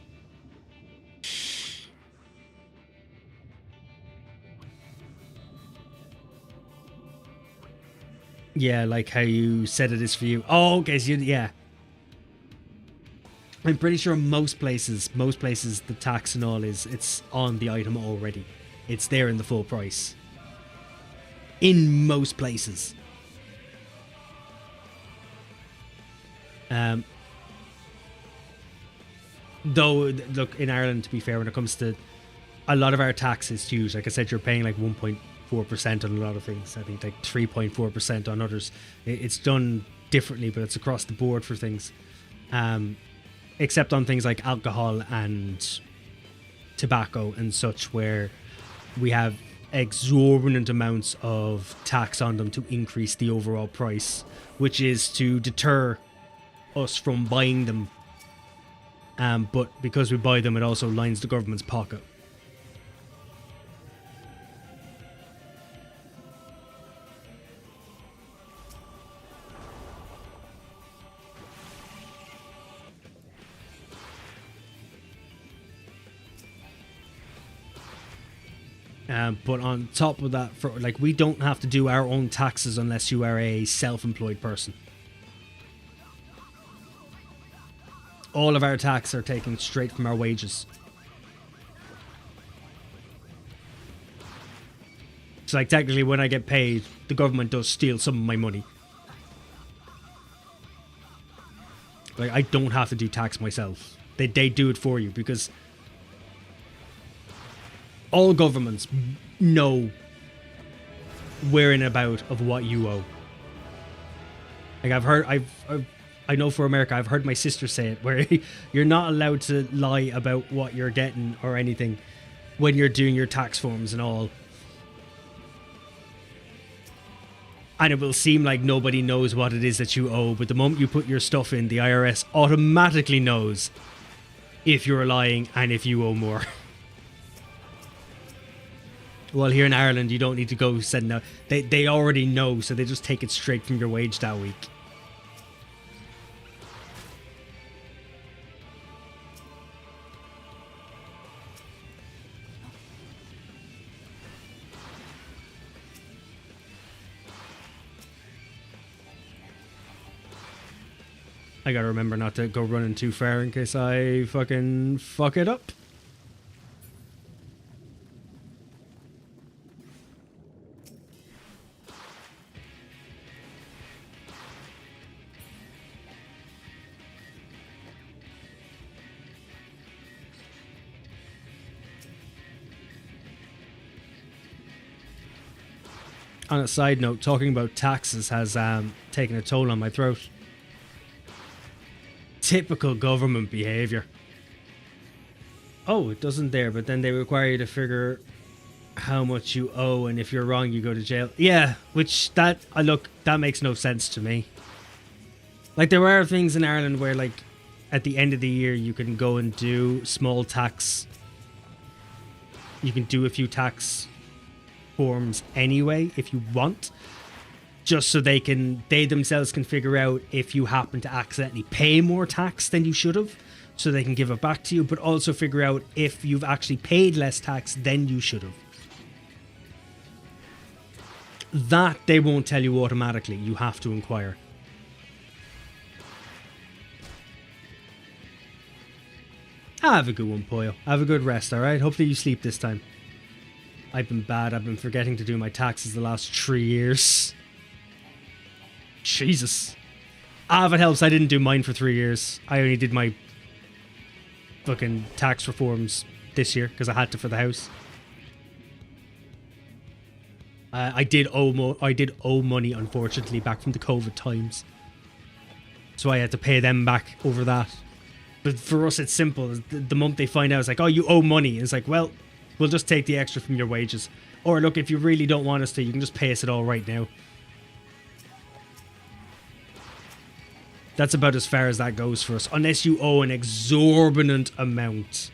S1: Yeah, like how you said it is for you. Oh, okay, so yeah. I'm pretty sure most places, the tax and all it's on the item already. It's there in the full price. In most places. Though, look, in Ireland, to be fair, when it comes to a lot of our tax is huge. Like I said, you're paying like 1.4% on a lot of things. I think like 3.4% on others. It's done differently, but it's across the board for things. Except on things like alcohol and tobacco and such, where we have exorbitant amounts of tax on them to increase the overall price, which is to deter us from buying them. But because we buy them, it also lines the government's pocket. But on top of that, we don't have to do our own taxes unless you are a self-employed person. All of our tax are taken straight from our wages. So like technically when I get paid, the government does steal some of my money. Like I don't have to do tax myself. They do it for you because all governments know where and about of what you owe. Like I know for America, I've heard my sister say it, where you're not allowed to lie about what you're getting or anything when you're doing your tax forms and all. And it will seem like nobody knows what it is that you owe, but the moment you put your stuff in, the IRS automatically knows if you're lying and if you owe more. Well, here in Ireland, you don't need to go send out. They already know, so they just take it straight from your wage that week. I gotta remember not to go running too far in case I fucking fuck it up. On a side note, talking about taxes has taken a toll on my throat. Typical government behaviour. Oh, it doesn't there, but then they require you to figure how much you owe, and if you're wrong, you go to jail. Yeah, that makes no sense to me. Like, there are things in Ireland where, like, at the end of the year, you can go and do small tax. You can do a few tax forms anyway, if you want. Just so they themselves can figure out if you happen to accidentally pay more tax than you should have, so they can give it back to you, but also figure out if you've actually paid less tax than you should have. That they won't tell you automatically. You have to inquire. Have a good one, Poyo. Have a good rest, alright? Hopefully you sleep this time. I've been bad. I've been forgetting to do my taxes the last 3 years. Jesus. Ah, if it helps, I didn't do mine for 3 years. I only did my fucking tax reforms this year because I had to for the house. I did owe money, unfortunately, back from the COVID times. So I had to pay them back over that. But for us, it's simple. The month they find out, it's like, oh, you owe money. It's like, well, we'll just take the extra from your wages. Or look, if you really don't want us to, you can just pay us it all right now. That's about as far as that goes for us. Unless you owe an exorbitant amount.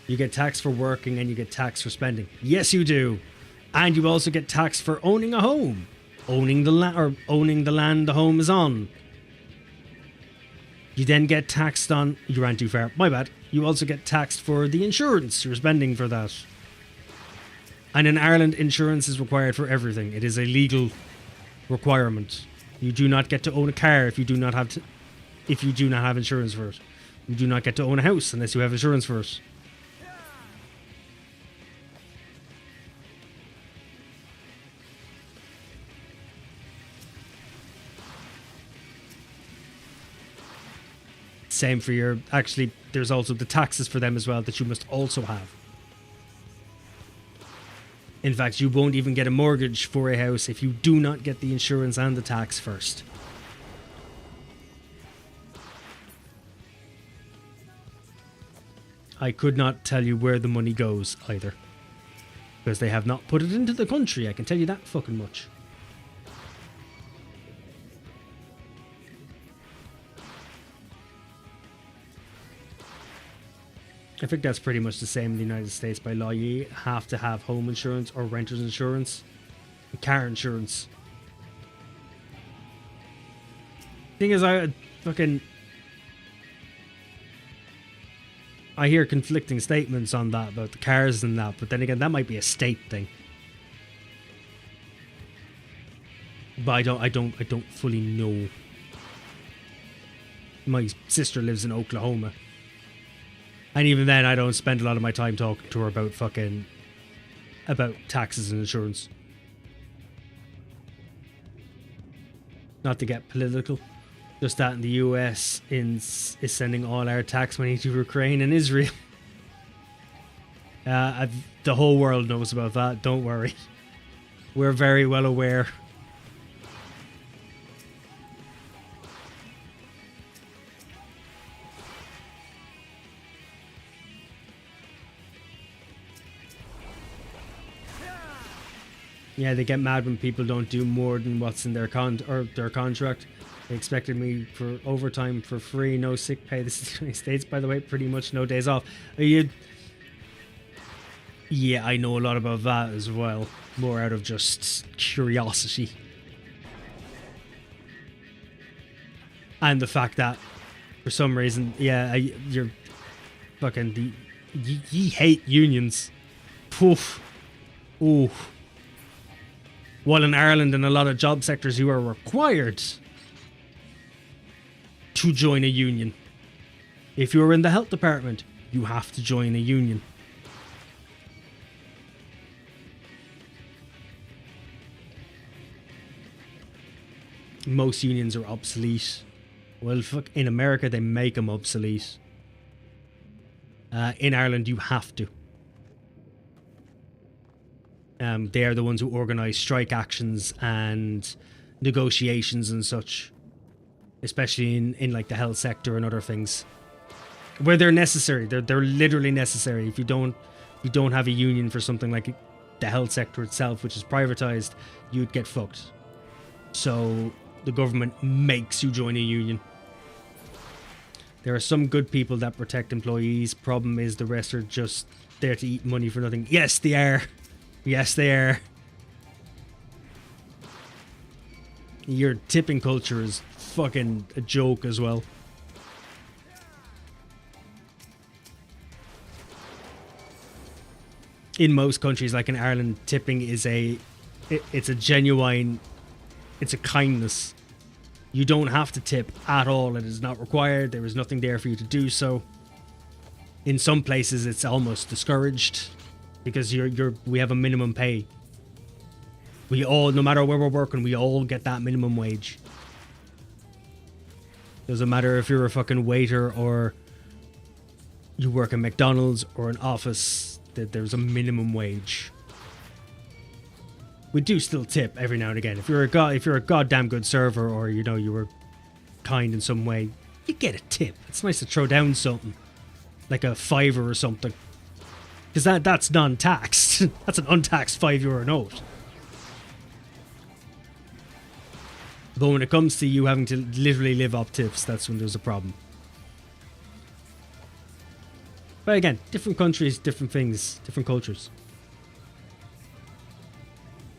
S1: You get taxed for working and you get taxed for spending. Yes, you do. And you also get taxed for owning a home. Owning the land the home is on. You then get taxed on... You ran too far. My bad. You also get taxed for the insurance you're spending for that. And in Ireland, insurance is required for everything. It is a legal requirement. You do not get to own a car if you do not have insurance for it. You do not get to own a house unless you have insurance for it. Same for your... Actually, there's also the taxes for them as well that you must also have. In fact, you won't even get a mortgage for a house if you do not get the insurance and the tax first. I could not tell you where the money goes either. Because they have not put it into the country, I can tell you that fucking much. I think that's pretty much the same in the United States by law. You have to have home insurance or renter's insurance. And car insurance. Thing is, I hear conflicting statements on that about the cars and that, but then again, that might be a state thing. But I don't fully know. My sister lives in Oklahoma. And even then, I don't spend a lot of my time talking to her about taxes and insurance. Not to get political. Just that in the US is sending all our tax money to Ukraine and Israel. The whole world knows about that, don't worry. We're very well aware. Yeah, they get mad when people don't do more than what's in their contract. They expected me for overtime for free, no sick pay. This is the United States, by the way, pretty much no days off. Yeah, I know a lot about that as well. More out of just curiosity. And the fact that, for some reason, yeah, you're fucking... You hate unions. Poof. Ooh. While in Ireland, in a lot of job sectors, you are required to join a union. If you're in the health department, you have to join a union. Most unions are obsolete. Well, fuck, in America, they make them obsolete. In Ireland, you have to. They are the ones who organise strike actions and negotiations and such. Especially in like the health sector and other things. Where they're necessary. They're literally necessary. If you don't have a union for something like the health sector itself, which is privatised, you'd get fucked. So the government makes you join a union. There are some good people that protect employees. Problem is the rest are just there to eat money for nothing. Yes, they are. Yes, they are. Your tipping culture is fucking a joke as well. in most countries, like in Ireland, tipping is it's a genuine, it's a kindness. You don't have to tip at all. It is not required. There is nothing there for you to do so. In some places, it's almost discouraged because we have a minimum pay. We all, no matter where we're working, we all get that minimum wage. Doesn't matter if you're a fucking waiter or you work at McDonald's or an office, that there's a minimum wage. We do still tip every now and again. If you're a goddamn good server, or you were kind in some way, you get a tip. It's nice to throw down something like a fiver or something, because that's non-taxed. That's an untaxed €5 note. But when it comes to you having to literally live off tips, that's when there's a problem. But again, different countries, different things, different cultures.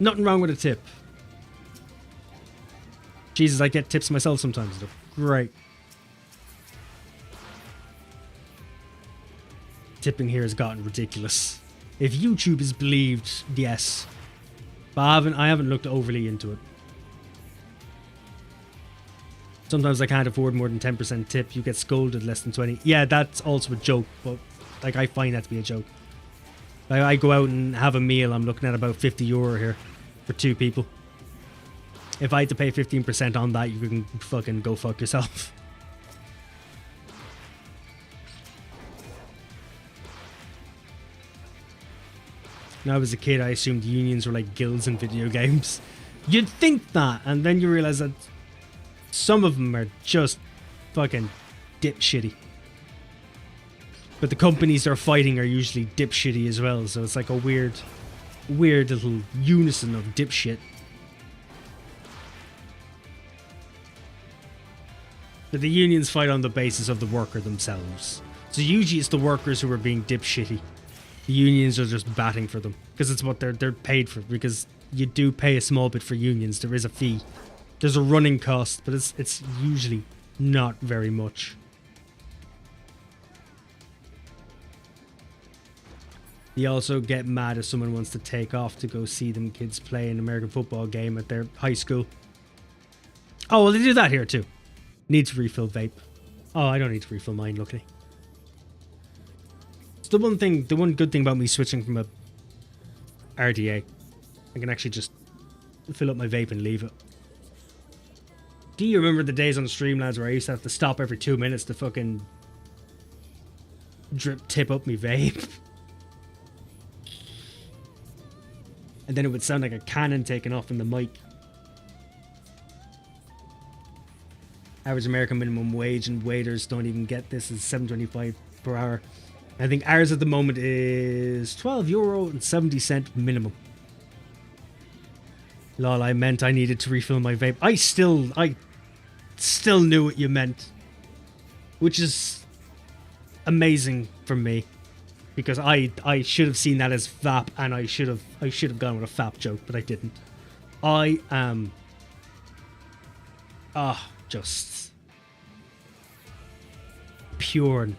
S1: Nothing wrong with a tip. Jesus, I get tips myself sometimes. They're great. Tipping here has gotten ridiculous. If YouTube is believed, yes. But I haven't looked overly into it. Sometimes I can't afford more than 10% tip. You get scolded less than 20. Yeah, that's also a joke, but like I find that to be a joke. I go out and have a meal, I'm looking at about €50 here for 2 people. If I had to pay 15% on that, you can fucking go fuck yourself. When I was a kid, I assumed unions were like guilds in video games. You'd think that, and then you realize that some of them are just fucking dipshitty. But the companies they're fighting are usually dipshitty as well, so it's like a weird little unison of dipshit. But the unions fight on the basis of the worker themselves. So usually it's the workers who are being dipshitty. The unions are just batting for them, because it's what they're paid for, because you do pay a small bit for unions. There is a fee. There's a running cost, but it's usually not very much. You also get mad if someone wants to take off to go see them kids play an American football game at their high school. Oh, well, they do that here too. Need to refill vape. Oh, I don't need to refill mine, luckily. It's the one good thing about me switching from a RDA. I can actually just fill up my vape and leave it. Do you remember the days on the stream, lads, where I used to have to stop every 2 minutes to fucking tip up my vape? And then it would sound like a cannon taking off in the mic. Average American minimum wage, and waiters don't even get this, is $7.25 per hour. I think ours at the moment is €12.70 minimum. Lol, I meant I needed to refill my vape. I still knew what you meant, which is amazing for me, because I should have seen that as VAP, and I should have gone with a FAP joke, but I didn't. I am just pure and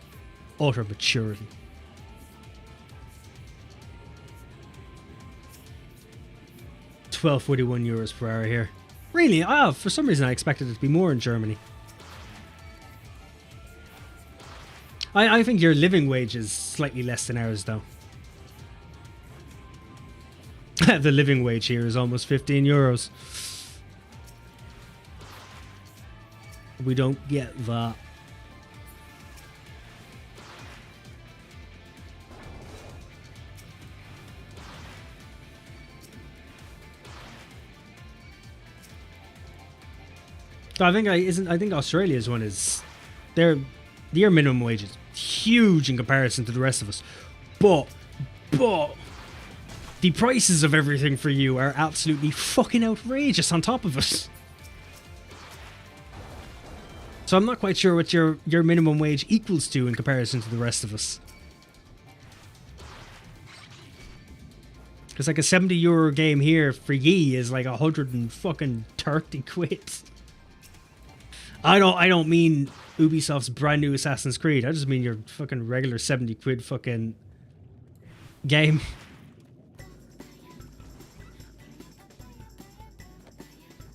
S1: utter maturity. €12.41 per hour here. Really? For some reason I expected it to be more in Germany. I think your living wage is slightly less than ours, though. The living wage here is almost €15. We don't get that. I think Australia's one is their minimum wage is huge in comparison to the rest of us, but the prices of everything for you are absolutely fucking outrageous on top of it. So I'm not quite sure what your minimum wage equals to in comparison to the rest of us. Because like a €70 game here for ye is like 130 quid. I don't mean Ubisoft's brand new Assassin's Creed. I just mean your fucking regular 70 quid fucking game.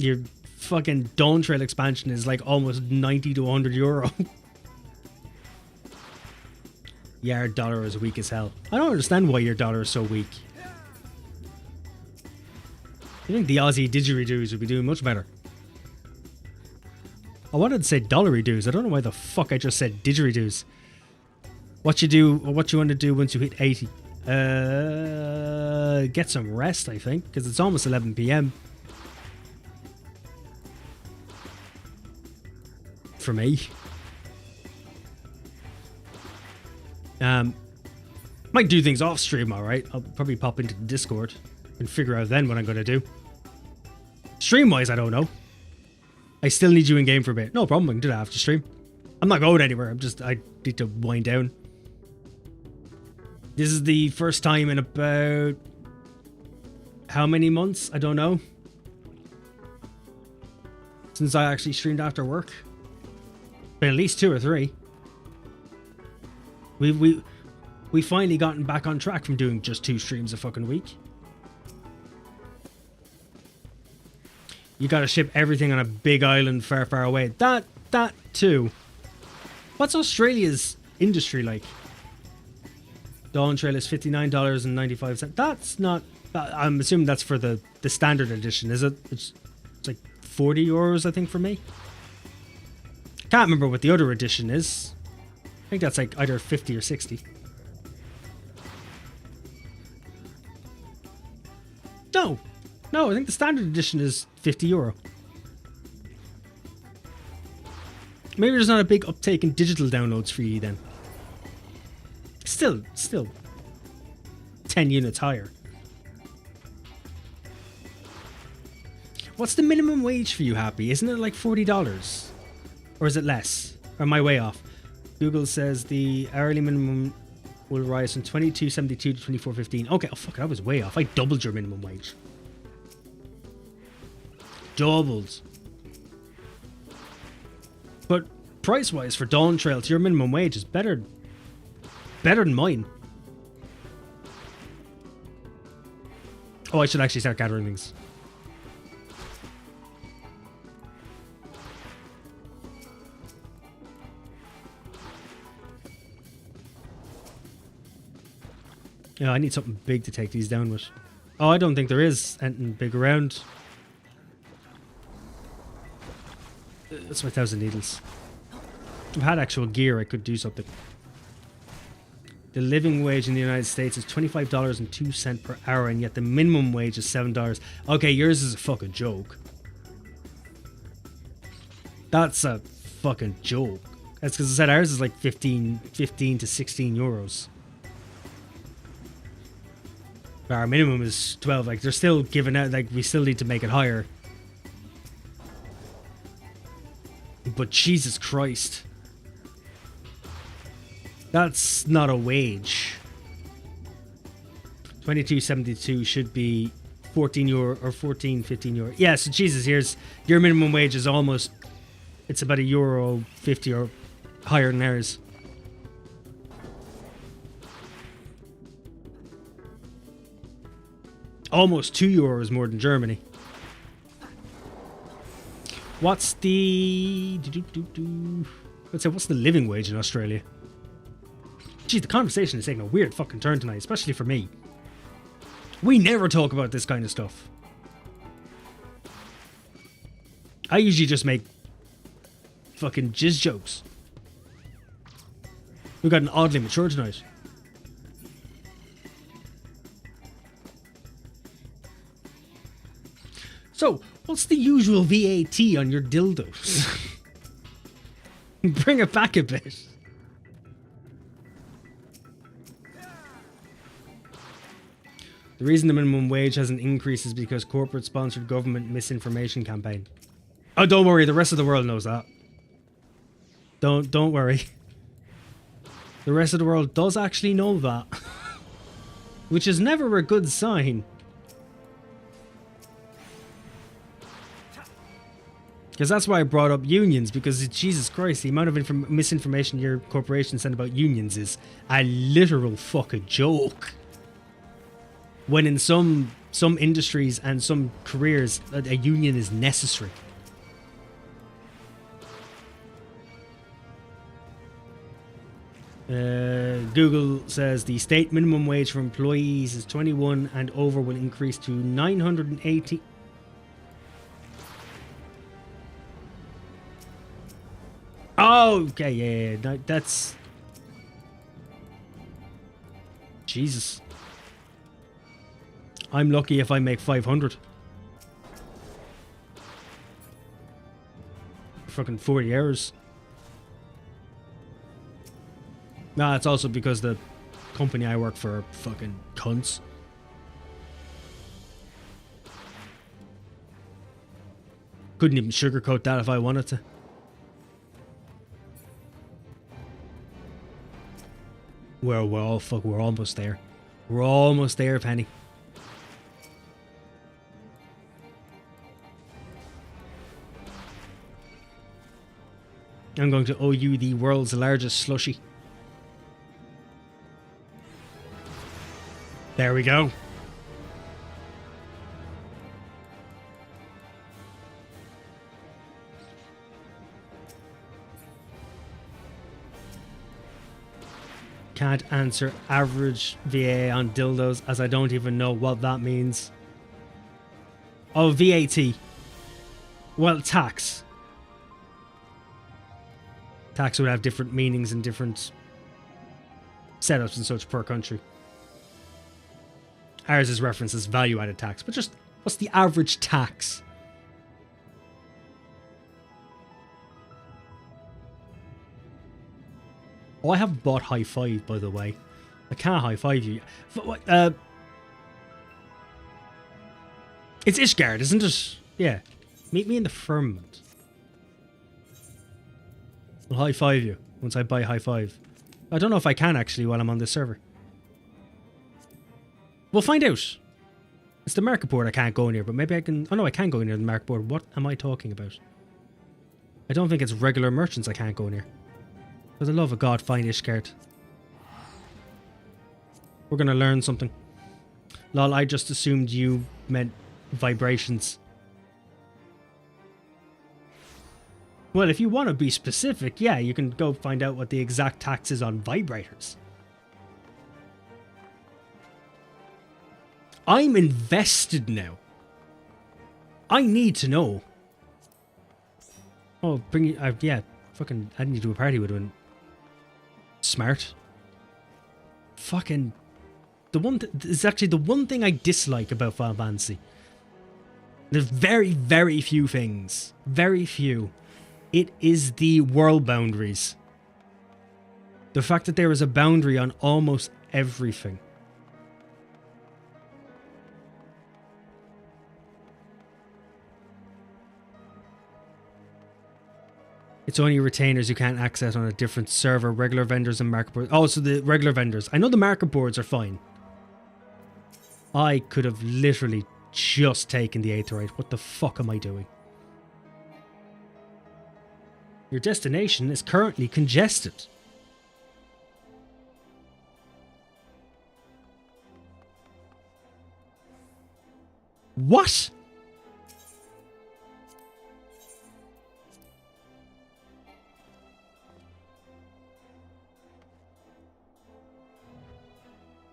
S1: Your fucking Dawn Trail expansion is like almost 90 to 100 euro. Yeah, our dollar is weak as hell. I don't understand why your dollar is so weak. I think the Aussie didgeridoos would be doing much better. I wanted to say dollary-doos. I don't know why the fuck I just said didgeridoos. What you do, or what you want to do once you hit 80? Get some rest, I think, because it's almost 11 p.m. For me. Might do things off stream, alright. I'll probably pop into the Discord and figure out then what I'm going to do. Stream-wise, I don't know. I still need you in game for a bit. No problem, I can do that after stream. I'm not going anywhere, I need to wind down. This is the first time in about... how many months? I don't know. Since I actually streamed after work. Been at least 2 or 3. We finally gotten back on track from doing just 2 streams a fucking week. You gotta ship everything on a big island far, far away. That too. What's Australia's industry like? Dawn Trail is $59.95. That's not... I'm assuming that's for the standard edition, is it? It's like 40 euros, I think, for me. Can't remember what the other edition is. I think that's like either 50 or 60. No, I think the standard edition is 50 euro. Maybe there's not a big uptake in digital downloads for you then. Still 10 units higher. What's the minimum wage for you, Happy? Isn't it like $40? Or is it less? Or am I way off? Google says the hourly minimum will rise from $22.72 to $24.15. Okay, oh fuck, I was way off. I doubled your minimum wage. Doubled. But price-wise for Dawn Trail, your minimum wage is better than mine. Oh, I should actually start gathering things. Yeah, I need something big to take these down with. Oh, I don't think there is anything big around. That's my 1,000 needles. If I had actual gear, I could do something. The living wage in the United States is $25.02 per hour, and yet the minimum wage is $7. Okay, yours is a fucking joke. That's a fucking joke. That's because I said ours is like 15 to 16 euros. Our minimum is 12. Like, they're still giving out, like, we still need to make it higher. But Jesus Christ. That's not a wage. 22.72 should be 14 euro or 15 euro. Yeah, so Jesus, here's your minimum wage is almost, it's about €1.50 or higher than ours. Almost €2 more than Germany. What's the... Let's say, what's the living wage in Australia? Geez, the conversation is taking a weird fucking turn tonight, especially for me. We never talk about this kind of stuff. I usually just make fucking jizz jokes. We got an oddly mature tonight. So, what's the usual VAT on your dildos? Bring it back a bit. The reason the minimum wage hasn't increased is because corporate-sponsored government misinformation campaign. Oh, don't worry, the rest of the world knows that. Don't worry. The rest of the world does actually know that. Which is never a good sign. Because that's why I brought up unions, because Jesus Christ, the amount of misinformation your corporation sent about unions is a literal fucking joke. When in some some industries and some careers, a union is necessary. Google says the state minimum wage for employees is 21 and over will increase to 980. Oh, okay, yeah. No, that's... Jesus. I'm lucky if I make 500. Fucking 40 hours. Nah, it's also because the company I work for are fucking cunts. Couldn't even sugarcoat that if I wanted to. We're almost there. We're almost there, Penny. I'm going to owe you the world's largest slushie. There we go. Can't answer average VA on dildos as I don't even know what that means. Oh, VAT. Well, tax. Tax would have different meanings and different setups and such per country. Ours is referenced as value-added tax, but just what's the average tax? Oh, I have bought high five, by the way. I can't high five you. It's Ishgard, isn't it? Yeah. Meet me in the firmament. I'll high five you once I buy high five. I don't know if I can actually while I'm on this server. We'll find out. It's the market board I can't go near, but maybe I can... Oh no, I can go near the market board. What am I talking about? I don't think it's regular merchants I can't go near. For the love of God, find Ishgard. We're gonna learn something. Lol, I just assumed you meant vibrations. Well, if you want to be specific, yeah, you can go find out what the exact tax is on vibrators. I'm invested now. I need to know. Oh, bring you... yeah, fucking... adding you to a party would have been... smart. Fucking... The one... It's actually the one thing I dislike about Final Fantasy. There's very, very few things. Very few. It is the world boundaries. The fact that there is a boundary on almost everything. It's only retainers you can't access on a different server. Regular vendors and market boards. Oh, so the regular vendors. I know the market boards are fine. I could have literally just taken the Aetheryte. What the fuck am I doing? Your destination is currently congested. What?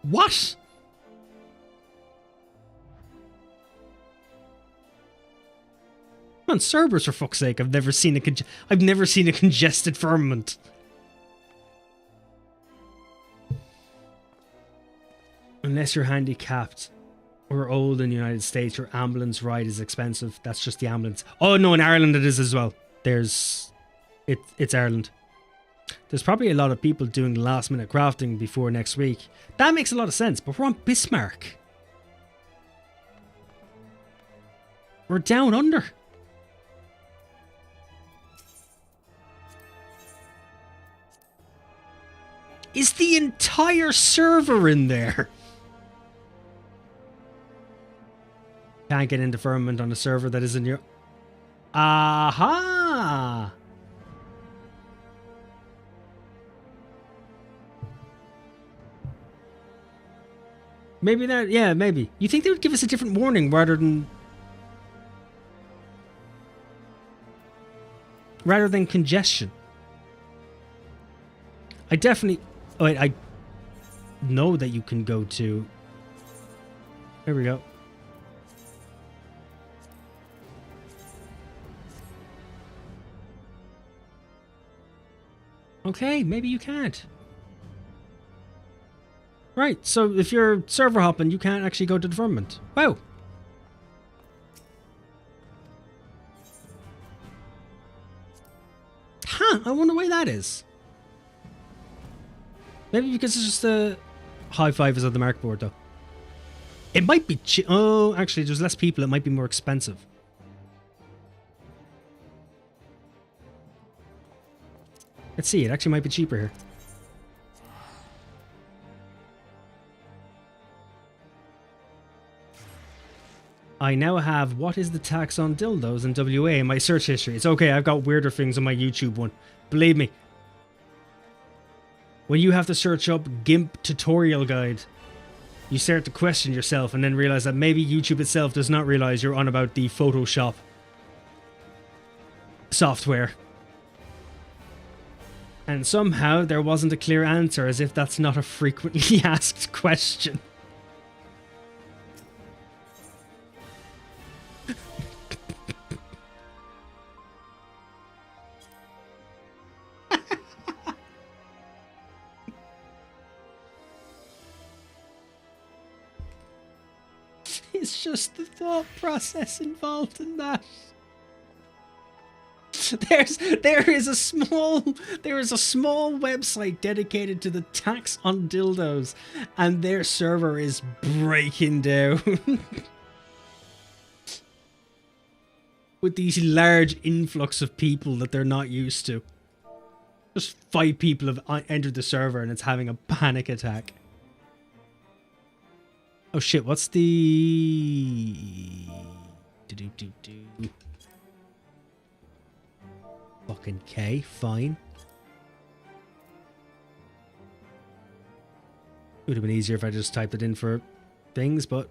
S1: What? On Cerberus, for fuck's sake, I've never seen a congested firmament. Unless you're handicapped or old in the United States, your ambulance ride is expensive. That's just the ambulance. Oh no, in Ireland it is as well. It's Ireland. There's probably a lot of people doing last minute crafting before next week. That makes a lot of sense, but we're on Bismarck. We're down under. Is the entire server in there? Can't get into firmament on a server that isn't your... Aha! Maybe that, yeah, maybe. You think they would give us a different warning rather than congestion? I definitely... Oh, wait, I know that you can go to... There we go. Okay, maybe you can't. Right, so if you're server hopping, you can't actually go to the firmament. Wow. Huh, I wonder why that is. Maybe because it's just a high five is on the mark board, though. It might be oh, actually, there's less people. It might be more expensive. Let's see. It actually might be cheaper here. I now have what is the tax on dildos in WA in my search history. It's okay. I've got weirder things on my YouTube one. Believe me. When you have to search up GIMP tutorial guide, you start to question yourself and then realize that maybe YouTube itself does not realize you're on about the Photoshop software. And somehow there wasn't a clear answer, as if that's not a frequently asked question. It's just the thought process involved in that. There is a small website dedicated to the tax on dildos, and their server is breaking down with these large influx of people that they're not used to. Just 5 people have entered the server and it's having a panic attack. Oh shit, what's the... Fucking K, fine. Would have been easier if I just typed it in for things, but...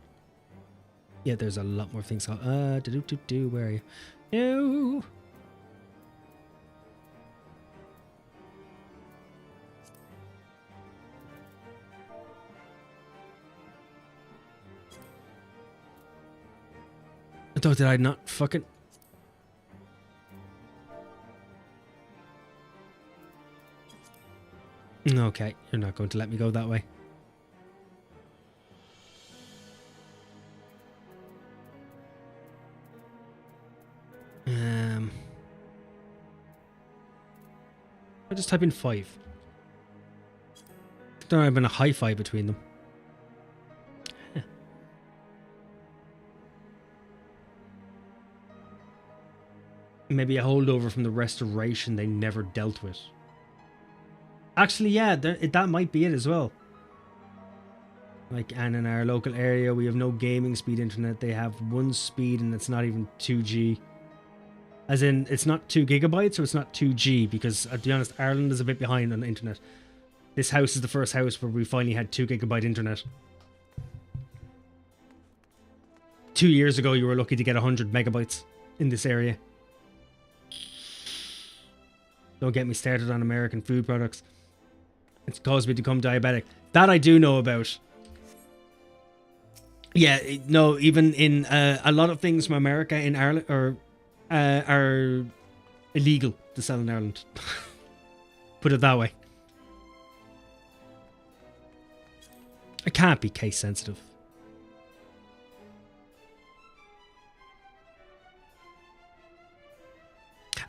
S1: Yeah, there's a lot more things. Where are you? No! Oh, did I not fucking... Okay, you're not going to let me go that way. I'll just type in 5. There might have been a hi-fi between them. Maybe a holdover from the restoration they never dealt with. Actually, yeah, that might be it as well. Like, and in our local area, we have no gaming speed internet. They have 1 speed, and it's not even 2G. As in, it's not 2 gigabytes, or it's not 2G, because, to be honest, Ireland is a bit behind on the internet. This house is the first house where we finally had 2 gigabyte internet. 2 years ago, you were lucky to get 100 megabytes in this area. Don't get me started on American food products. It's caused me to become diabetic. That I do know about. Yeah, no, even in a lot of things from America in Ireland are illegal to sell in Ireland. Put it that way. I can't be case sensitive.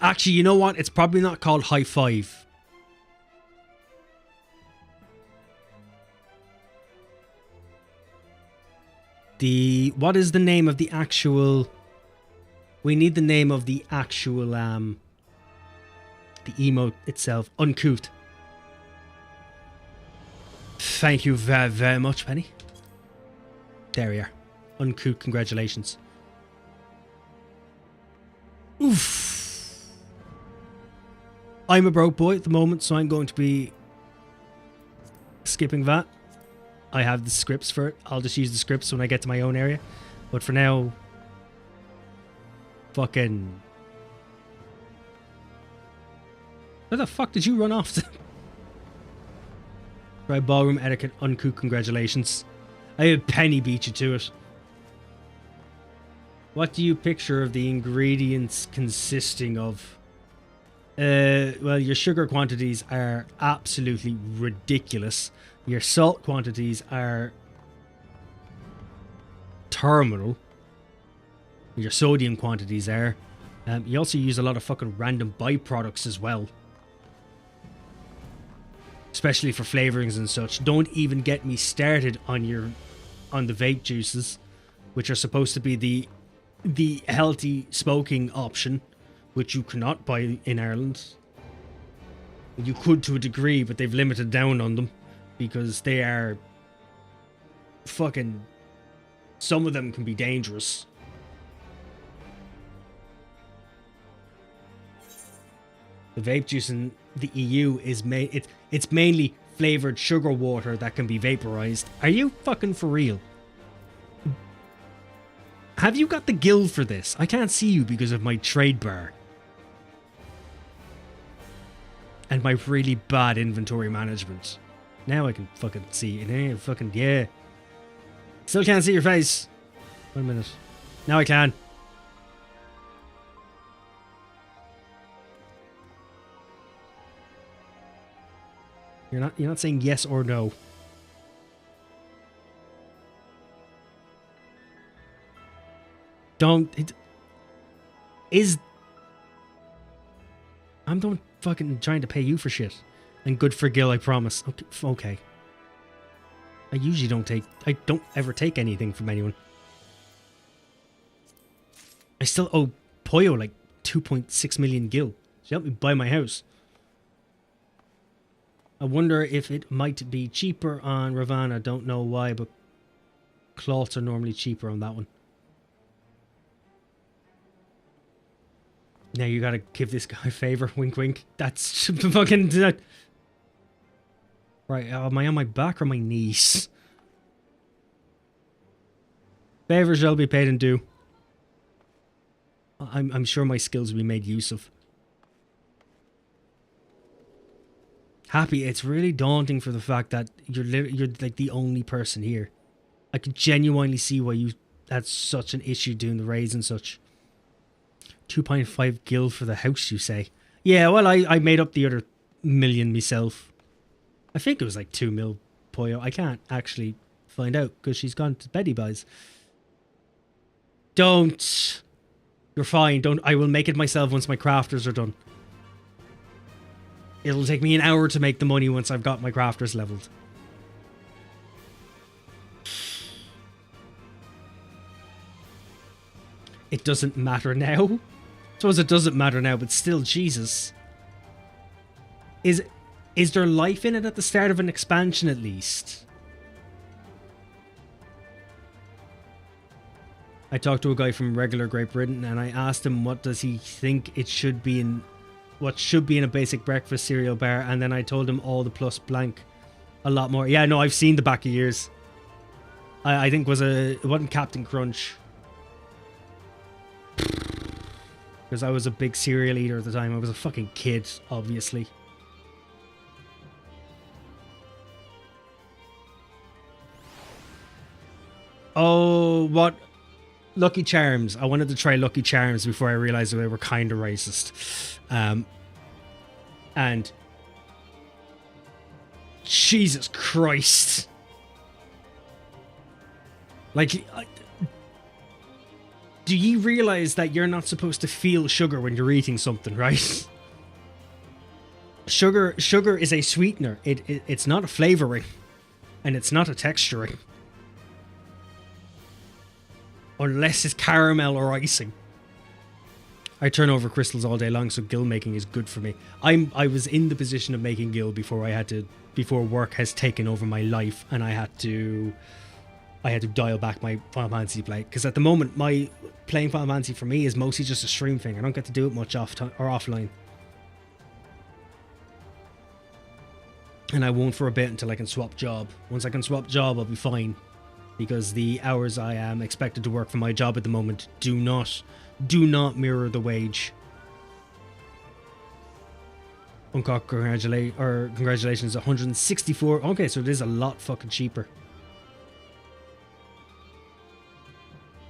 S1: Actually, you know what? It's probably not called High Five. What is the name of the actual... We need the name of the actual, the emote itself. Uncouth. Thank you very, very much, Penny. There we are. Uncouth, congratulations. Oof. I'm a broke boy at the moment, so I'm going to be skipping that. I have the scripts for it. I'll just use the scripts when I get to my own area. But for now, fucking... Where the fuck did you run off to? Right, ballroom etiquette, uncooked, congratulations. I have Penny beat you to it. What do you picture of the ingredients consisting of? Well, your sugar quantities are absolutely ridiculous. Your salt quantities are terminal. Your sodium quantities are. You also use a lot of fucking random byproducts as well. Especially for flavorings and such. Don't even get me started on the vape juices, which are supposed to be the healthy smoking option, which you cannot buy in Ireland. You could to a degree, but they've limited down on them because they are fucking... Some of them can be dangerous. The vape juice in the EU is it's mainly flavored sugar water that can be vaporized. Are you fucking for real? Have you got the guild for this? I can't see you because of my trade bar. And my really bad inventory management. Now I can fucking see it. Fucking, yeah. Still can't see your face. 1 minute. Now I can. You're not saying yes or no. I'm not fucking trying to pay you for shit. And good for Gil, I promise. Okay. I don't ever take anything from anyone. I still owe Poyo like 2.6 million Gil. She helped me buy my house. I wonder if it might be cheaper on Ravana. Don't know why, but cloths are normally cheaper on that one. Now you gotta give this guy a favor. Wink, wink. That's fucking... Right, am I on my back or my knees? Favor shall be paid in due. I'm sure my skills will be made use of. Happy, it's really daunting for the fact that you're like the only person here. I could genuinely see why you had such an issue doing the raids and such. 2.5 gil for the house, you say? Yeah, well, I made up the other million myself. I think it was like 2 mil, Poyo. I can't actually find out because she's gone to Betty Buys. Don't. You're fine. Don't. I will make it myself once my crafters are done. It'll take me an hour to make the money once I've got my crafters leveled. It doesn't matter now. I suppose it doesn't matter now, but still, Jesus. Is there life in it at the start of an expansion at least? I talked to a guy from regular Great Britain and I asked him what does he think it should be in... What should be in a basic breakfast cereal bar, and then I told him all the plus blank. A lot more. Yeah, no, I've seen the back of yours. I think it wasn't Captain Crunch. Because I was a big cereal eater at the time. I was a fucking kid, obviously. Oh, what? Lucky Charms. I wanted to try Lucky Charms before I realized that they were kind of racist. And Jesus Christ. Like, do you realize that you're not supposed to feel sugar when you're eating something, right? Sugar is a sweetener. It's not a flavoring, and it's not a texturing. Unless it's caramel or icing. I turn over crystals all day long, so gil making is good for me. I was in the position of making gil before work has taken over my life, and I had to dial back my Final Fantasy play, because at the moment my playing Final Fantasy for me is mostly just a stream thing. I don't get to do it much offline. And I won't for a bit until I can swap job. Once I can swap job, I'll be fine. Because the hours I am expected to work for my job at the moment do not mirror the wage. Uncock, congratulations, 164. Okay, so it is a lot fucking cheaper.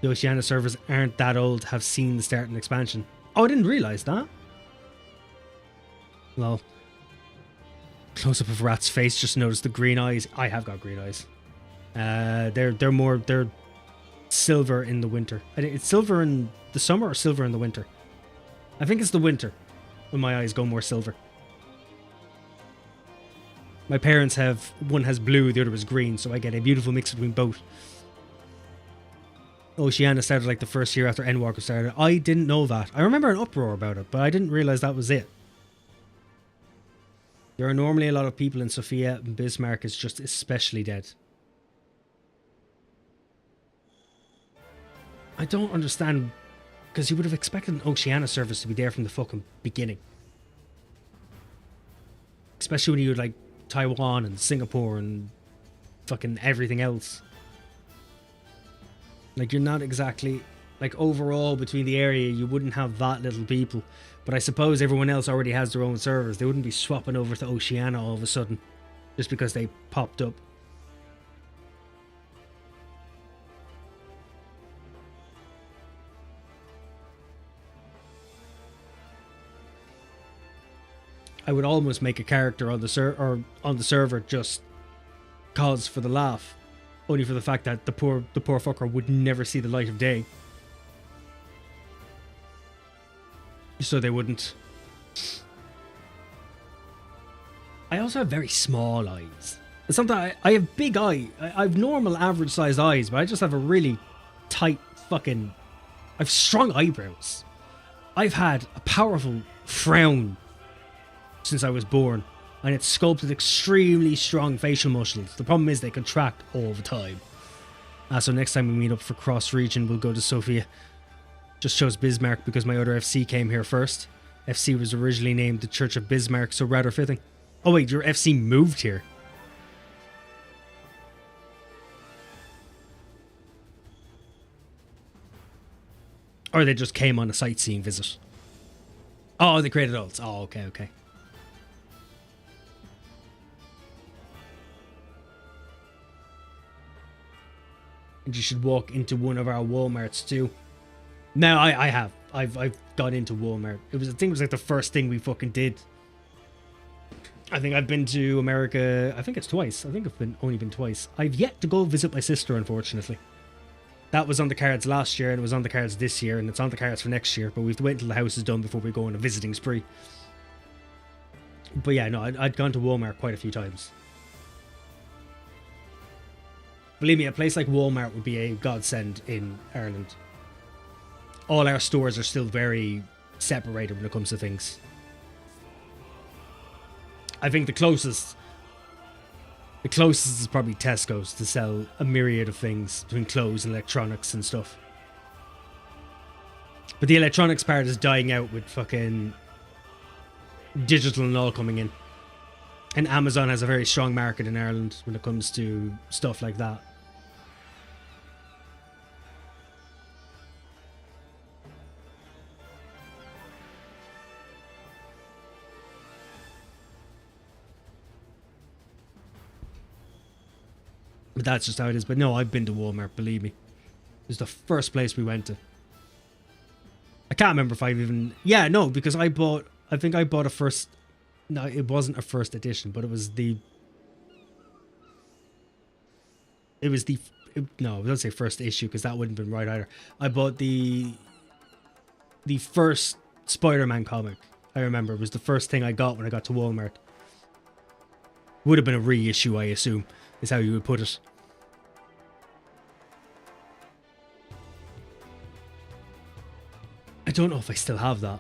S1: The Oceania servers aren't that old, have seen the start and expansion. Oh, I didn't realise that. Well, close up of Rat's face, just noticed the green eyes. I have got green eyes. They're silver in the winter. I think it's silver in the summer or silver in the winter. I think it's the winter when my eyes go more silver. My parents have, one has blue, the other is green, so I get a beautiful mix between both. Oceania started like the first year after Endwalker started. I didn't know that. I remember an uproar about it, but I didn't realise that was it. There are normally a lot of people in Sofia, and Bismarck is just especially dead. I don't understand, because you would have expected an Oceania service to be there from the fucking beginning. Especially when you had like Taiwan and Singapore and fucking everything else. Like, you're not exactly, like, overall between the area, you wouldn't have that little people. But I suppose everyone else already has their own servers. They wouldn't be swapping over to Oceania all of a sudden just because they popped up. I would almost make a character on the server just cause for the laugh, only for the fact that the poor fucker would never see the light of day. So they wouldn't. I also have very small eyes. It's something I have big eye. I have normal average sized eyes, but I just have a really tight fucking. I have strong eyebrows. I've had a powerful frown since I was born, and it's sculpted extremely strong facial muscles. The problem is they contract all the time. So next time we meet up for cross region, we'll go to Sofia. Just chose Bismarck because my other FC came here first. FC was originally named the Church of Bismarck, so rather fitting. Oh wait, your FC moved here. Or they just came on a sightseeing visit. Oh, they created ults. Oh, okay, okay. And you should walk into one of our Walmarts too. No, I have. I've gone into Walmart. I think it was like the first thing we fucking did. I think I've been to America, I think it's twice. I think I've only been twice. I've yet to go visit my sister, unfortunately. That was on the cards last year, and it was on the cards this year, and it's on the cards for next year, but we have to wait until the house is done before we go on a visiting spree. But yeah, no, I'd gone to Walmart quite a few times. Believe me, a place like Walmart would be a godsend in Ireland. All our stores are still very separated when it comes to things. I think the closest is probably Tesco's to sell a myriad of things between clothes and electronics and stuff. But the electronics part is dying out with fucking digital and all coming in. And Amazon has a very strong market in Ireland when it comes to stuff like that. But that's just how it is. But no, I've been to Walmart, believe me. It was the first place we went to. I can't remember if I've even... Yeah, no, because I think I bought a first... No, it wasn't a first edition, but it was the... No, I don't say first issue, because that wouldn't have been right either. I bought the first Spider-Man comic. I remember. It was the first thing I got when I got to Walmart. Would have been a reissue, I assume, is how you would put it. I don't know if I still have that.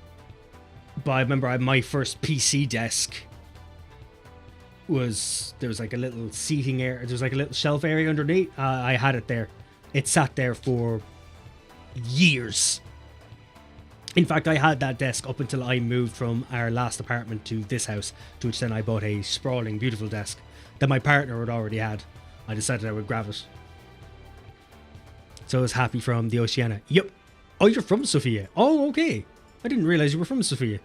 S1: But I remember my first PC desk was... There was like a little seating area. There was like a little shelf area underneath. I had it there. It sat there for years. In fact, I had that desk up until I moved from our last apartment to this house, to which then I bought a sprawling, beautiful desk that my partner had already had. I decided I would grab it. So I was happy from the Oceania. Yep. Oh, you're from Sofia. Oh, okay. I didn't realize you were from Sofia.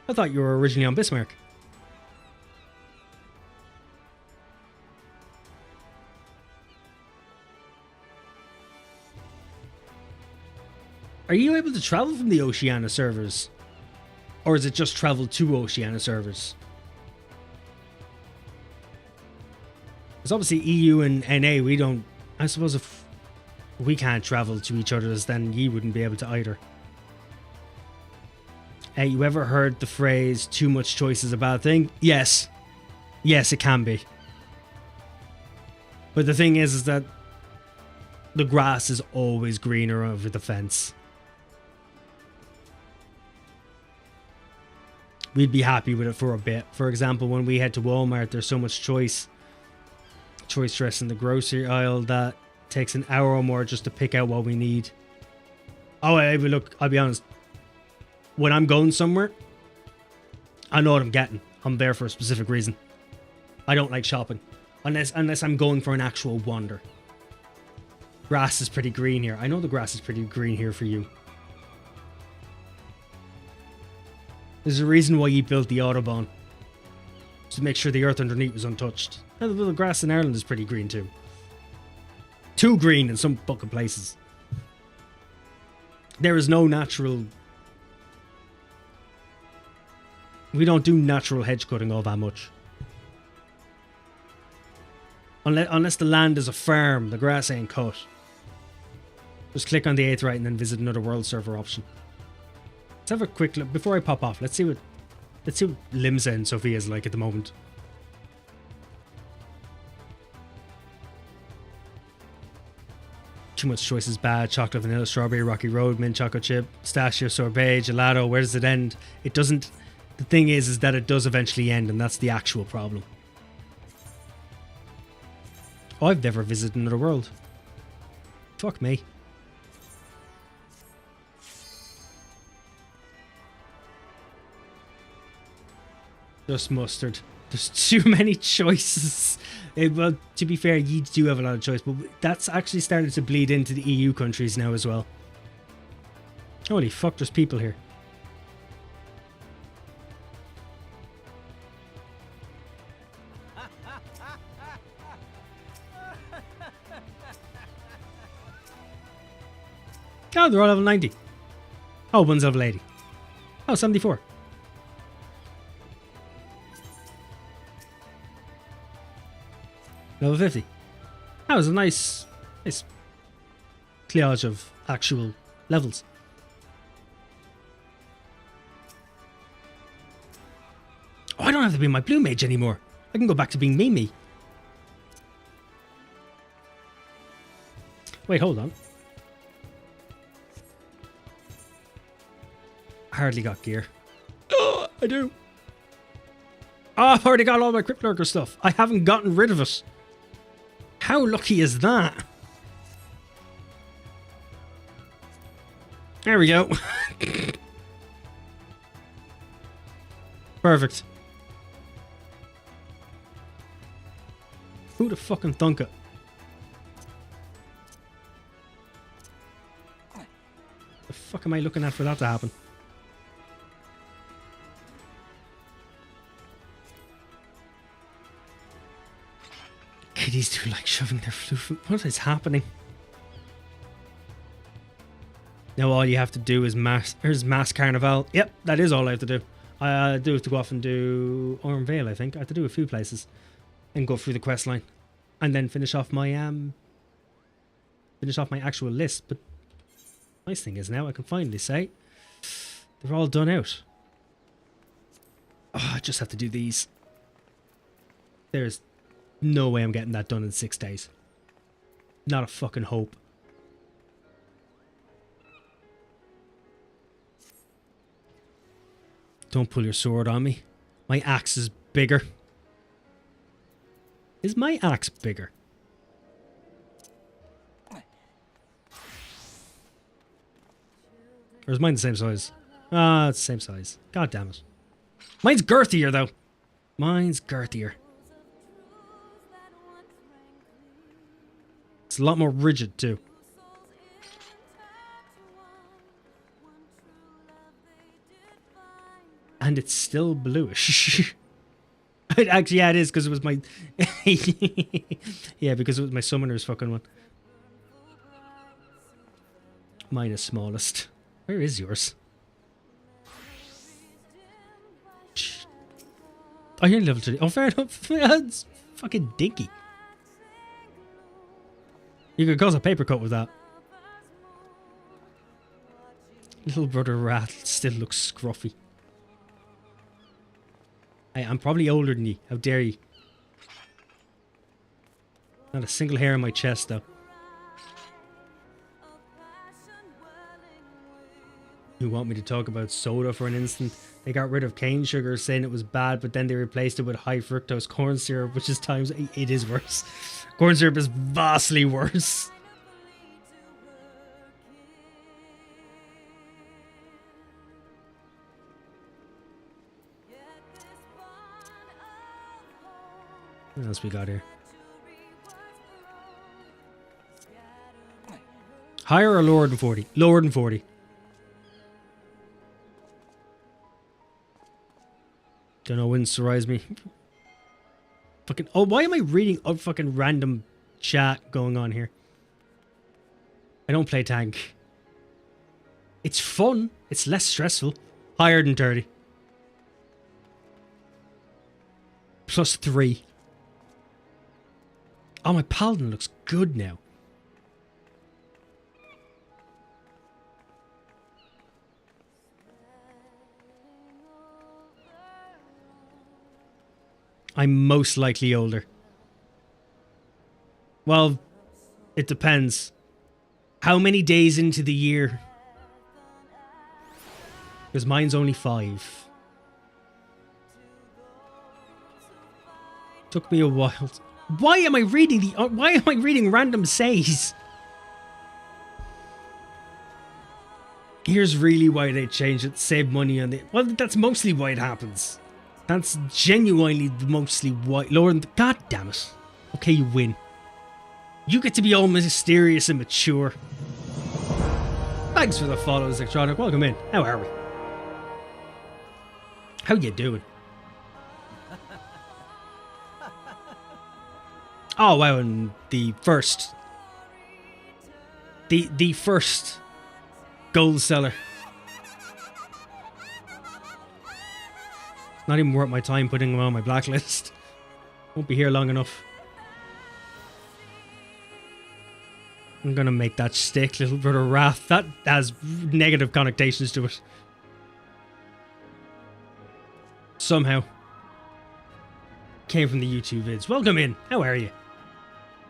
S1: I thought you were originally on Bismarck. Are you able to travel from the Oceania servers? Or is it just travel to Oceania servers? Because obviously EU and NA, we don't... I suppose if we can't travel to each other's, then ye wouldn't be able to either. You ever heard the phrase, too much choice is a bad thing? Yes. Yes, it can be. But the thing is that the grass is always greener over the fence. We'd be happy with it for a bit. For example, when we head to Walmart, there's so much choice dress in the grocery aisle that takes an hour or more just to pick out what we need. Oh, look, I'll be honest. When I'm going somewhere, I know what I'm getting. I'm there for a specific reason. I don't like shopping. Unless I'm going for an actual wander. Grass is pretty green here. I know the grass is pretty green here for you. There's a reason why you built the Autobahn. To make sure the earth underneath was untouched. And the little grass in Ireland is pretty green too. Too green in some fucking places. There is no natural... We don't do natural hedge cutting all that much. Unless the land is a farm, the grass ain't cut. Just click on the 8th right and then visit another world server option. Let's have a quick look before I pop off. Let's see what Limsa and Sophia is like at the moment. Too much choice is bad. Chocolate, vanilla, strawberry, rocky road, mint chocolate chip, pistachio, sorbet, gelato. Where does it end? It doesn't. The thing is that it does eventually end, and that's the actual problem. Oh, I've never visited another world. Fuck me. Just mustard. There's too many choices. Well, to be fair, you do have a lot of choice, but that's actually started to bleed into the EU countries now as well. Holy fuck, there's people here. Oh, they're all level 90. Oh, one's level 80. Oh, 74. Level 50. That was a nice collage of actual levels. Oh, I don't have to be my Blue Mage anymore. I can go back to being me. Wait, hold on. I hardly got gear. Oh, I do. Oh, I've already got all my Crypt Lurker stuff. I haven't gotten rid of it. How lucky is that? There we go. Perfect. Who the fucking thunk it? The fuck am I looking at for that to happen? These two like shoving their floof. What is happening? Now all you have to do is mass Carnival. Yep, that is all I have to do. I do have to go off and do Orm Vale, I think. I have to do a few places and go through the quest line and then finish off my actual list. But nice thing is now I can finally say they're all done out. Oh, I just have to do these. There's no way I'm getting that done in 6 days. Not a fucking hope. Don't pull your sword on me. My axe is bigger. Is my axe bigger? Or Or is mine the same size? Ah, it's the same size. God damn it. Mine's girthier, though. Mine's girthier. It's a lot more rigid, too. And it's still bluish. Actually, yeah, it is, because it was my... yeah, because it was my summoner's fucking one. Mine is smallest. Where is yours? Oh, you're level 2. Oh, fair enough. It's fucking dinky. You could cause a paper cut with that. Little brother rat still looks scruffy. Hey, I'm probably older than you. How dare you? Not a single hair on my chest, though. You want me to talk about soda for an instant? They got rid of cane sugar, saying it was bad, but then they replaced it with high fructose corn syrup, which is times... It is worse. Corn syrup is vastly worse. What else we got here? Higher or lower than 40? Lower than 40. Don't know, wouldn't surprise me. Fucking... Oh, why am I reading a fucking random chat going on here? I don't play tank. It's fun. It's less stressful. Higher than 30. Plus 3. Oh, my paladin looks good now. I'm most likely older. Well, it depends. How many days into the year? Because mine's only 5. Took me a while. Why am I reading why am I reading random says? Here's really why they changed it. Save money on the... Well, that's mostly why it happens. That's genuinely mostly why... Lower than... God damn it. Okay, you win. You get to be all mysterious and mature. Thanks for the follow, Zectronic. Welcome in. How are we? How you doing? Oh, wow, and the first... The first gold seller. Not even worth my time putting him on my blacklist. Won't be here long enough. I'm gonna make that stick, little brother Wrath. That has negative connotations to it. Somehow. Came from the YouTube vids. Welcome in. How are you?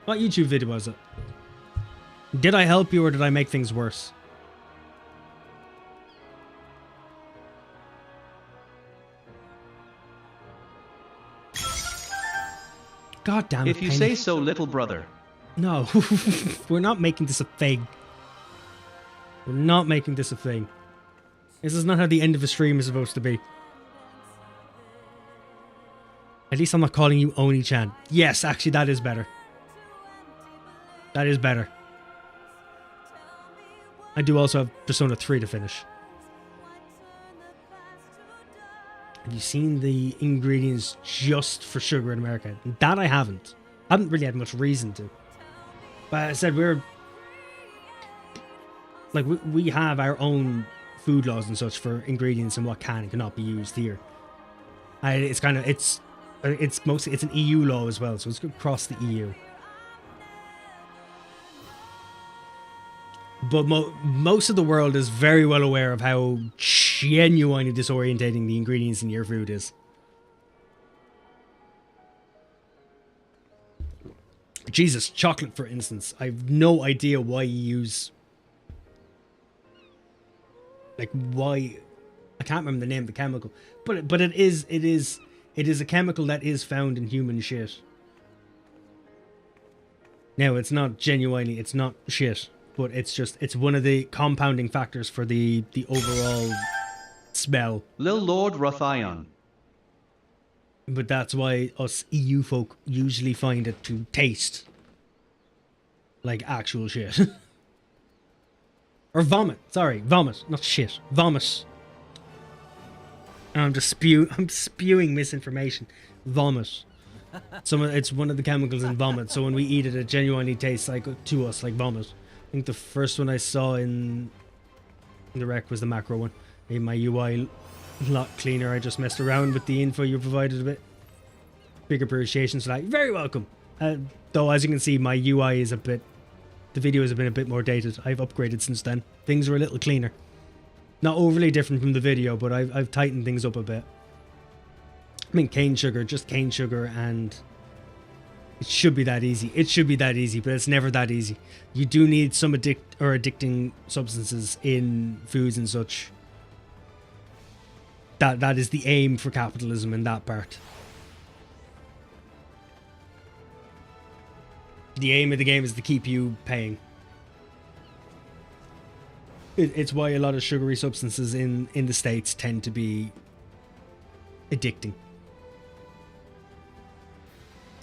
S1: What YouTube video was it? Did I help you or did I make things worse? God damn it.
S3: If you say so, little brother.
S1: No. We're not making this a thing. We're not making this a thing. This is not how the end of a stream is supposed to be. At least I'm not calling you Oni-chan. Yes, actually, that is better. That is better. I do also have Persona 3 to finish. Have you seen the ingredients just for sugar in America? That I haven't. I haven't really had much reason to. But I said we're... Like, we have our own food laws and such for ingredients and what can and cannot be used here. It's kind of... It's mostly... It's an EU law as well, so it's across the EU. But most of the world is very well aware of how genuinely disorientating the ingredients in your food is. Jesus, chocolate for instance. I have no idea why you use... Like, why... I can't remember the name of the chemical. But it is a chemical that is found in human shit. Now, it's not genuinely... It's not shit. but it's one of the compounding factors for the overall smell.
S3: Lil Lord Rothion.
S1: But that's why us EU folk usually find it to taste like actual shit. Or vomit. Sorry, vomit, not shit. Vomit. And I'm spewing misinformation. Vomit. It's one of the chemicals in vomit. So when we eat it, it genuinely tastes like to us like vomit. I think the first one I saw in the rec was the macro one. Made my UI a lot cleaner. I just messed around with the info you provided a bit. Big appreciation for that. You're very welcome. Though as you can see, my UI is the videos have been a bit more dated. I've upgraded since then. Things are a little cleaner. Not overly different from the video, but I've tightened things up a bit. I mean, just cane sugar, and it should be that easy. It should be that easy, but it's never that easy. You do need some addicting substances in foods and such. That is the aim for capitalism in that part. The aim of the game is to keep you paying. It's why a lot of sugary substances in the States tend to be addicting.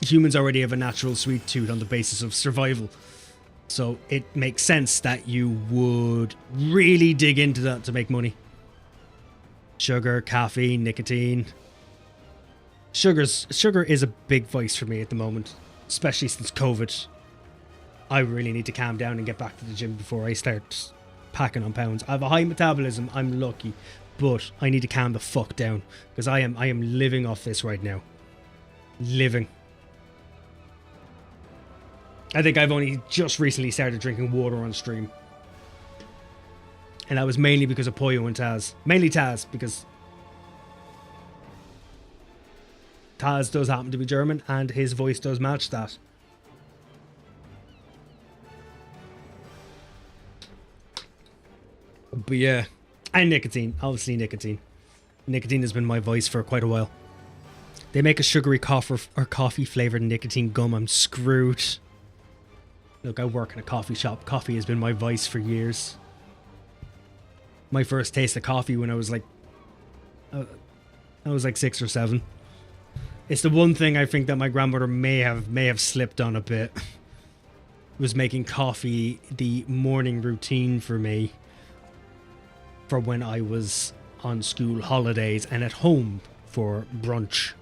S1: Humans already have a natural sweet tooth on the basis of survival. So it makes sense that you would really dig into that to make money. Sugar, caffeine, nicotine. Sugar is a big vice for me at the moment, especially since COVID. I really need to calm down and get back to the gym before I start packing on pounds. I have a high metabolism, I'm lucky, but I need to calm the fuck down because I am living off this right now. Living. I think I've only just recently started drinking water on stream. And that was mainly because of Poyo and Taz. Mainly Taz, because Taz does happen to be German and his voice does match that. But yeah, and nicotine. Obviously nicotine. Nicotine has been my vice for quite a while. They make a sugary coffee flavored nicotine gum. I'm screwed. Look, I work in a coffee shop. Coffee has been my vice for years. My first taste of coffee when I was like 6 or 7. It's the one thing I think that my grandmother may have slipped on a bit. Was making coffee the morning routine for me for when I was on school holidays and at home for brunch.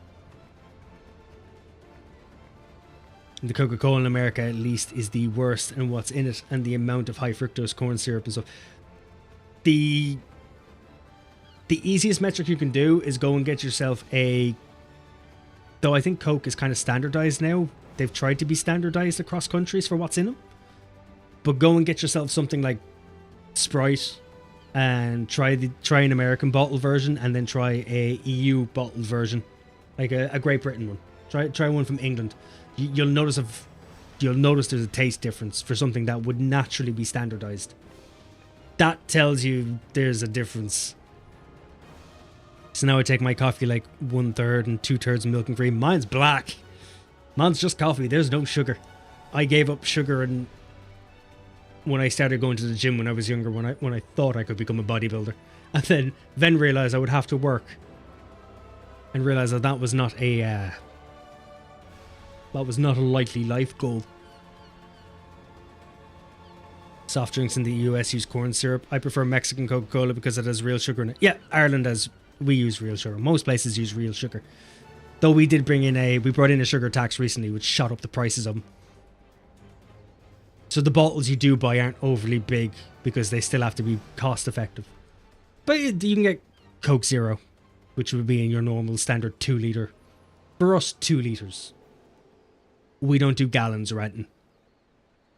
S1: The Coca-Cola in America, at least, is the worst in what's in it and the amount of high fructose corn syrup and stuff. The easiest metric you can do is go and get yourself a... Though I think Coke is kind of standardized now. They've tried to be standardized across countries for what's in them. But go and get yourself something like Sprite and try an American bottle version and then try a EU bottle version. Like a Great Britain one. Try one from England. You'll notice there's a taste difference for something that would naturally be standardized. That tells you there's a difference. So now I take my coffee like 1/3 and 2/3 milk and cream. Mine's black. Mine's just coffee. There's no sugar. I gave up sugar and when I started going to the gym when I was younger, when I thought I could become a bodybuilder, and then realized I would have to work, and realized that was not a likely life goal. Soft drinks in the US use corn syrup. I prefer Mexican Coca-Cola because it has real sugar in it. Yeah, Ireland we use real sugar. Most places use real sugar. Though we brought in a sugar tax recently, which shot up the prices of them. So the bottles you do buy aren't overly big because they still have to be cost effective. But you can get Coke Zero, which would be in your normal standard 2 litre. For us, 2 litres. We don't do gallons or anything.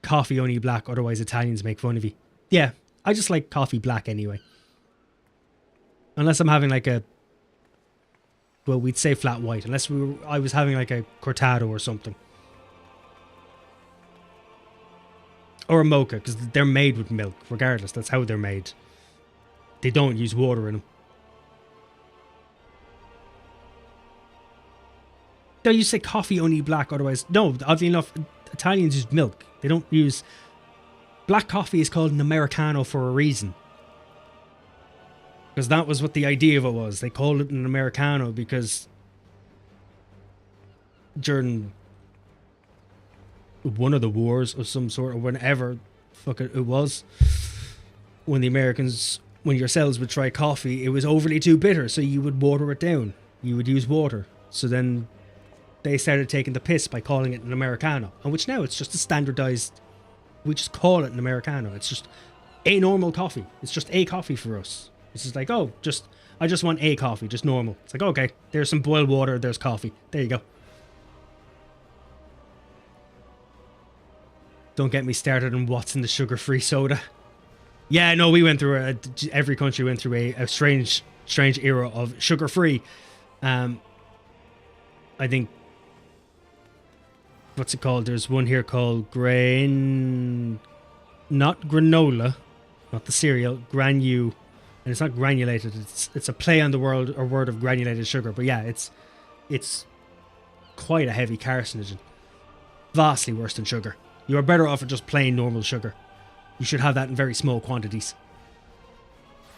S1: Coffee only black, otherwise Italians make fun of you. Yeah, I just like coffee black anyway. Unless I'm having like we'd say flat white. Unless I was having like a cortado or something. Or a mocha, because they're made with milk, regardless. That's how they're made. They don't use water in them. No, you say coffee only black, otherwise... No, oddly enough, Italians use milk. They don't use... Black coffee is called an Americano for a reason. Because that was what the idea of it was. They called it an Americano because during one of the wars of some sort, or whenever fuck it was, when the Americans, when yourselves would try coffee, it was overly too bitter, so you would water it down. You would use water. So then they started taking the piss by calling it an Americano, and which now it's just a standardized, we just call it an Americano. It's just a normal coffee. It's just a coffee for us. It's just like, oh, I just want a coffee, just normal. It's like, okay, there's some boiled water, there's coffee. There you go. Don't get me started on what's in the sugar-free soda. Yeah, no, we went through every country went through a strange era of sugar-free. I think, what's it called? There's one here called not granola, not the cereal, granu. And it's not granulated. It's a play on the word of granulated sugar. But yeah, it's quite a heavy carcinogen. Vastly worse than sugar. You are better off with just plain normal sugar. You should have that in very small quantities.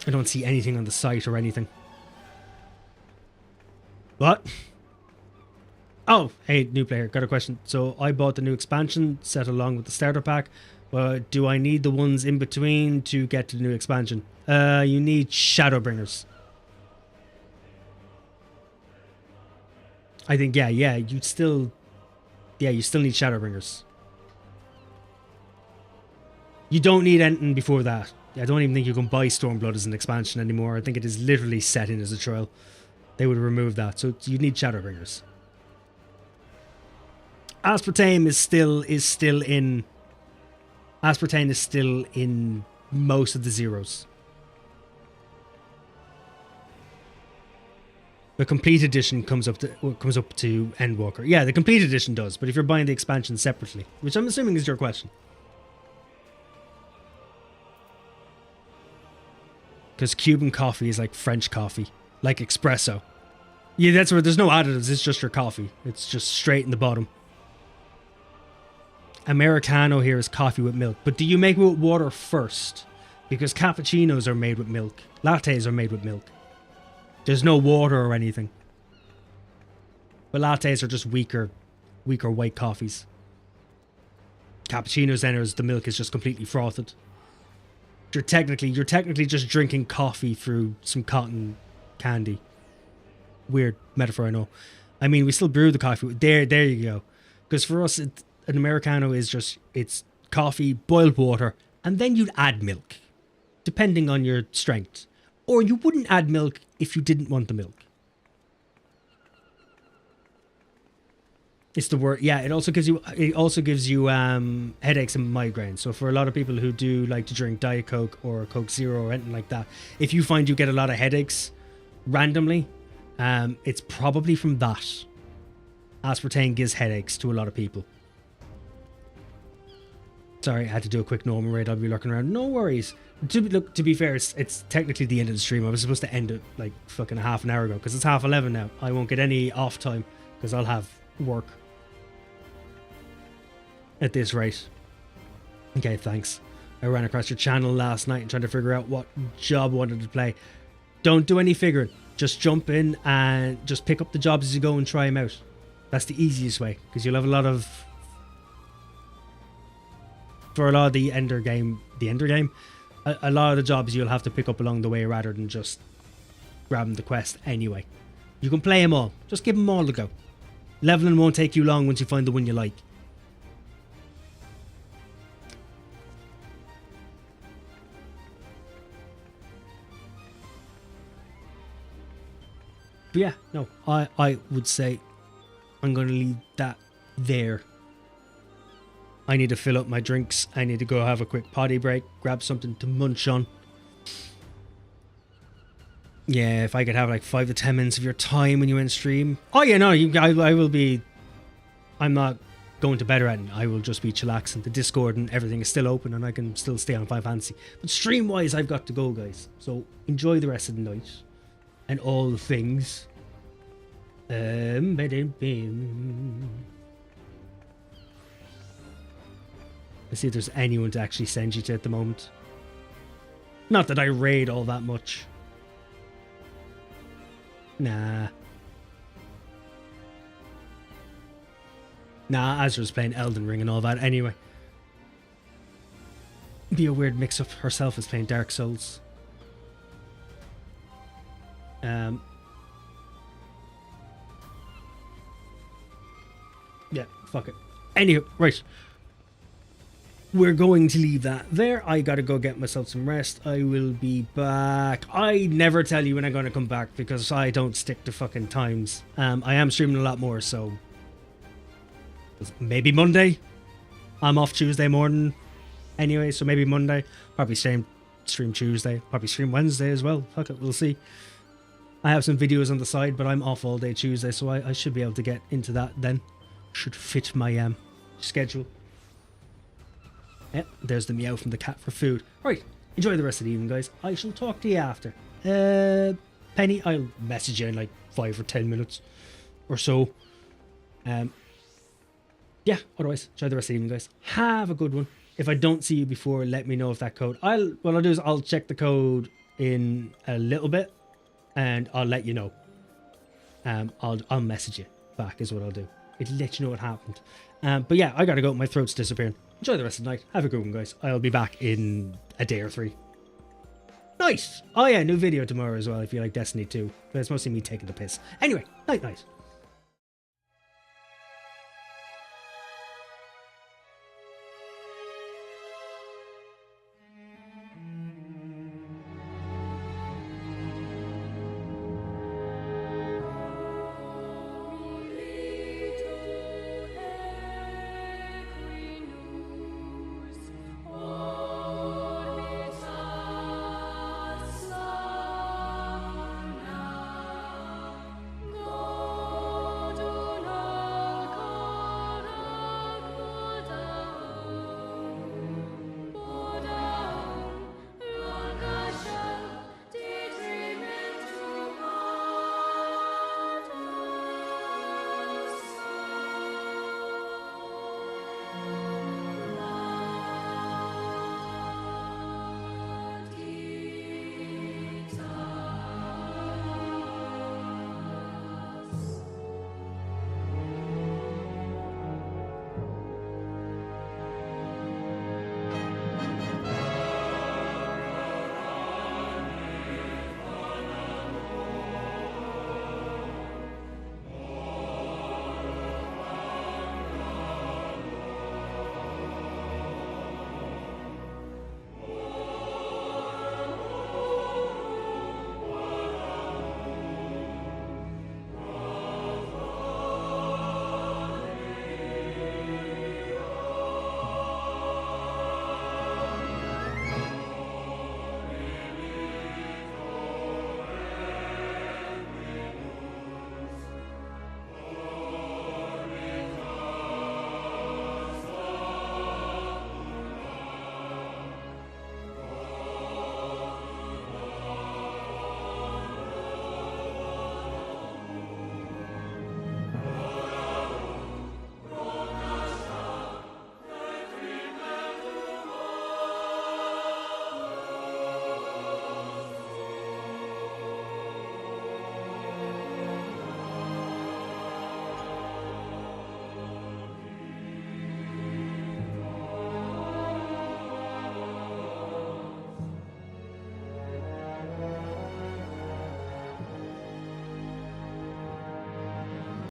S1: I don't see anything on the site or anything. What? Oh, hey, new player, got a question. So I bought the new expansion set along with the starter pack. Do I need the ones in between to get to the new expansion? You need Shadowbringers. I think, you still need Shadowbringers. You don't need anything before that. I don't even think you can buy Stormblood as an expansion anymore. I think it is literally set in as a trial. They would remove that, so you need Shadowbringers. Aspartame is still in. Aspartame is still in most of the zeros. The complete edition comes up to Endwalker. Yeah, the complete edition does, but if you're buying the expansion separately, which I'm assuming is your question. Because Cuban coffee is like French coffee, like espresso. Yeah, that's where there's no additives, it's just your coffee. It's just straight in the bottom. Americano here is coffee with milk. But do you make it with water first? Because cappuccinos are made with milk. Lattes are made with milk. There's no water or anything. But lattes are just weaker white coffees. Cappuccinos then the milk is just completely frothed. You're technically just drinking coffee through some cotton candy. Weird metaphor, I know. I mean, we still brew the coffee. There you go. Because for us, an Americano is just, it's coffee, boiled water, and then you'd add milk, depending on your strength. Or you wouldn't add milk if you didn't want the milk. It's the word. Yeah, it also gives you headaches and migraines. So for a lot of people who do like to drink Diet Coke or Coke Zero or anything like that, if you find you get a lot of headaches randomly, it's probably from that. Aspartame gives headaches to a lot of people. Sorry, I had to do a quick normal raid. I'll be lurking around. No worries. To be fair, it's technically the end of the stream. I was supposed to end it like fucking half an hour ago because it's 11:30 now. I won't get any off time because I'll have work at this rate. Okay, thanks. I ran across your channel last night and trying to figure out what job I wanted to play. Don't do any figuring. Just jump in and just pick up the jobs as you go and try them out. That's the easiest way because you'll have a lot of... For a lot of the ender game, a lot of the jobs you'll have to pick up along the way rather than just grabbing the quest anyway. You can play them all. Just give them all a go. Leveling won't take you long once you find the one you like. But yeah, no, I would say I'm going to leave that there. I need to fill up my drinks. I need to go have a quick potty break, grab something to munch on. Yeah, if I could have like 5 to 10 minutes of your time when you end stream. Oh yeah, no, I will be... I'm not going to bed or anything. I will just be chillaxing. The Discord and everything is still open and I can still stay on Final Fantasy. But stream-wise, I've got to go, guys. So enjoy the rest of the night. And all the things. Let's see if there's anyone to actually send you to at the moment. Not that I raid all that much. Nah. Nah, Azra's playing Elden Ring and all that anyway. Be a weird mix-up. Herself is playing Dark Souls. Yeah, fuck it. Anywho, right. We're going to leave that there. I gotta go get myself some rest. I will be back. I never tell you when I'm gonna come back because I don't stick to fucking times. I am streaming a lot more, so maybe Monday. I'm off Tuesday morning anyway, so maybe Monday. Probably stream Tuesday. Probably stream Wednesday as well. Fuck it, we'll see. I have some videos on the side, but I'm off all day Tuesday, so I should be able to get into that then. Should fit my schedule. Yep, there's the meow from the cat for food. Right, enjoy the rest of the evening, guys. I shall talk to you after. Penny, I'll message you in like 5 or 10 minutes or so. Yeah, otherwise, enjoy the rest of the evening, guys. Have a good one. If I don't see you before, let me know if that code... What I'll do is I'll check the code in a little bit, and I'll let you know. I'll message you back is what I'll do. It'll let you know what happened. But yeah, I gotta go. My throat's disappearing. Enjoy the rest of the night. Have a good one, guys. I'll be back in a day or 3. Nice! Oh yeah, new video tomorrow as well if you like Destiny 2. But it's mostly me taking the piss. Anyway, night.